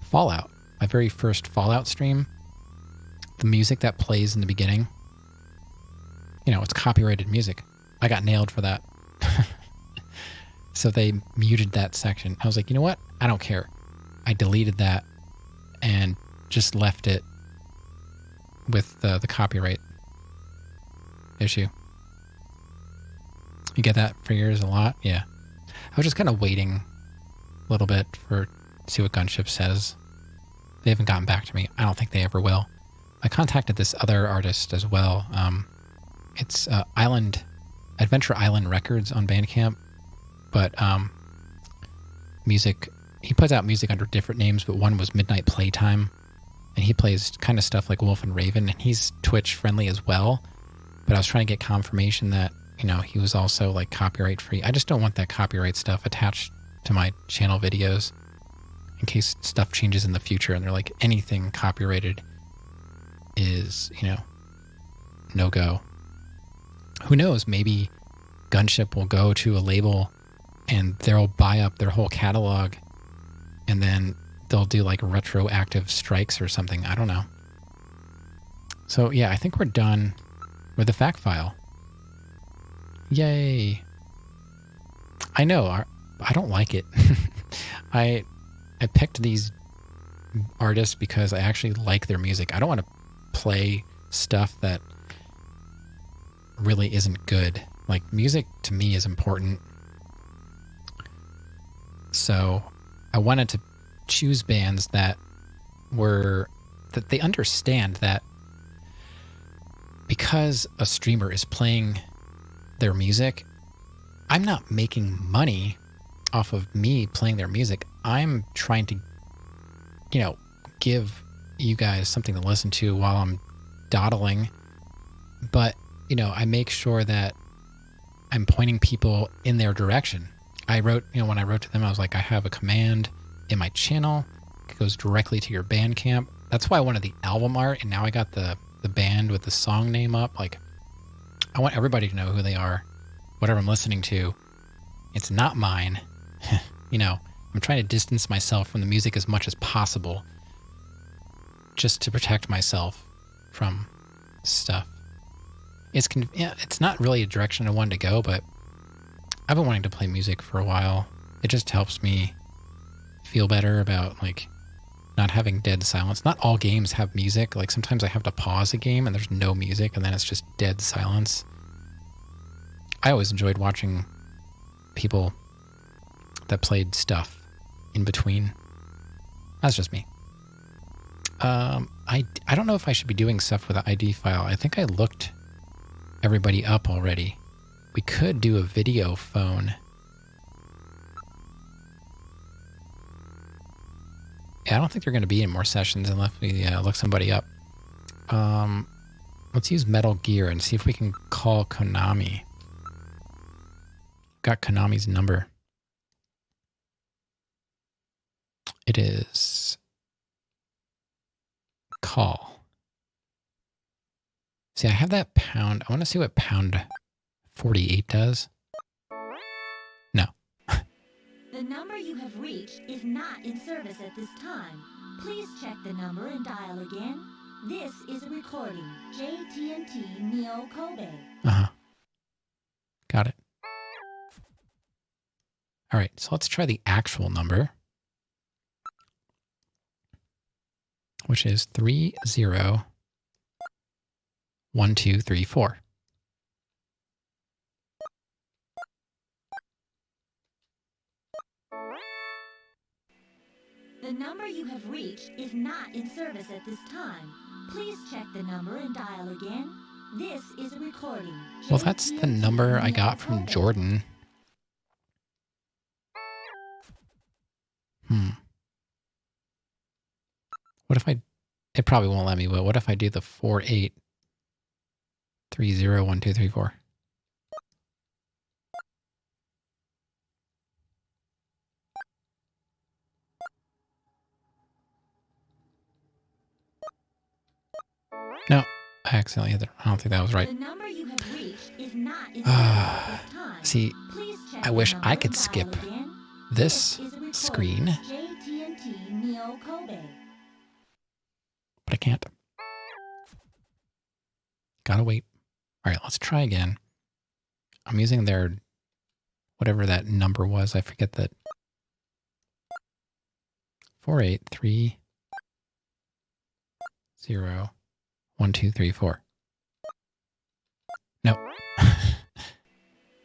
Fallout, my very first Fallout stream. The music that plays in the beginning, it's copyrighted music. I got nailed for that. So they muted that section. I was like, you know what? I don't care. I deleted that and just left it with the copyright issue. You get that for yours a lot? Yeah. I was just kind of waiting a little bit to see what Gunship says. They haven't gotten back to me. I don't think they ever will. I contacted this other artist as well. It's Adventure Island Records on Bandcamp, but music. He puts out music under different names, but one was Midnight Playtime, and he plays kind of stuff like Wolf and Raven, and he's Twitch friendly as well. But I was trying to get confirmation that he was also like copyright free. I just don't want that copyright stuff attached to my channel videos in case stuff changes in the future and they're like, anything copyrighted is, no go. Who knows? Maybe Gunship will go to a label and they'll buy up their whole catalog and then they'll do like retroactive strikes or something. I don't know. So yeah, I think we're done with the fact file. Yay. I know, I don't like it. I picked these artists because I actually like their music. I don't want to play stuff that really isn't good. Like, music to me is important. So I wanted to choose bands that they understand that because a streamer is playing their music, I'm not making money off of me playing their music. I'm trying to, give you guys something to listen to while I'm dawdling. But, I make sure that I'm pointing people in their direction. I wrote, when I wrote to them, I was like, I have a command in my channel. It goes directly to your Bandcamp. That's why I wanted the album art, and now I got the band with the song name up. Like, I want everybody to know who they are, whatever I'm listening to. It's not mine. I'm trying to distance myself from the music as much as possible just to protect myself from stuff. It's not really a direction I wanted to go, but I've been wanting to play music for a while. It just helps me feel better about, not having dead silence. Not all games have music. Like, sometimes I have to pause a game and there's no music and then it's just dead silence. I always enjoyed watching people that played stuff in between. That's just me. I don't know if I should be doing stuff with an ID file. I think I looked everybody up already. We could do a video phone. Yeah, I don't think there are going to be any more sessions unless we look somebody up. Let's use Metal Gear and see if we can call Konami. Got Konami's number. It is call. See, I have that pound. I want to see what pound 48 does. No. The number you have reached is not in service at this time. Please check the number and dial again. This is a recording. JTNT Neo Kobe. Uh-huh. Got it. All right, so let's try the actual number, which is 301234. The number you have reached is not in service at this time. Please check the number and dial again. This is a recording. Well, that's the number I got from Jordan. What if it probably won't let me, but what if I do the 48301234? No, I accidentally hit it. I don't think that was right. The number you have reached is not in service at this time. See, Please check I the wish number I and could dial skip again. this is a recording. screen, JTNT Neo Kobe. but I can't. Gotta wait. All right, let's try again. I'm using their, whatever that number was. I forget that. 48301234. Nope.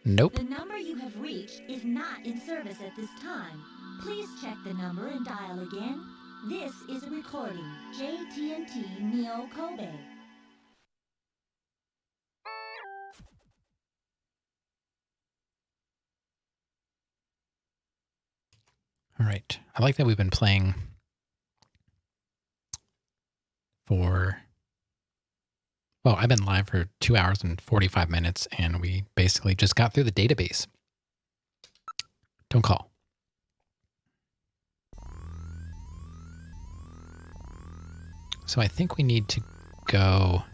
Nope. The number you have reached is not in service at this time. Please check the number and dial again. This is a recording. JTNT Neo Kobe. All right. I like that we've been playing for, well, I've been live for 2 hours and 45 minutes, and we basically just got through the database. Don't call. So I think we need to go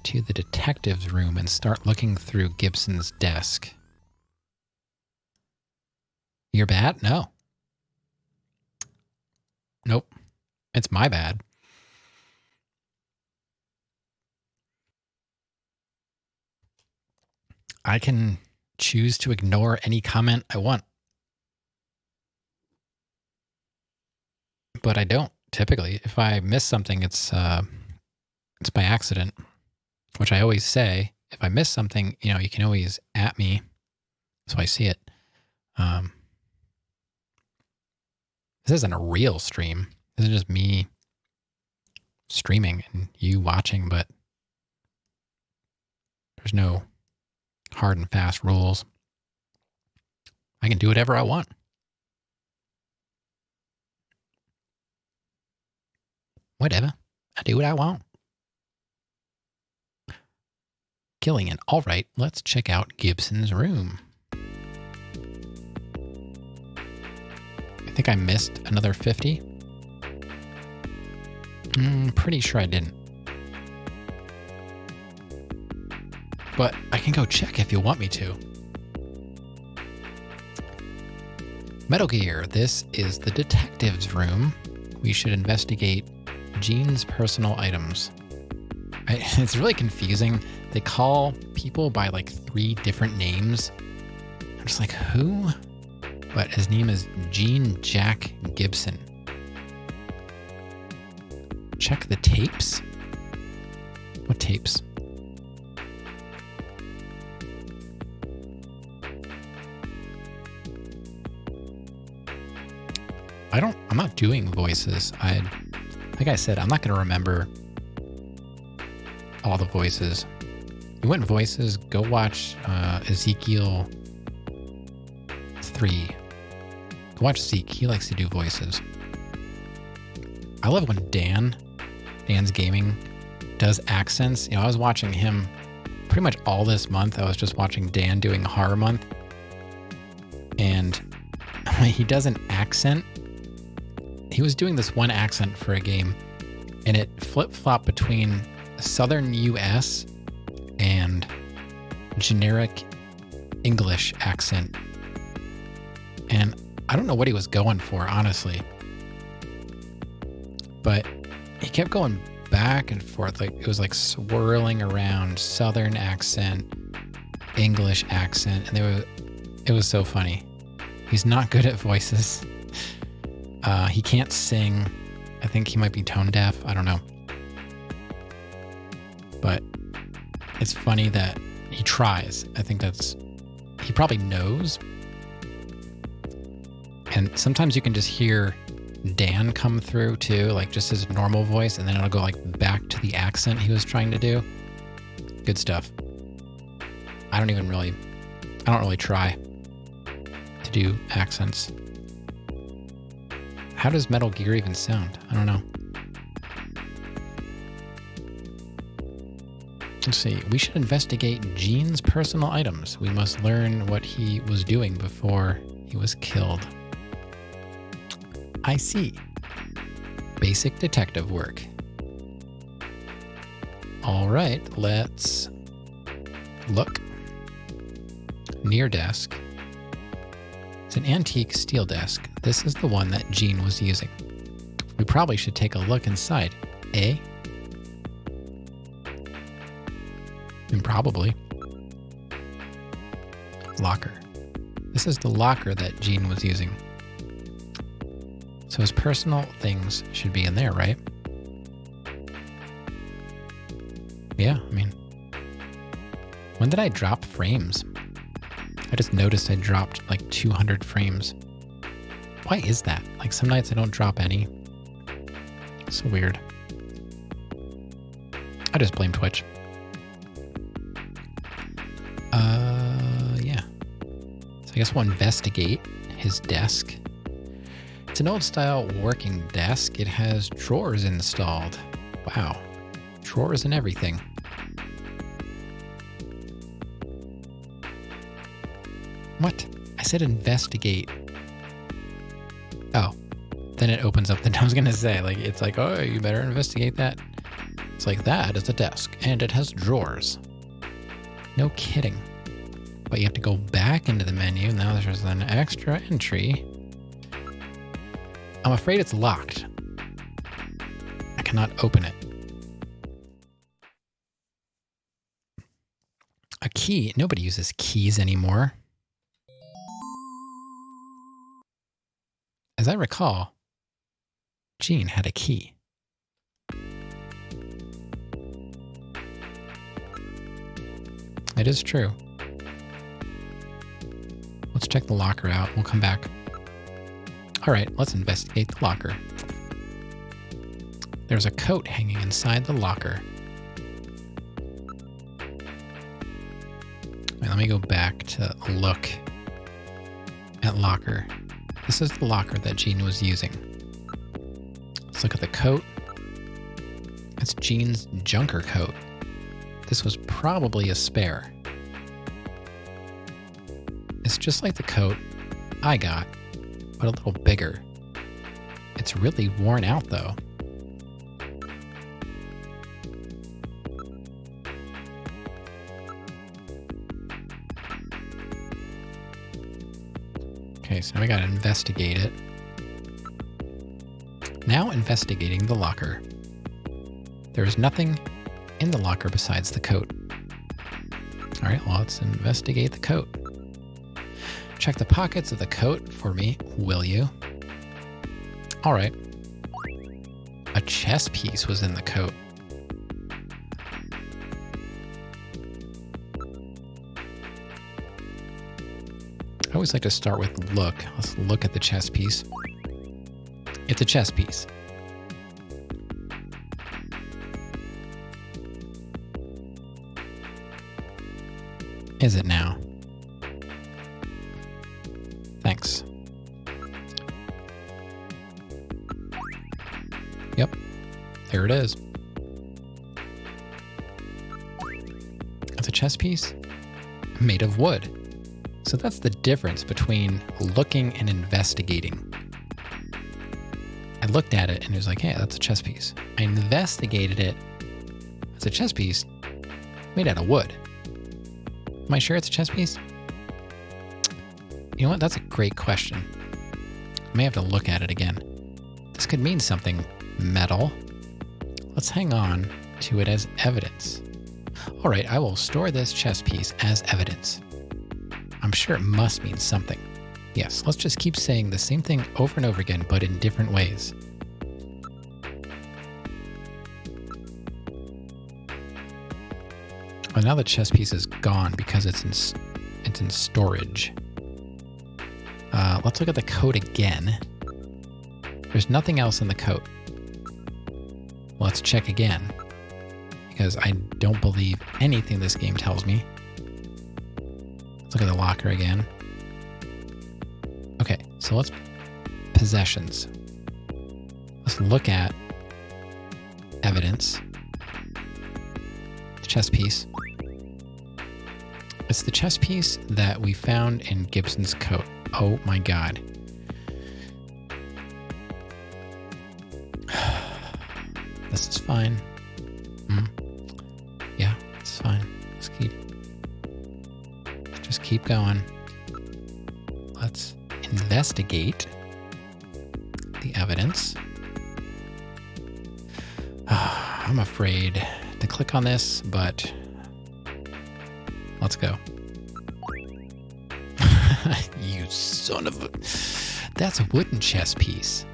to the detective's room and start looking through Gibson's desk. You're bad? No. Nope. It's my bad. I can choose to ignore any comment I want. But I don't typically. If I miss something, it's by accident, which I always say. If I miss something, you can always at me so I see it. This isn't a real stream. This is just me streaming and you watching, but there's no hard and fast rules. I can do whatever I want. Whatever. I do what I want. Killing it. All right, let's check out Gibson's room. I think I missed another 50. Pretty sure I didn't. But I can go check if you want me to. Metal Gear, this is the detective's room. We should investigate Gene's personal items. It's really confusing. They call people by like 3 different names. I'm just like, who? But his name is Gene Jack Gibson. Check the tapes? What tapes? I'm not doing voices. Like I said, I'm not going to remember all the voices. You want voices? Go watch Ezekiel 3. Go watch Zeke. He likes to do voices. I love when Dan's Gaming, does accents. I was watching him pretty much all this month. I was just watching Dan doing Horror Month. And he does an accent. He was doing this one accent for a game, and it flip-flopped between Southern U.S. and generic English accent. And I don't know what he was going for, honestly. But he kept going back and forth. Like it was like swirling around Southern accent, English accent. And it was so funny. He's not good at voices. He can't sing. I think he might be tone deaf. I don't know. But it's funny that he tries. I think he probably knows. And sometimes you can just hear Dan come through too, like just his normal voice, and then it'll go like back to the accent he was trying to do. Good stuff. I don't really try to do accents. How does Metal Gear even sound? I don't know. Let's see. We should investigate Gene's personal items. We must learn what he was doing before he was killed. I see. Basic detective work. All right, let's look. Near desk. It's an antique steel desk. This is the one that Gene was using. We probably should take a look inside, eh? And probably. Locker. This is the locker that Gene was using. So his personal things should be in there, right? Yeah, I mean, when did I drop frames? I just noticed I dropped like 200 frames. Why is that? Like some nights I don't drop any. So weird. I just blame Twitch. Yeah. So I guess we'll investigate his desk. It's an old style working desk. It has drawers installed. Wow. Drawers and everything. What? I said investigate. Oh. Then it opens up I was gonna say, like, it's like, oh, you better investigate that. It's like, that is a desk, and it has drawers. No kidding. But you have to go back into the menu. Now there's an extra entry. I'm afraid it's locked. I cannot open it. A key. Nobody uses keys anymore. As I recall, Jean had a key. It is true. Let's check the locker out. We'll come back. All right, let's investigate the locker. There's a coat hanging inside the locker. Wait, let me go back to look at locker. This is the locker that Jean was using. Let's look at the coat. It's Jean's junker coat. This was probably a spare. It's just like the coat I got, but a little bigger. It's really worn out though. Okay, so now we gotta investigate it. Now investigating the locker. There is nothing in the locker besides the coat. All right, well, let's investigate the coat. Check the pockets of the coat for me, will you? All right. A chess piece was in the coat. I always like to start with look. Let's look at the chess piece. It's a chess piece. Is it now? Thanks. Yep, there it is. It's a chess piece made of wood. So that's the difference between looking and investigating. I looked at it and it was like, hey, that's a chess piece. I investigated it. It's a chess piece made out of wood. Am I sure it's a chess piece? You know what? That's a great question. I may have to look at it again. This could mean something metal. Let's hang on to it as evidence. All right, I will store this chess piece as evidence. I'm sure it must mean something. Yes, let's just keep saying the same thing over and over again, but in different ways. Well, now the chess piece is gone because it's in storage. Let's look at the coat again. There's nothing else in the coat. Let's check again, because I don't believe anything this game tells me. Let's look at the locker again. Okay, so let's possessions. Let's look at evidence. The chess piece. It's the chess piece that we found in Gibson's coat. Oh my God. This is fine. Yeah, it's fine. Let's just keep going. Let's investigate the evidence. I'm afraid to click on this, but let's go. You son of a... That's a wooden chess piece.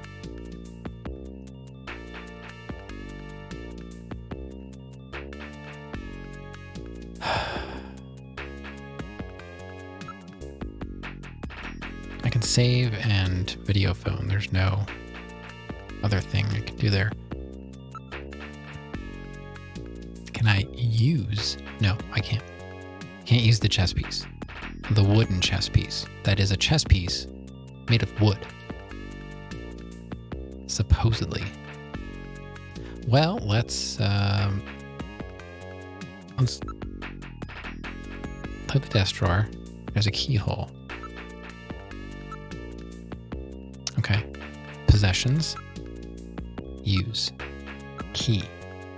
I can save and video phone. There's no other thing I can do there. Can I use... No, I can't. Can't use the chess piece. The wooden chess piece. That is a chess piece made of wood. Supposedly. Well, let's look at the desk drawer. There's a keyhole. Okay. Possessions. Use. Key.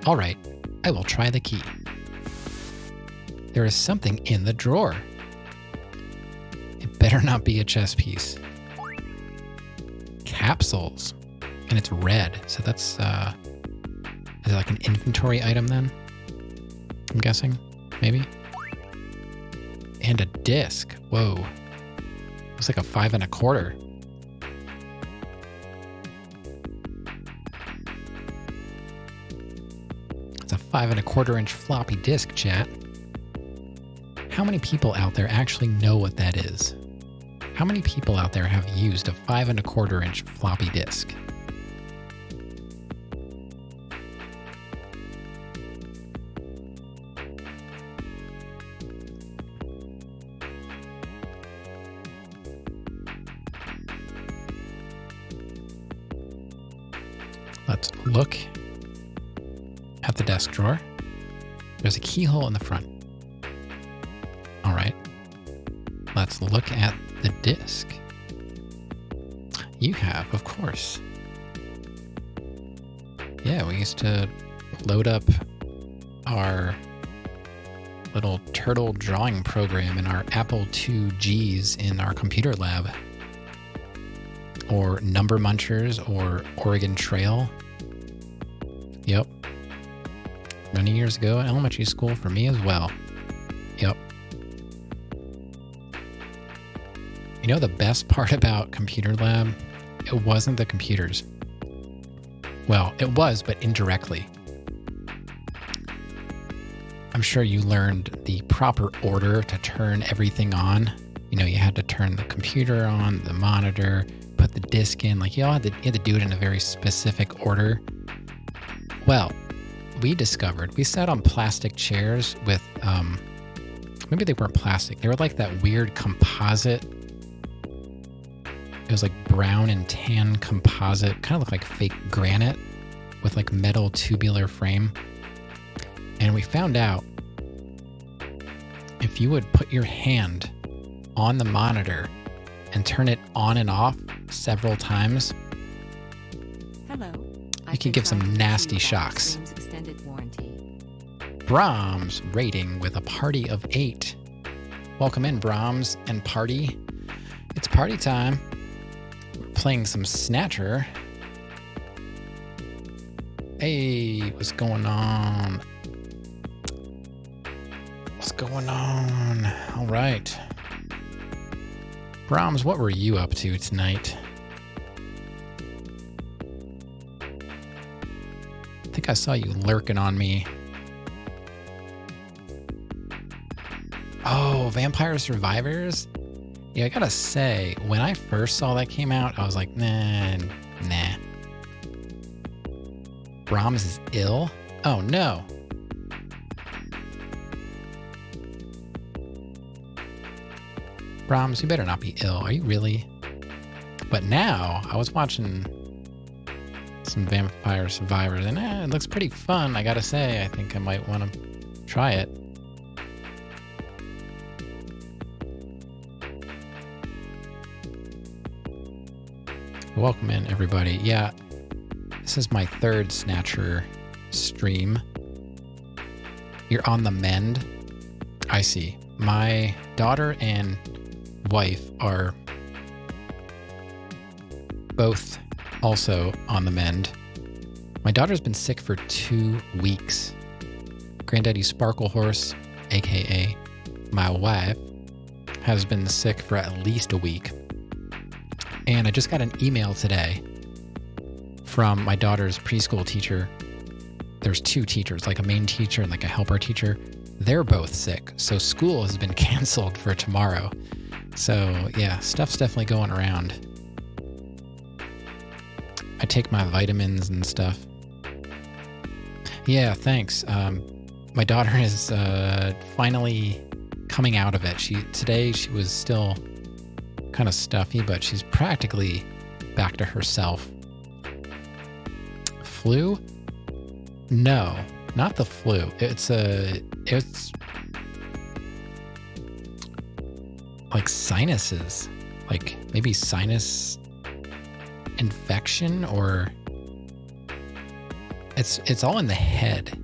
All right. I will try the key. There is something in the drawer. It better not be a chess piece. Capsules. And it's red. So that's, is it like an inventory item then? I'm guessing. Maybe. And a disc. Whoa. Looks like a 5 1/4. It's a 5 1/4 inch floppy disk, chat. How many people out there actually know what that is? How many people out there have used a 5 1/4 inch floppy disk? Let's look at the desk drawer. There's a keyhole in the front. All right. Let's look at the disc. You have, of course. Yeah, we used to load up our little turtle drawing program in our Apple IIgs in our computer lab. Or Number Munchers or Oregon Trail. Yep. Many years ago, elementary school for me as well. Yep. You know the best part about computer lab? It wasn't the computers. Well, it was, but indirectly. I'm sure you learned the proper order to turn everything on. You know, you had to turn the computer on, the monitor, put the disc in. Like, you had to do it in a very specific order. Well, we sat on plastic chairs with, maybe they weren't plastic. They were like that weird composite. It was like brown and tan composite, kind of looked like fake granite with like metal tubular frame. And we found out if you would put your hand on the monitor and turn it on and off several times, Hello. you could give some nasty shocks. Brahms rating with a party of 8. Welcome in, Brahms and party. It's party time. We're playing some Snatcher. Hey, what's going on? What's going on? All right. Brahms, what were you up to tonight? I think I saw you lurking on me. Oh, Vampire Survivors? Yeah, I gotta say, when I first saw that came out, I was like, nah. Brahms is ill? Oh, no. Brahms, you better not be ill. Are you really? But now, I was watching some Vampire Survivors, and it looks pretty fun, I gotta say. I think I might want to try it. Welcome in, everybody. Yeah, this is my third Snatcher stream. You're on the mend? I see. My daughter and wife are both also on the mend. My daughter's been sick for 2 weeks. Granddaddy Sparkle Horse, aka my wife, has been sick for at least a week. And I just got an email today from my daughter's preschool teacher. There's 2 teachers, like a main teacher and like a helper teacher. They're both sick, so school has been canceled for tomorrow. So yeah, stuff's definitely going around. I take my vitamins and stuff. Yeah, thanks. My daughter is finally coming out of it. Today she was still kind of stuffy, but she's practically back to herself. Flu? No, not the flu. It's like sinuses, like maybe sinus infection, or it's all in the head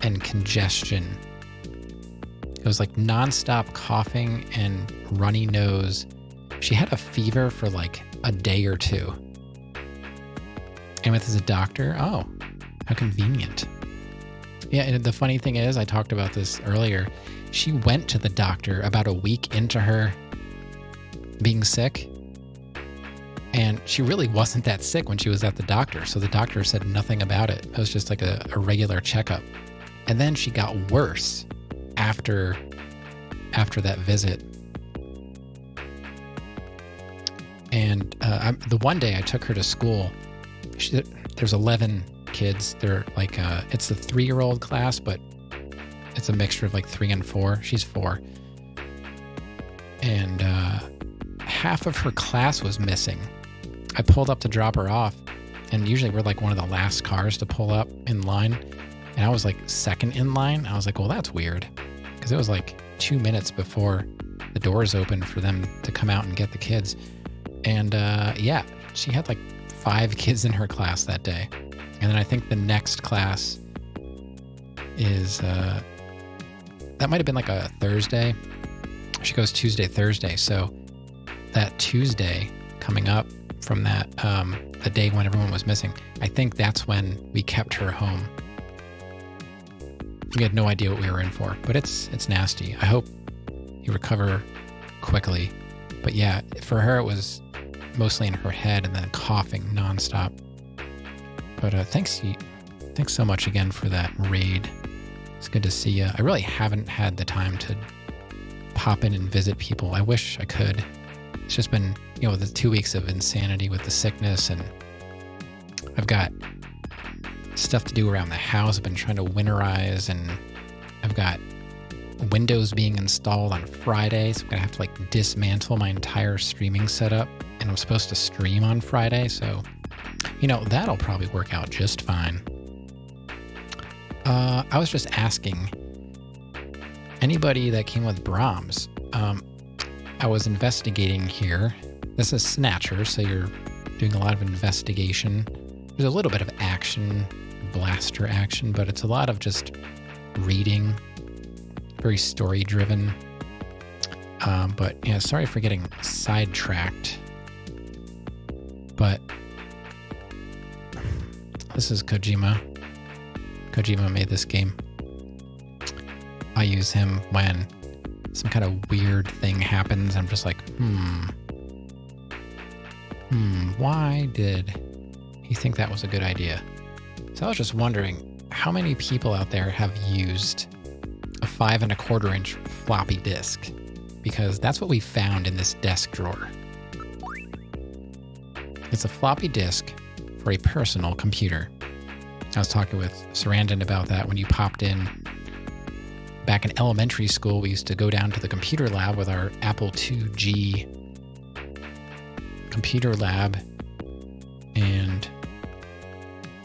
and congestion. It was like nonstop coughing and runny nose. She had a fever for like a day or 2. And with a doctor, oh, how convenient. Yeah, and the funny thing is, I talked about this earlier, she went to the doctor about a week into her being sick. And she really wasn't that sick when she was at the doctor. So the doctor said nothing about it. It was just like a regular checkup. And then she got worse after that visit. And the one day I took her to school, there's 11 kids. They're like, it's the 3-year-old class, but it's a mixture of like 3 and 4. She's 4. And half of her class was missing. I pulled up to drop her off, and usually we're like one of the last cars to pull up in line. And I was like second in line. I was like, well, that's weird. Because it was like 2 minutes before the doors opened for them to come out and get the kids. And yeah, she had like 5 kids in her class that day. And then I think the next class is, that might have been like a Thursday. She goes Tuesday, Thursday. So that Tuesday coming up from that, the day when everyone was missing, I think that's when we kept her home. We had no idea what we were in for, but it's nasty. I hope you recover quickly. But yeah, for her, it was mostly in her head and then coughing nonstop. But thanks so much again for that raid. It's good to see you. I really haven't had the time to pop in and visit people. I wish I could. It's just been, the 2 weeks of insanity with the sickness, and I've got stuff to do around the house. I've been trying to winterize, and I've got Windows being installed on Friday, so I'm going to have to like dismantle my entire streaming setup, and I'm supposed to stream on Friday, so, that'll probably work out just fine. I was just asking anybody that came with Brahms. I was investigating here. This is Snatcher, so you're doing a lot of investigation. There's a little bit of action, blaster action, but it's a lot of just reading, very story-driven. But yeah, sorry for getting sidetracked. But this is Kojima. Kojima made this game. I use him when some kind of weird thing happens. I'm just like, why did he think that was a good idea? So I was just wondering, how many people out there have used a 5 1/4 inch floppy disk? Because that's what we found in this desk drawer. It's a floppy disk for a personal computer. I was talking with Sarandon about that when you popped in. Back in elementary school, we used to go down to the computer lab with our Apple IIG computer lab and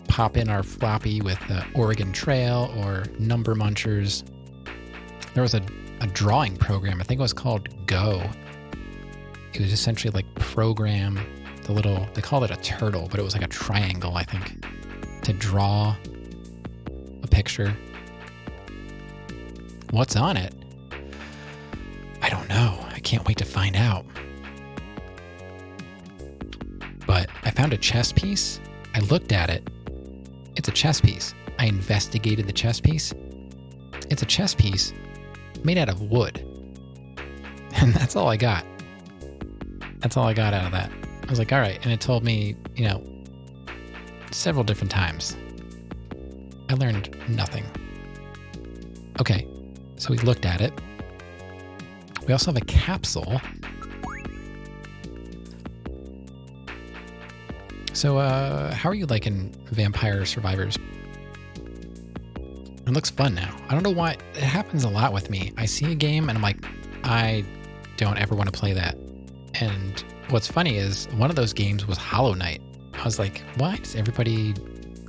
pop in our floppy with Oregon Trail or Number Munchers. There was a drawing program, I think it was called Go. It was essentially like program they called it a turtle, but it was like a triangle, I think, to draw a picture. What's on it? I don't know. I can't wait to find out. But I found a chess piece. I looked at it. It's a chess piece. I investigated the chess piece. It's a chess piece made out of wood. And that's all I got. That's all I got out of that. I was like, all right. And it told me, several different times. I learned nothing. Okay. So we looked at it. We also have a capsule. So how are you liking Vampire Survivors? It looks fun now. I don't know why. It happens a lot with me. I see a game and I'm like, I don't ever want to play that. And what's funny is one of those games was Hollow Knight. I was like, why does everybody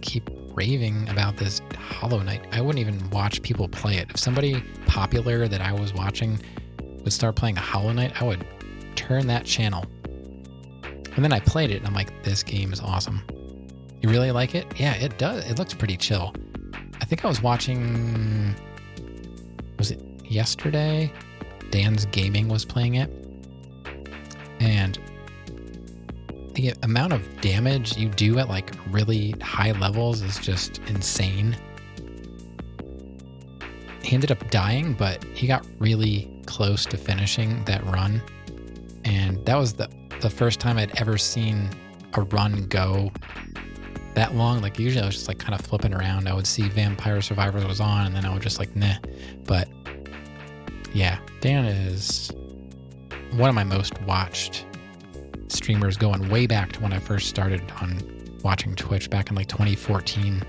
keep raving about this Hollow Knight? I wouldn't even watch people play it. If somebody popular that I was watching would start playing a Hollow Knight, I would turn that channel. And then I played it and I'm like, this game is awesome. You really like it? Yeah, it does. It looks pretty chill. I think I was watching, was it yesterday? Dan's Gaming was playing it. And the amount of damage you do at like really high levels is just insane. he ended up dying, but he got really close to finishing that run. And that was the first time I'd ever seen a run go that long. Like usually I was just like kind of flipping around. I would see Vampire Survivors was on and then I would just like, nah. But yeah, Dan is one of my most watched streamers going way back to when I first started on watching Twitch back in like 2014.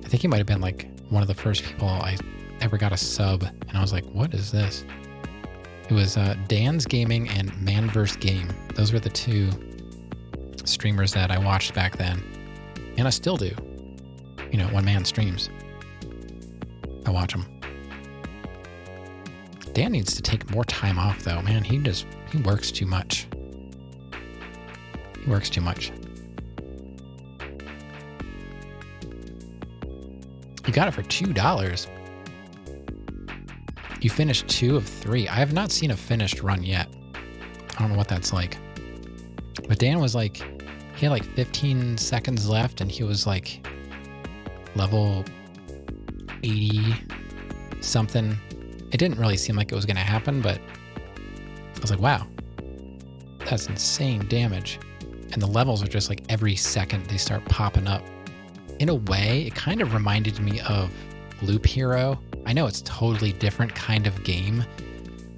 I think he might have been like one of the first people I ever got a sub. And I was like, what is this? It was Dan's Gaming and Man vs. Game. Those were the two streamers that I watched back then. And I still do. You know, when man streams, I watch them. Dan needs to take more time off though, man. He works too much. He works too much. You got it for $2. You finished 2 of 3. I have not seen a finished run yet. I don't know what that's like. But Dan was like, he had like 15 seconds left and he was like level 80 something. It didn't really seem like it was going to happen, but I was like, wow, that's insane damage. And the levels are just like every second they start popping up. In a way, it kind of reminded me of Loop Hero. I know it's totally different kind of game,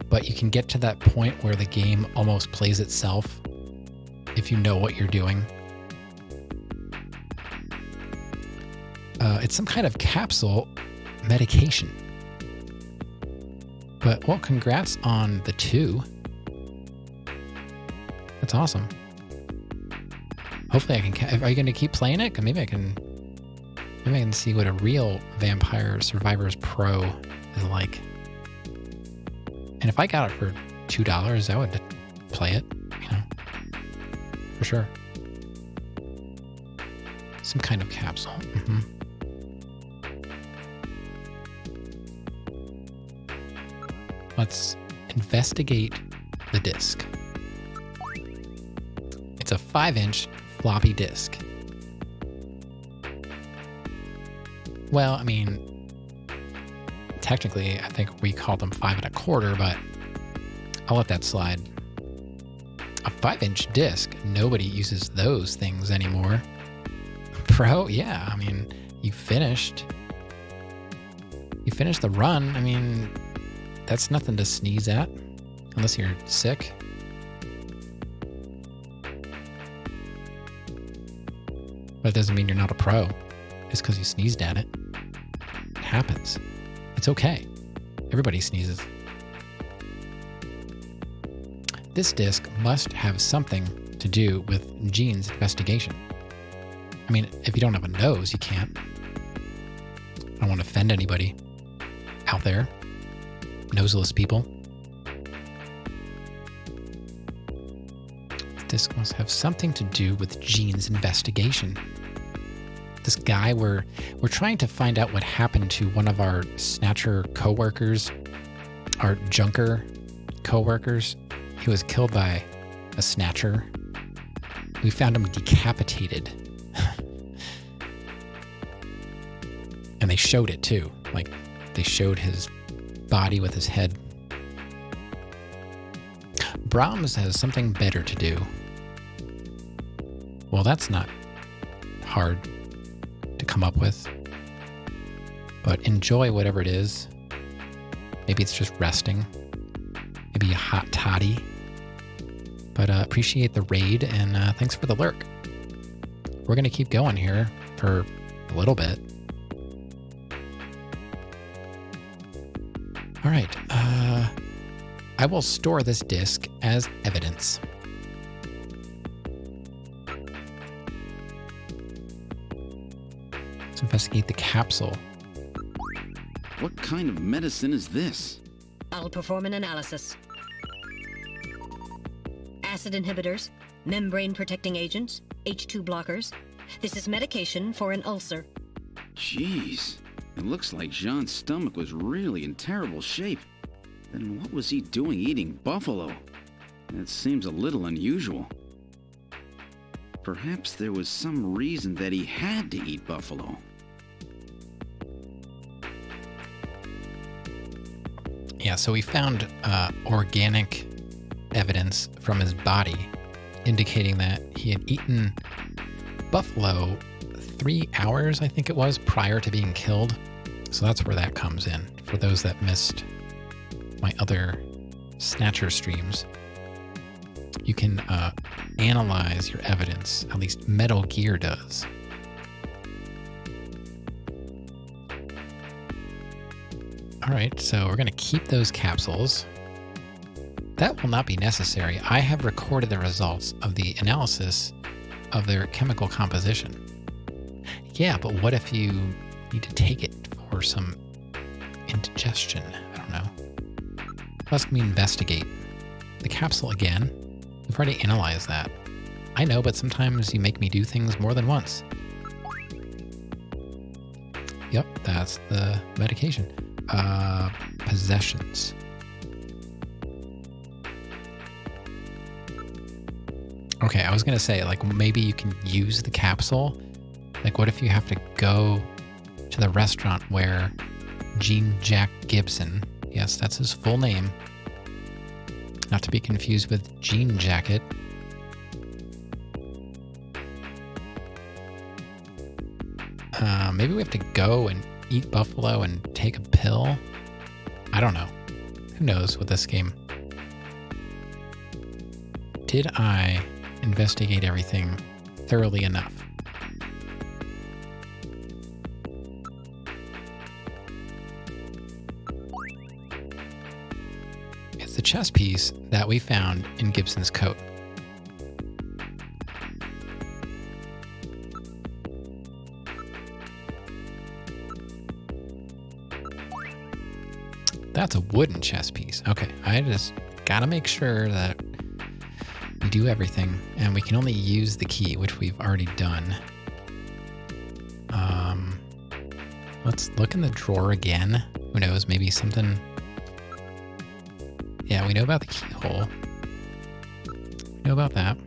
but you can get to that point where the game almost plays itself if you know what you're doing. It's some kind of capsule medication. But, well, congrats on the 2. That's awesome. Hopefully I can... Are you going to keep playing it? 'Cause maybe I can see what a real Vampire Survivors Pro is like. And if I got it for $2, I would play it, you know, for sure. Some kind of capsule. Mm-hmm. Let's investigate the disc. It's a 5-inch floppy disk. Well, I mean, technically, I think we call them 5 1/4, but I'll let that slide. A 5-inch disc, nobody uses those things anymore. Pro, yeah, I mean, you finished the run. I mean, that's nothing to sneeze at, unless you're sick. But it doesn't mean you're not a pro, just because you sneezed at it. It happens. It's okay. Everybody sneezes. This disc must have something to do with Gene's investigation. I mean, if you don't have a nose, you can't. I don't want to offend anybody out there. Noseless people. This must have something to do with Gene's investigation. This guy, we're trying to find out what happened to one of our Snatcher co-workers, our Junker co-workers. He was killed by a Snatcher. We found him decapitated. And they showed it too. Like, they showed his body with his head. Brahms has something better to do. Well, that's not hard to come up with. But enjoy whatever it is. Maybe it's just resting. Maybe a hot toddy. But appreciate the raid, and thanks for the lurk. We're going to keep going here for a little bit. All right. I will store this disc as evidence. Let's investigate the capsule. What kind of medicine is this? I'll perform an analysis. Acid inhibitors, membrane-protecting agents, H2 blockers. This is medication for an ulcer. Jeez. It looks like Jean's stomach was really in terrible shape. Then what was he doing eating buffalo? That seems a little unusual. Perhaps there was some reason that he had to eat buffalo. Yeah, so we found organic evidence from his body indicating that he had eaten buffalo 3 hours, I think it was, prior to being killed. So that's where that comes in. For those that missed my other Snatcher streams, you can analyze your evidence. At least Metal Gear does. All right, so we're going to keep those capsules. That will not be necessary. I have recorded the results of the analysis of their chemical composition. Yeah, but what if you need to take it for some indigestion? I don't know. Plus, can we investigate the capsule again? We've already analyzed that. I know, but sometimes you make me do things more than once. Yep, that's the medication. Possessions. Okay, I was gonna say, like, maybe you can use the capsule. Like, what if you have to go to the restaurant where Gene Jack Gibson, yes, that's his full name, not to be confused with Jean Jacket. Maybe we have to go and eat buffalo and take a pill. I don't know. Who knows with this game? Did I investigate everything thoroughly enough? It's the chess piece that we found in Gibson's coat. That's a wooden chess piece. Okay, I just gotta make sure that we do everything, and we can only use the key, which we've already done. Let's look in the drawer again. Who knows, maybe something... Yeah, we know about the keyhole. We know about that.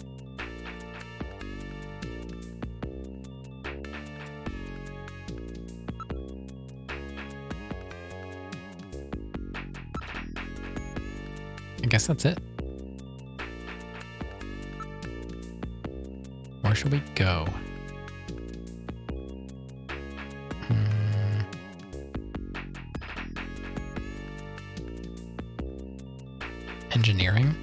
I guess that's it. Where should we go? Engineering?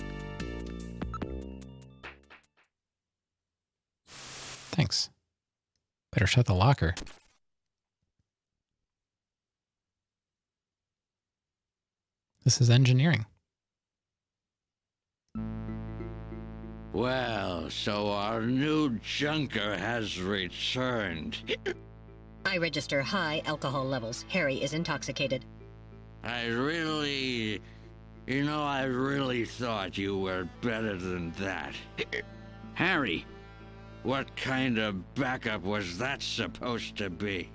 Thanks. Better shut the locker. This is engineering. Well, so our new junker has returned. I register high alcohol levels. Harry is intoxicated. I really thought you were better than that. Harry! What kind of backup was that supposed to be?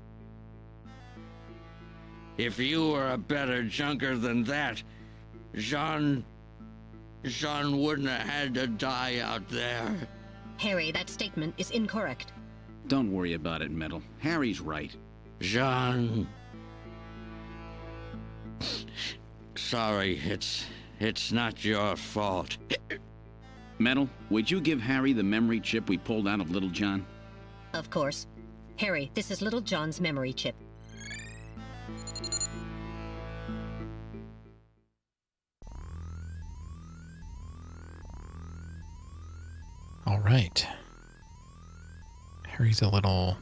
If you were a better junker than that, Jean wouldn't have had to die out there. Harry, that statement is incorrect. Don't worry about it, Metal. Harry's right. Jean... Sorry, it's not your fault. Metal, would you give Harry the memory chip we pulled out of Little John? Of course. Harry, this is Little John's memory chip. All right. Harry's a little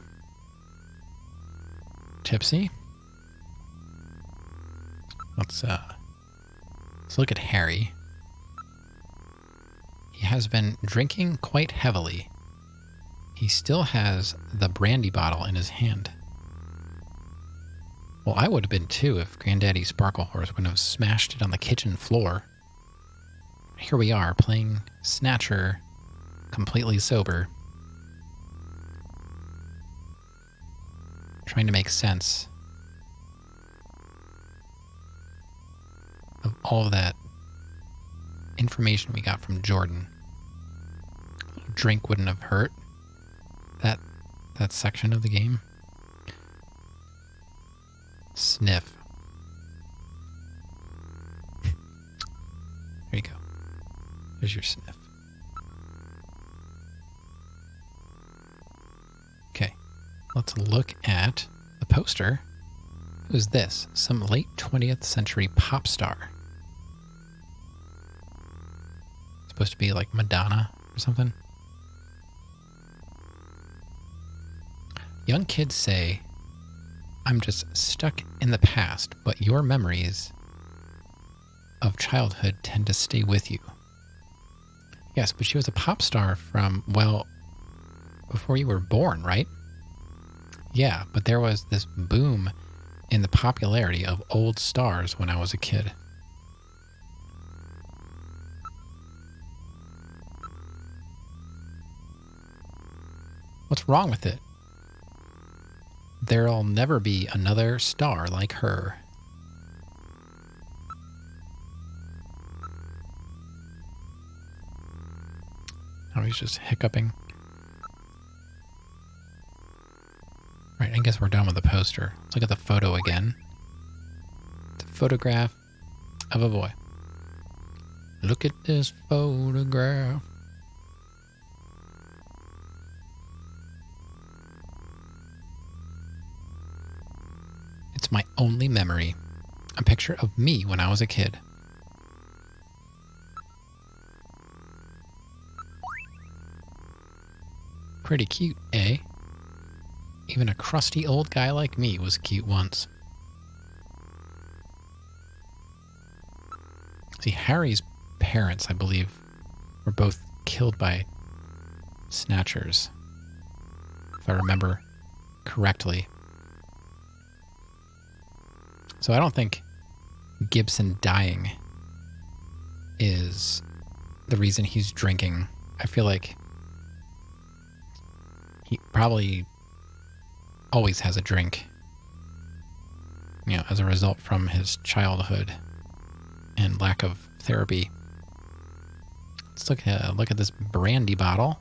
tipsy. Let's look at Harry. He has been drinking quite heavily. He still has the brandy bottle in his hand. Well, I would have been too if Granddaddy Sparklehorse wouldn't have smashed it on the kitchen floor. Here we are playing Snatcher completely sober. Trying to make sense of all of that information we got from Jordan. A little drink wouldn't have hurt that section of the game. Sniff. There's your sniff. Okay, let's look at the poster. Who's this? Some late 20th century pop star. Supposed to be like Madonna or something. Young kids say, I'm just stuck in the past, but your memories of childhood tend to stay with you. Yes, but she was a pop star from, well, before you were born, right? Yeah, but there was this boom in the popularity of old stars when I was a kid. What's wrong with it? There'll never be another star like her. Oh, he's just hiccuping. Right, I guess we're done with the poster. Let's look at the photo again. It's a photograph of a boy. Look at this photograph. It's my only memory. A picture of me when I was a kid. Pretty cute, eh? Even a crusty old guy like me was cute once. See, Harry's parents, I believe, were both killed by Snatchers, if I remember correctly. So I don't think Gibson dying is the reason he's drinking. I feel like he probably always has a drink, you know, as a result from his childhood and lack of therapy. Let's look at this brandy bottle.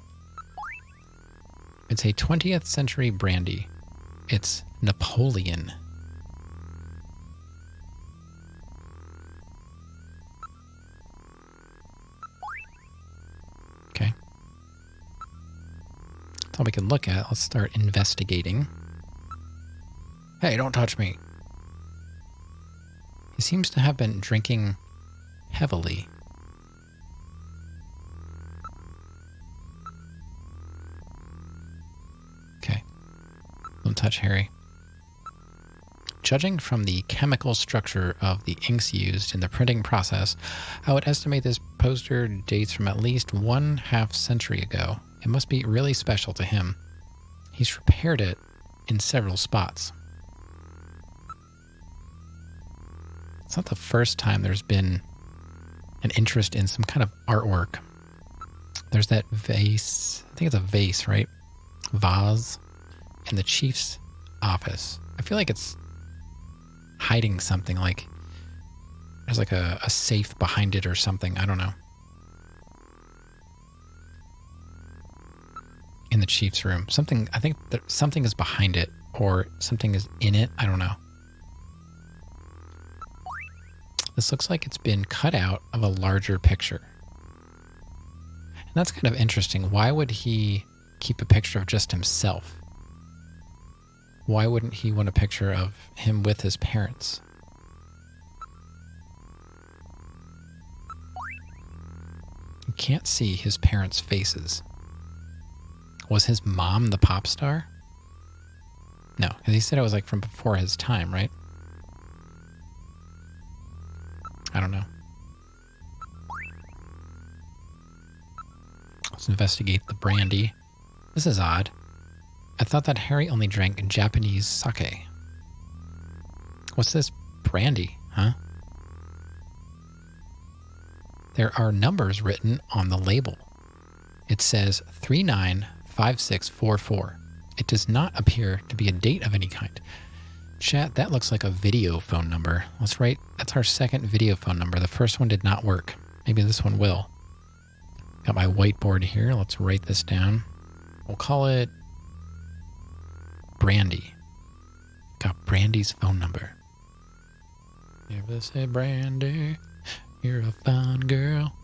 It's a 20th century brandy. It's Napoleon. Okay. That's all we can look at. Let's start investigating. Hey, don't touch me. He seems to have been drinking heavily. Okay. Don't touch Harry. Judging from the chemical structure of the inks used in the printing process, I would estimate this poster dates from at least 1/2 century ago. It must be really special to him. He's repaired it in several spots. It's not the first time there's been an interest in some kind of artwork. There's that vase. I think it's a vase, right? Vase in the chief's office. I feel like it's hiding something, like there's like a safe behind it or something. I don't know. In the chief's room. Something, I think that something is behind it or something is in it. I don't know. This looks like it's been cut out of a larger picture. And that's kind of interesting. Why would he keep a picture of just himself? Why wouldn't he want a picture of him with his parents? You can't see his parents' faces. Was his mom the pop star? No, because he said it was like from before his time, right? I don't know. Let's investigate the brandy. This is odd. I thought that Harry only drank Japanese sake. What's this brandy, huh? There are numbers written on the label. It says 395644. It does not appear to be a date of any kind. Chat, that looks like a video phone number. Let's write, that's our second video phone number. The first one did not work. Maybe this one will. Got my whiteboard here. Let's write this down. We'll call it Brandy. Got Brandy's phone number. If I say Brandy, you're a fine girl.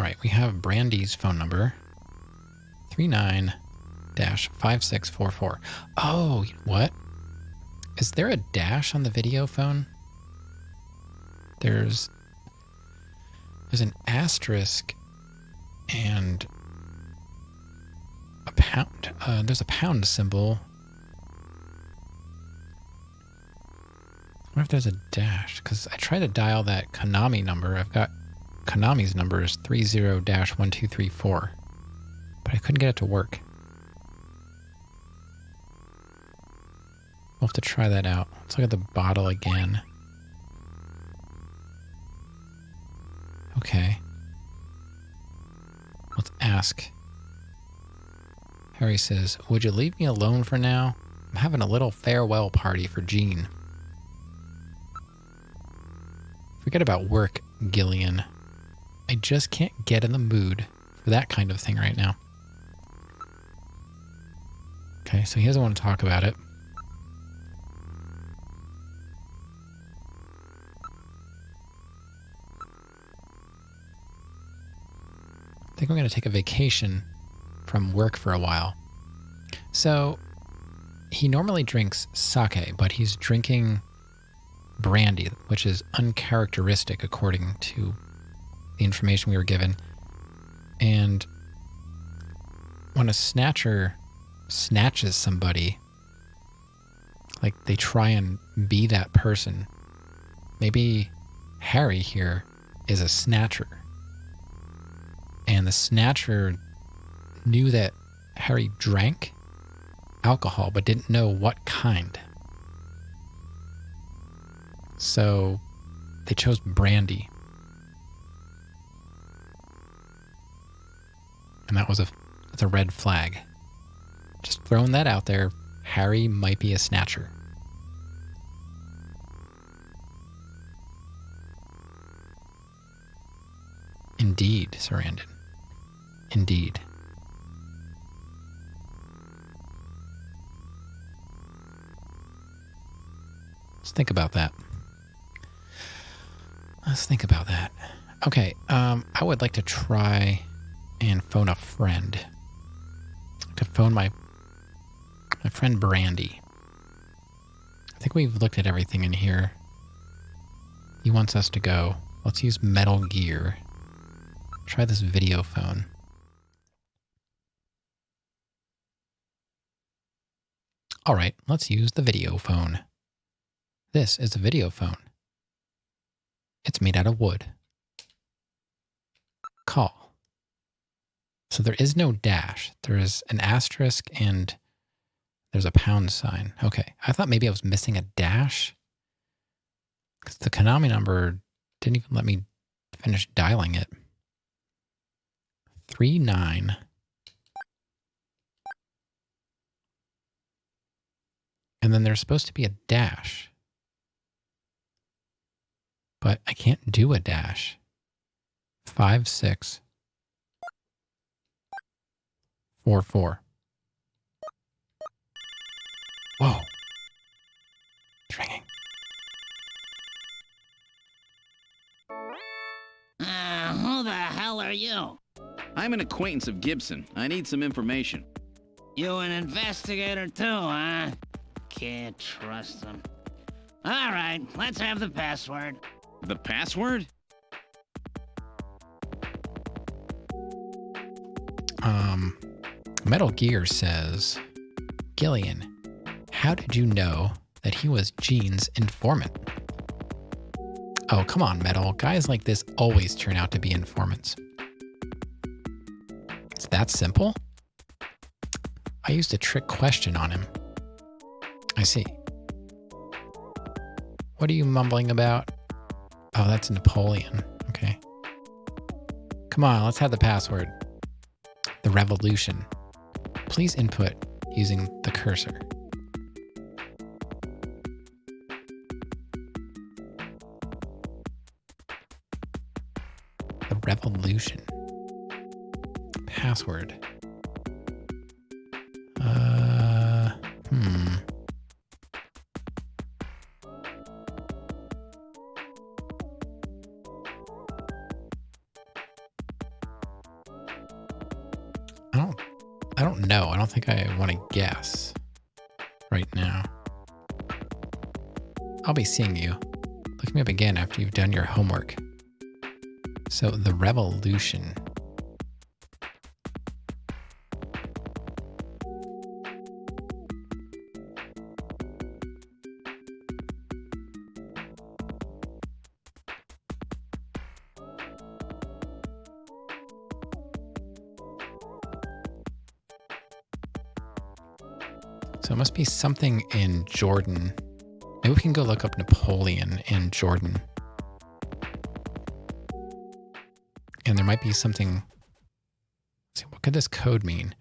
All right, we have Brandy's phone number. 39-5644. Oh, what? Is there a dash on the video phone? There's an asterisk and a pound. There's a pound symbol. I wonder if there's a dash, because I tried to dial that Konami number. I've got Konami's number is 30-1234, but I couldn't get it to work. We'll have to try that out. Let's look at the bottle again. Okay. Let's ask. Harry says, "Would you leave me alone for now? I'm having a little farewell party for Jean." Forget about work, Gillian. I just can't get in the mood for that kind of thing right now. Okay, so he doesn't want to talk about it. I think I'm going to take a vacation from work for a while. So, he normally drinks sake, but he's drinking brandy, which is uncharacteristic according to the information we were given. And when a snatcher snatches somebody, like they try and be that person, maybe Harry here is a snatcher. And the snatcher knew that Harry drank alcohol, but didn't know what kind. So they chose brandy. And that's a red flag. Just throwing that out there, Harry might be a snatcher. Indeed, Sarandon. Indeed. Let's think about that. Okay, I would like to try and phone a friend. To phone my friend Brandy. I think we've looked at everything in here. He wants us to go. Let's use Metal Gear. Try this video phone. All right, let's use the video phone. This is a video phone. It's made out of wood. Call. So there is no dash. There is an asterisk and there's a pound sign. Okay, I thought maybe I was missing a dash, because the Konami number didn't even let me finish dialing it. 39. And then there's supposed to be a dash. But I can't do a dash. 5644. Whoa. It's ringing. Who the hell are you? I'm an acquaintance of Gibson. I need some information. You an investigator too, huh? Can't trust them. All right, let's have the password. The password? Metal Gear says, Gillian, how did you know that he was Jean's informant? Oh, come on, Metal. Guys like this always turn out to be informants. It's that simple? I used a trick question on him. I see. What are you mumbling about? Oh, that's Napoleon. Okay. Come on, let's have the password. The revolution. Please input using the cursor. The revolution. Password. I don't know. I don't think I want to guess right now. I'll be seeing you. Look me up again after you've done your homework. So, the revolution. So it must be something in Jordan. Maybe we can go look up Napoleon in Jordan. And there might be something. Let's see, what could this code mean?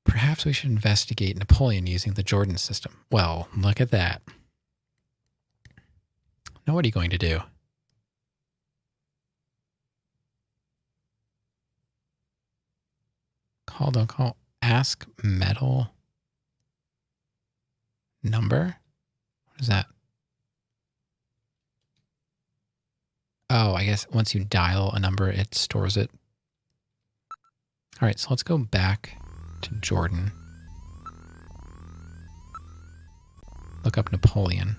Perhaps we should investigate Napoleon using the Jordan system. Well, look at that. Now what are you going to do? Call, don't call. Ask metal number? What is that? Oh, I guess once you dial a number, it stores it. All right, so let's go back to Jordan. Look up Napoleon.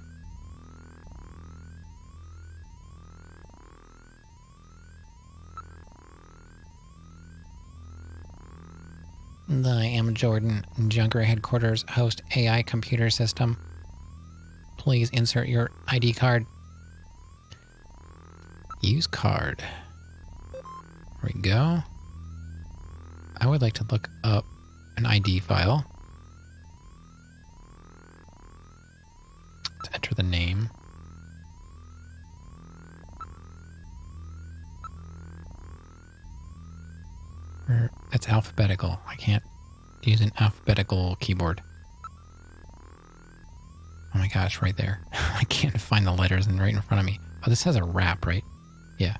I am Jordan, Junker Headquarters host AI computer system. Please insert your ID card. Use card. There we go. I would like to look up an ID file. Let's enter the name. It's alphabetical. I can't use an alphabetical keyboard. Oh my gosh, right there. I can't find the letters right in front of me. Oh, this has a wrap, right? Yeah.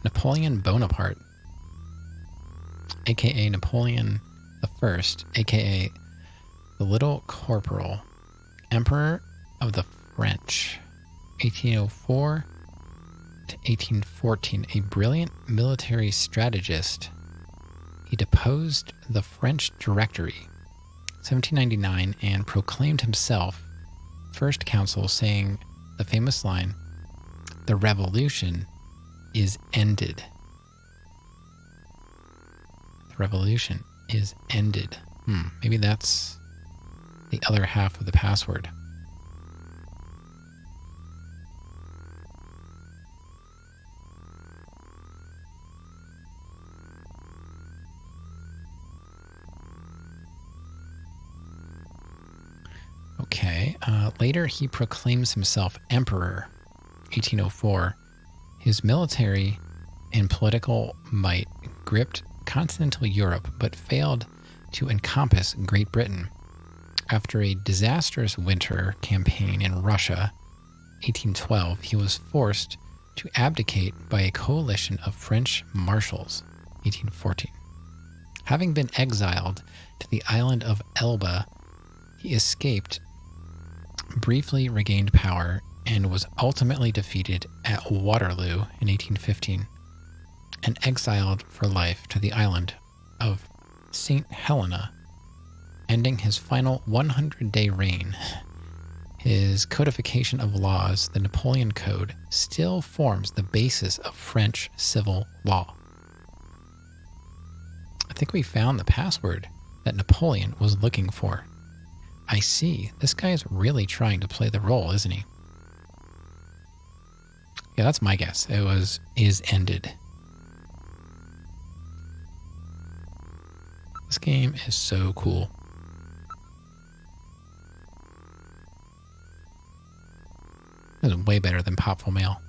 Napoleon Bonaparte, aka Napoleon the First, aka the Little Corporal, Emperor of the French, 1804 to 1814, a brilliant military strategist. He deposed the French Directory, 1799, and proclaimed himself first consul, saying the famous line, "The revolution is ended." The revolution is ended. Maybe that's the other half of the password. Okay. Later, he proclaims himself emperor, 1804. His military and political might gripped continental Europe, but failed to encompass Great Britain. After a disastrous winter campaign in Russia, 1812, he was forced to abdicate by a coalition of French marshals, 1814. Having been exiled to the island of Elba, he escaped, briefly regained power, and was ultimately defeated at Waterloo in 1815 and exiled for life to the island of St. Helena, ending his final 100-day reign. His codification of laws, the Napoleon Code, still forms the basis of French civil law. I think we found the password that Napoleon was looking for. I see. This guy is really trying to play the role, isn't he? Yeah, that's my guess. It was is ended. This game is so cool. This is way better than Popful Mail.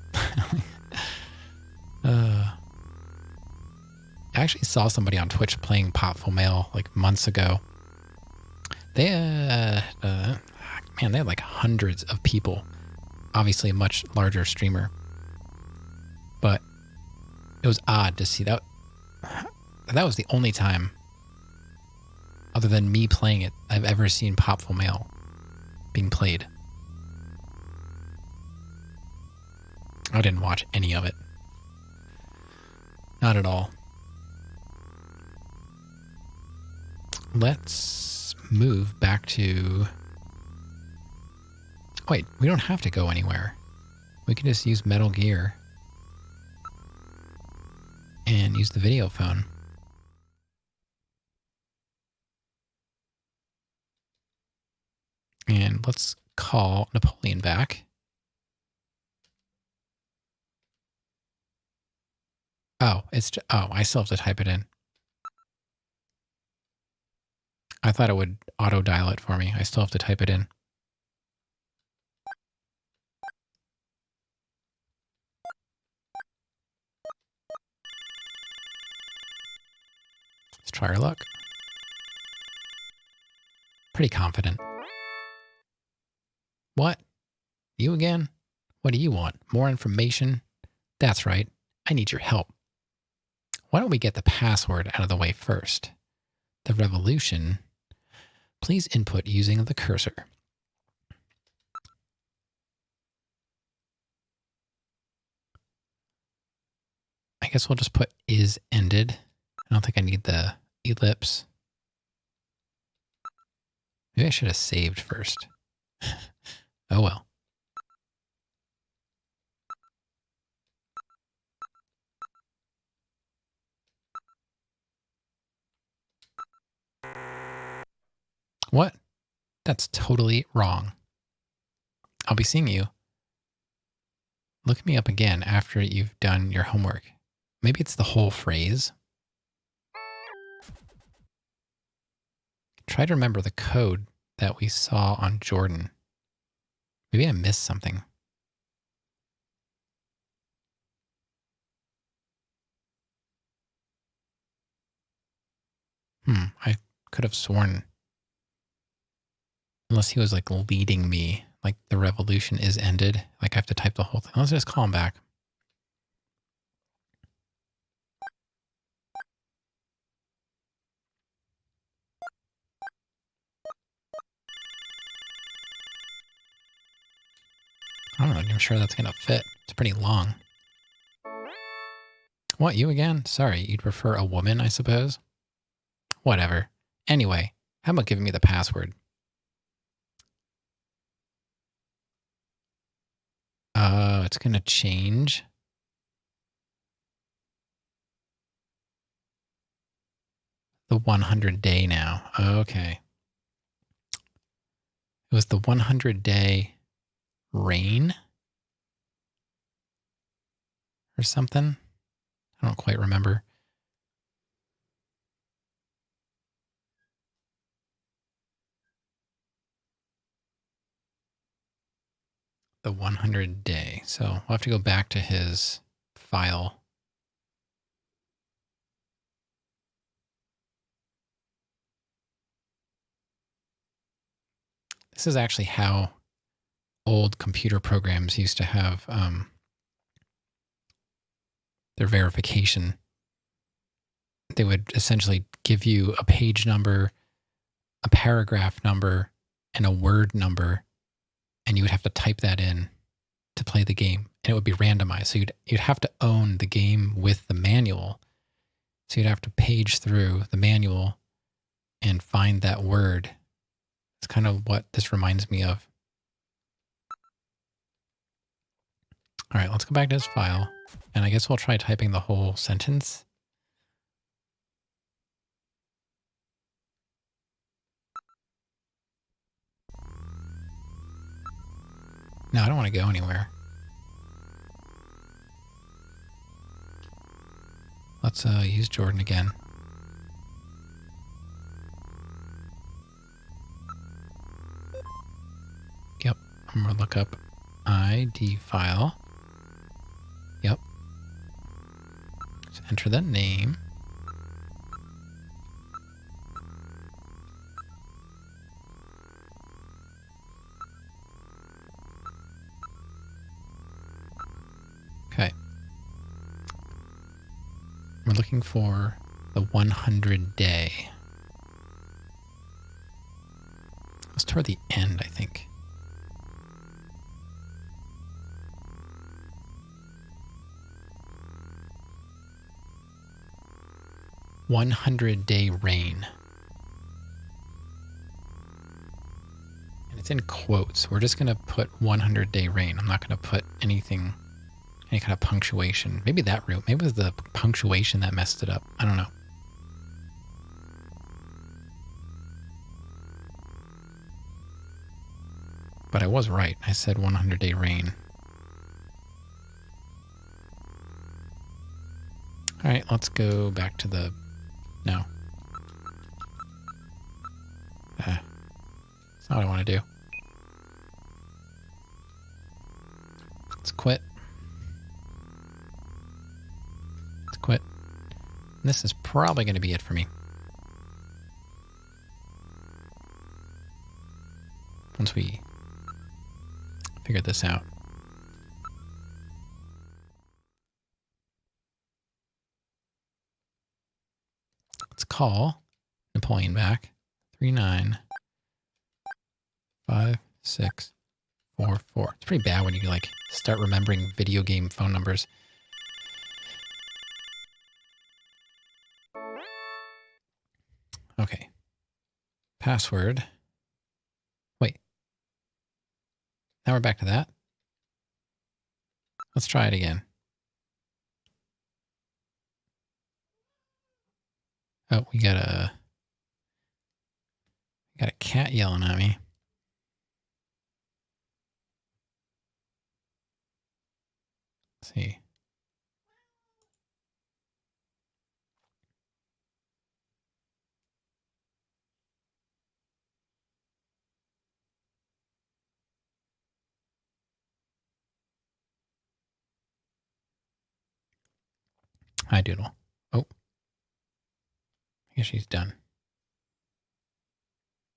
I actually saw somebody on Twitch playing Popful Mail like months ago. They, man, they had like hundreds of people. Obviously a much larger streamer. But it was odd to see that. That was the only time, other than me playing it, I've ever seen Popful Mail being played. I didn't watch any of it. Not at all. Let's move back to... Wait, we don't have to go anywhere. We can just use Metal Gear and use the video phone. And let's call Napoleon back. Oh, I still have to type it in. I thought it would auto-dial it for me. I still have to type it in. Let's try our luck. Pretty confident. What? You again? What do you want? More information? That's right. I need your help. Why don't we get the password out of the way first? The revolution. Please input using the cursor. I guess we'll just put is ended. I don't think I need the ellipse. Maybe I should have saved first. Oh well. What? That's totally wrong. I'll be seeing you. Look me up again after you've done your homework. Maybe it's the whole phrase. Try to remember the code that we saw on Jordan. Maybe I missed something. I could have sworn. Unless he was like leading me, like the revolution is ended. Like I have to type the whole thing. Let's just call him back. I'm not even sure that's going to fit. It's pretty long. What, you again? Sorry, you'd prefer a woman, I suppose? Whatever. Anyway, how about giving me the password? It's going to change. The 100-day now. Okay. It was the 100-day rain or something. I don't quite remember. The 100-day. So we'll have to go back to his file. This is actually how old computer programs used to have their verification. They would essentially give you a page number, a paragraph number, and a word number, and you would have to type that in to play the game, and it would be randomized. So you'd have to own the game with the manual. So you'd have to page through the manual and find that word. It's kind of what this reminds me of. All right, let's go back to his file, and I guess we'll try typing the whole sentence. No, I don't want to go anywhere. Let's use Jordan again. Yep, I'm going to look up ID file. Yep. Let's enter that name. Okay. We're looking for the 100-day. It's toward the end, I think. 100-day rain. And it's in quotes. We're just going to put 100-day rain. I'm not going to put anything, any kind of punctuation. Maybe that route. Maybe it was the punctuation that messed it up. I don't know. But I was right. I said 100-day rain. All right, let's go back to the... No. That's not what I want to do. Let's quit. Let's quit. And this is probably going to be it for me. Once we figure this out. Let's call Napoleon back. 3956444. It's pretty bad when you like start remembering video game phone numbers. Okay. Password. Wait. Now we're back to that. Let's try it again. Oh, we got a cat yelling at me. Let's see. Hi, Doodle. Oh. I guess she's done.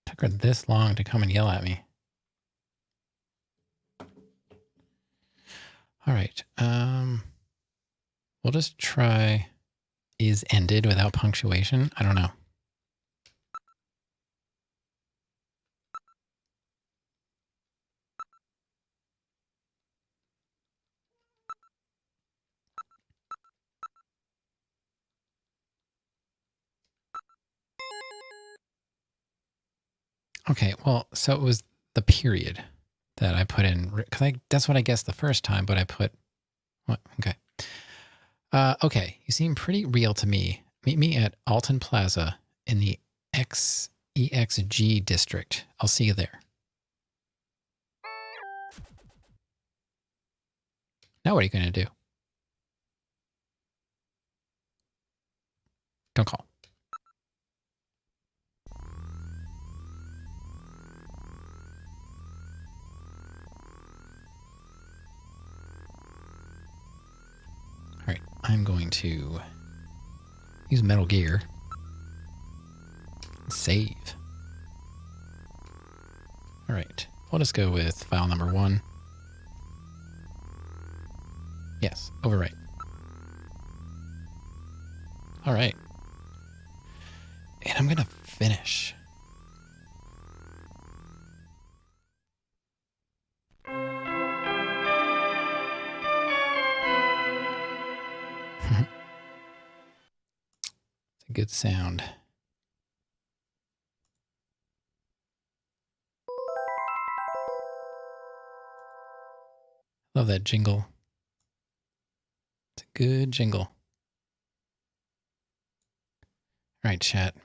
Took her this long to come and yell at me. All right. We'll just try is ended without punctuation. I don't know. Okay, well, so it was the period that I put in, because that's what I guessed the first time, but I put, what? Okay. Okay, you seem pretty real to me. Meet me at Alton Plaza in the EXG district. I'll see you there. Now what are you going to do? Don't call. All right, I'm going to use Metal Gear. Save. All right, we'll just go with file number 1. Yes, overwrite. All right. And I'm going to finish. It's a good sound. Love that jingle. It's a good jingle. All right, chat.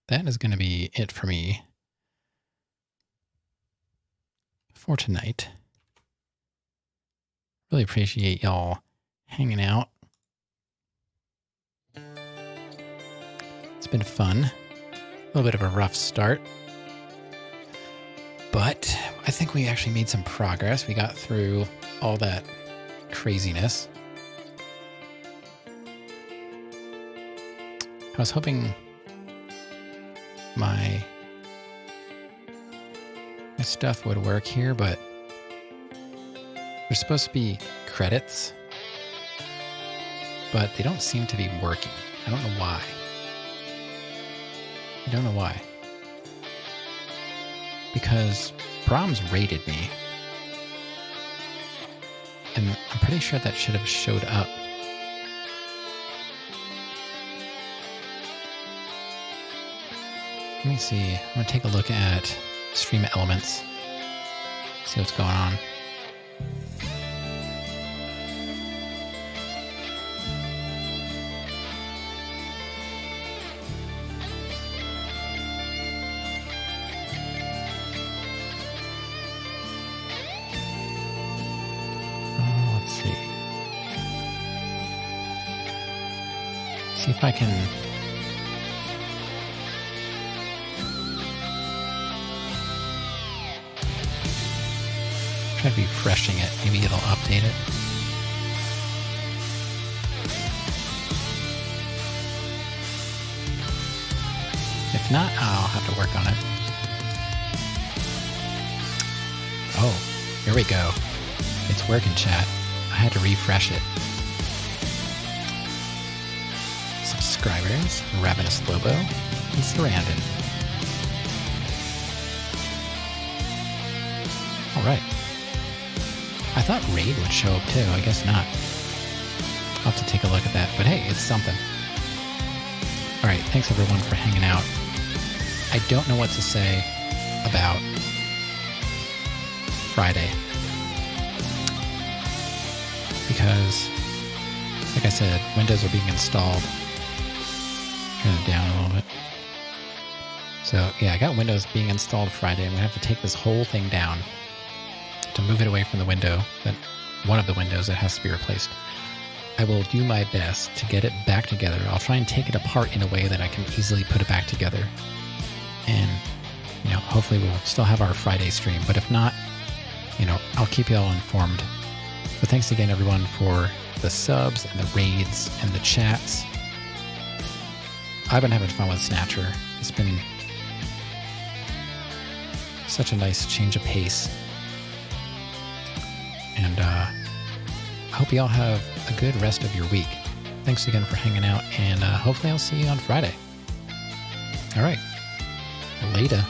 That is going to be it for me for tonight. Really appreciate y'all hanging out. It's been fun. A little bit of a rough start. But I think we actually made some progress. We got through all that craziness. I was hoping my stuff would work here, but there's supposed to be credits, but they don't seem to be working. I don't know why. I don't know why. Because Brahms rated me. And I'm pretty sure that should have showed up. Let me see. I'm going to take a look at Stream Elements. See what's going on. Let's see. See if I can... Try refreshing it. Maybe it'll update it. If not, I'll have to work on it. Oh, here we go. It's working, chat. I had to refresh it. Subscribers, Ravenous Lobo, and Sarandon. Alright. I thought Raid would show up too. I guess not. I'll have to take a look at that. But hey, it's something. Alright, thanks everyone for hanging out. I don't know what to say about Friday. Because, like I said, Windows are being installed. Turn it down a little bit. So, yeah, I got Windows being installed Friday. I'm going to have to take this whole thing down to move it away from the window, one of the windows that has to be replaced. I will do my best to get it back together. I'll try and take it apart in a way that I can easily put it back together. And, hopefully we'll still have our Friday stream. But if not, I'll keep you all informed. But thanks again, everyone, for the subs and the raids and the chats. I've been having fun with Snatcher. It's been such a nice change of pace. And I hope you all have a good rest of your week. Thanks again for hanging out, and hopefully I'll see you on Friday. All right. Later.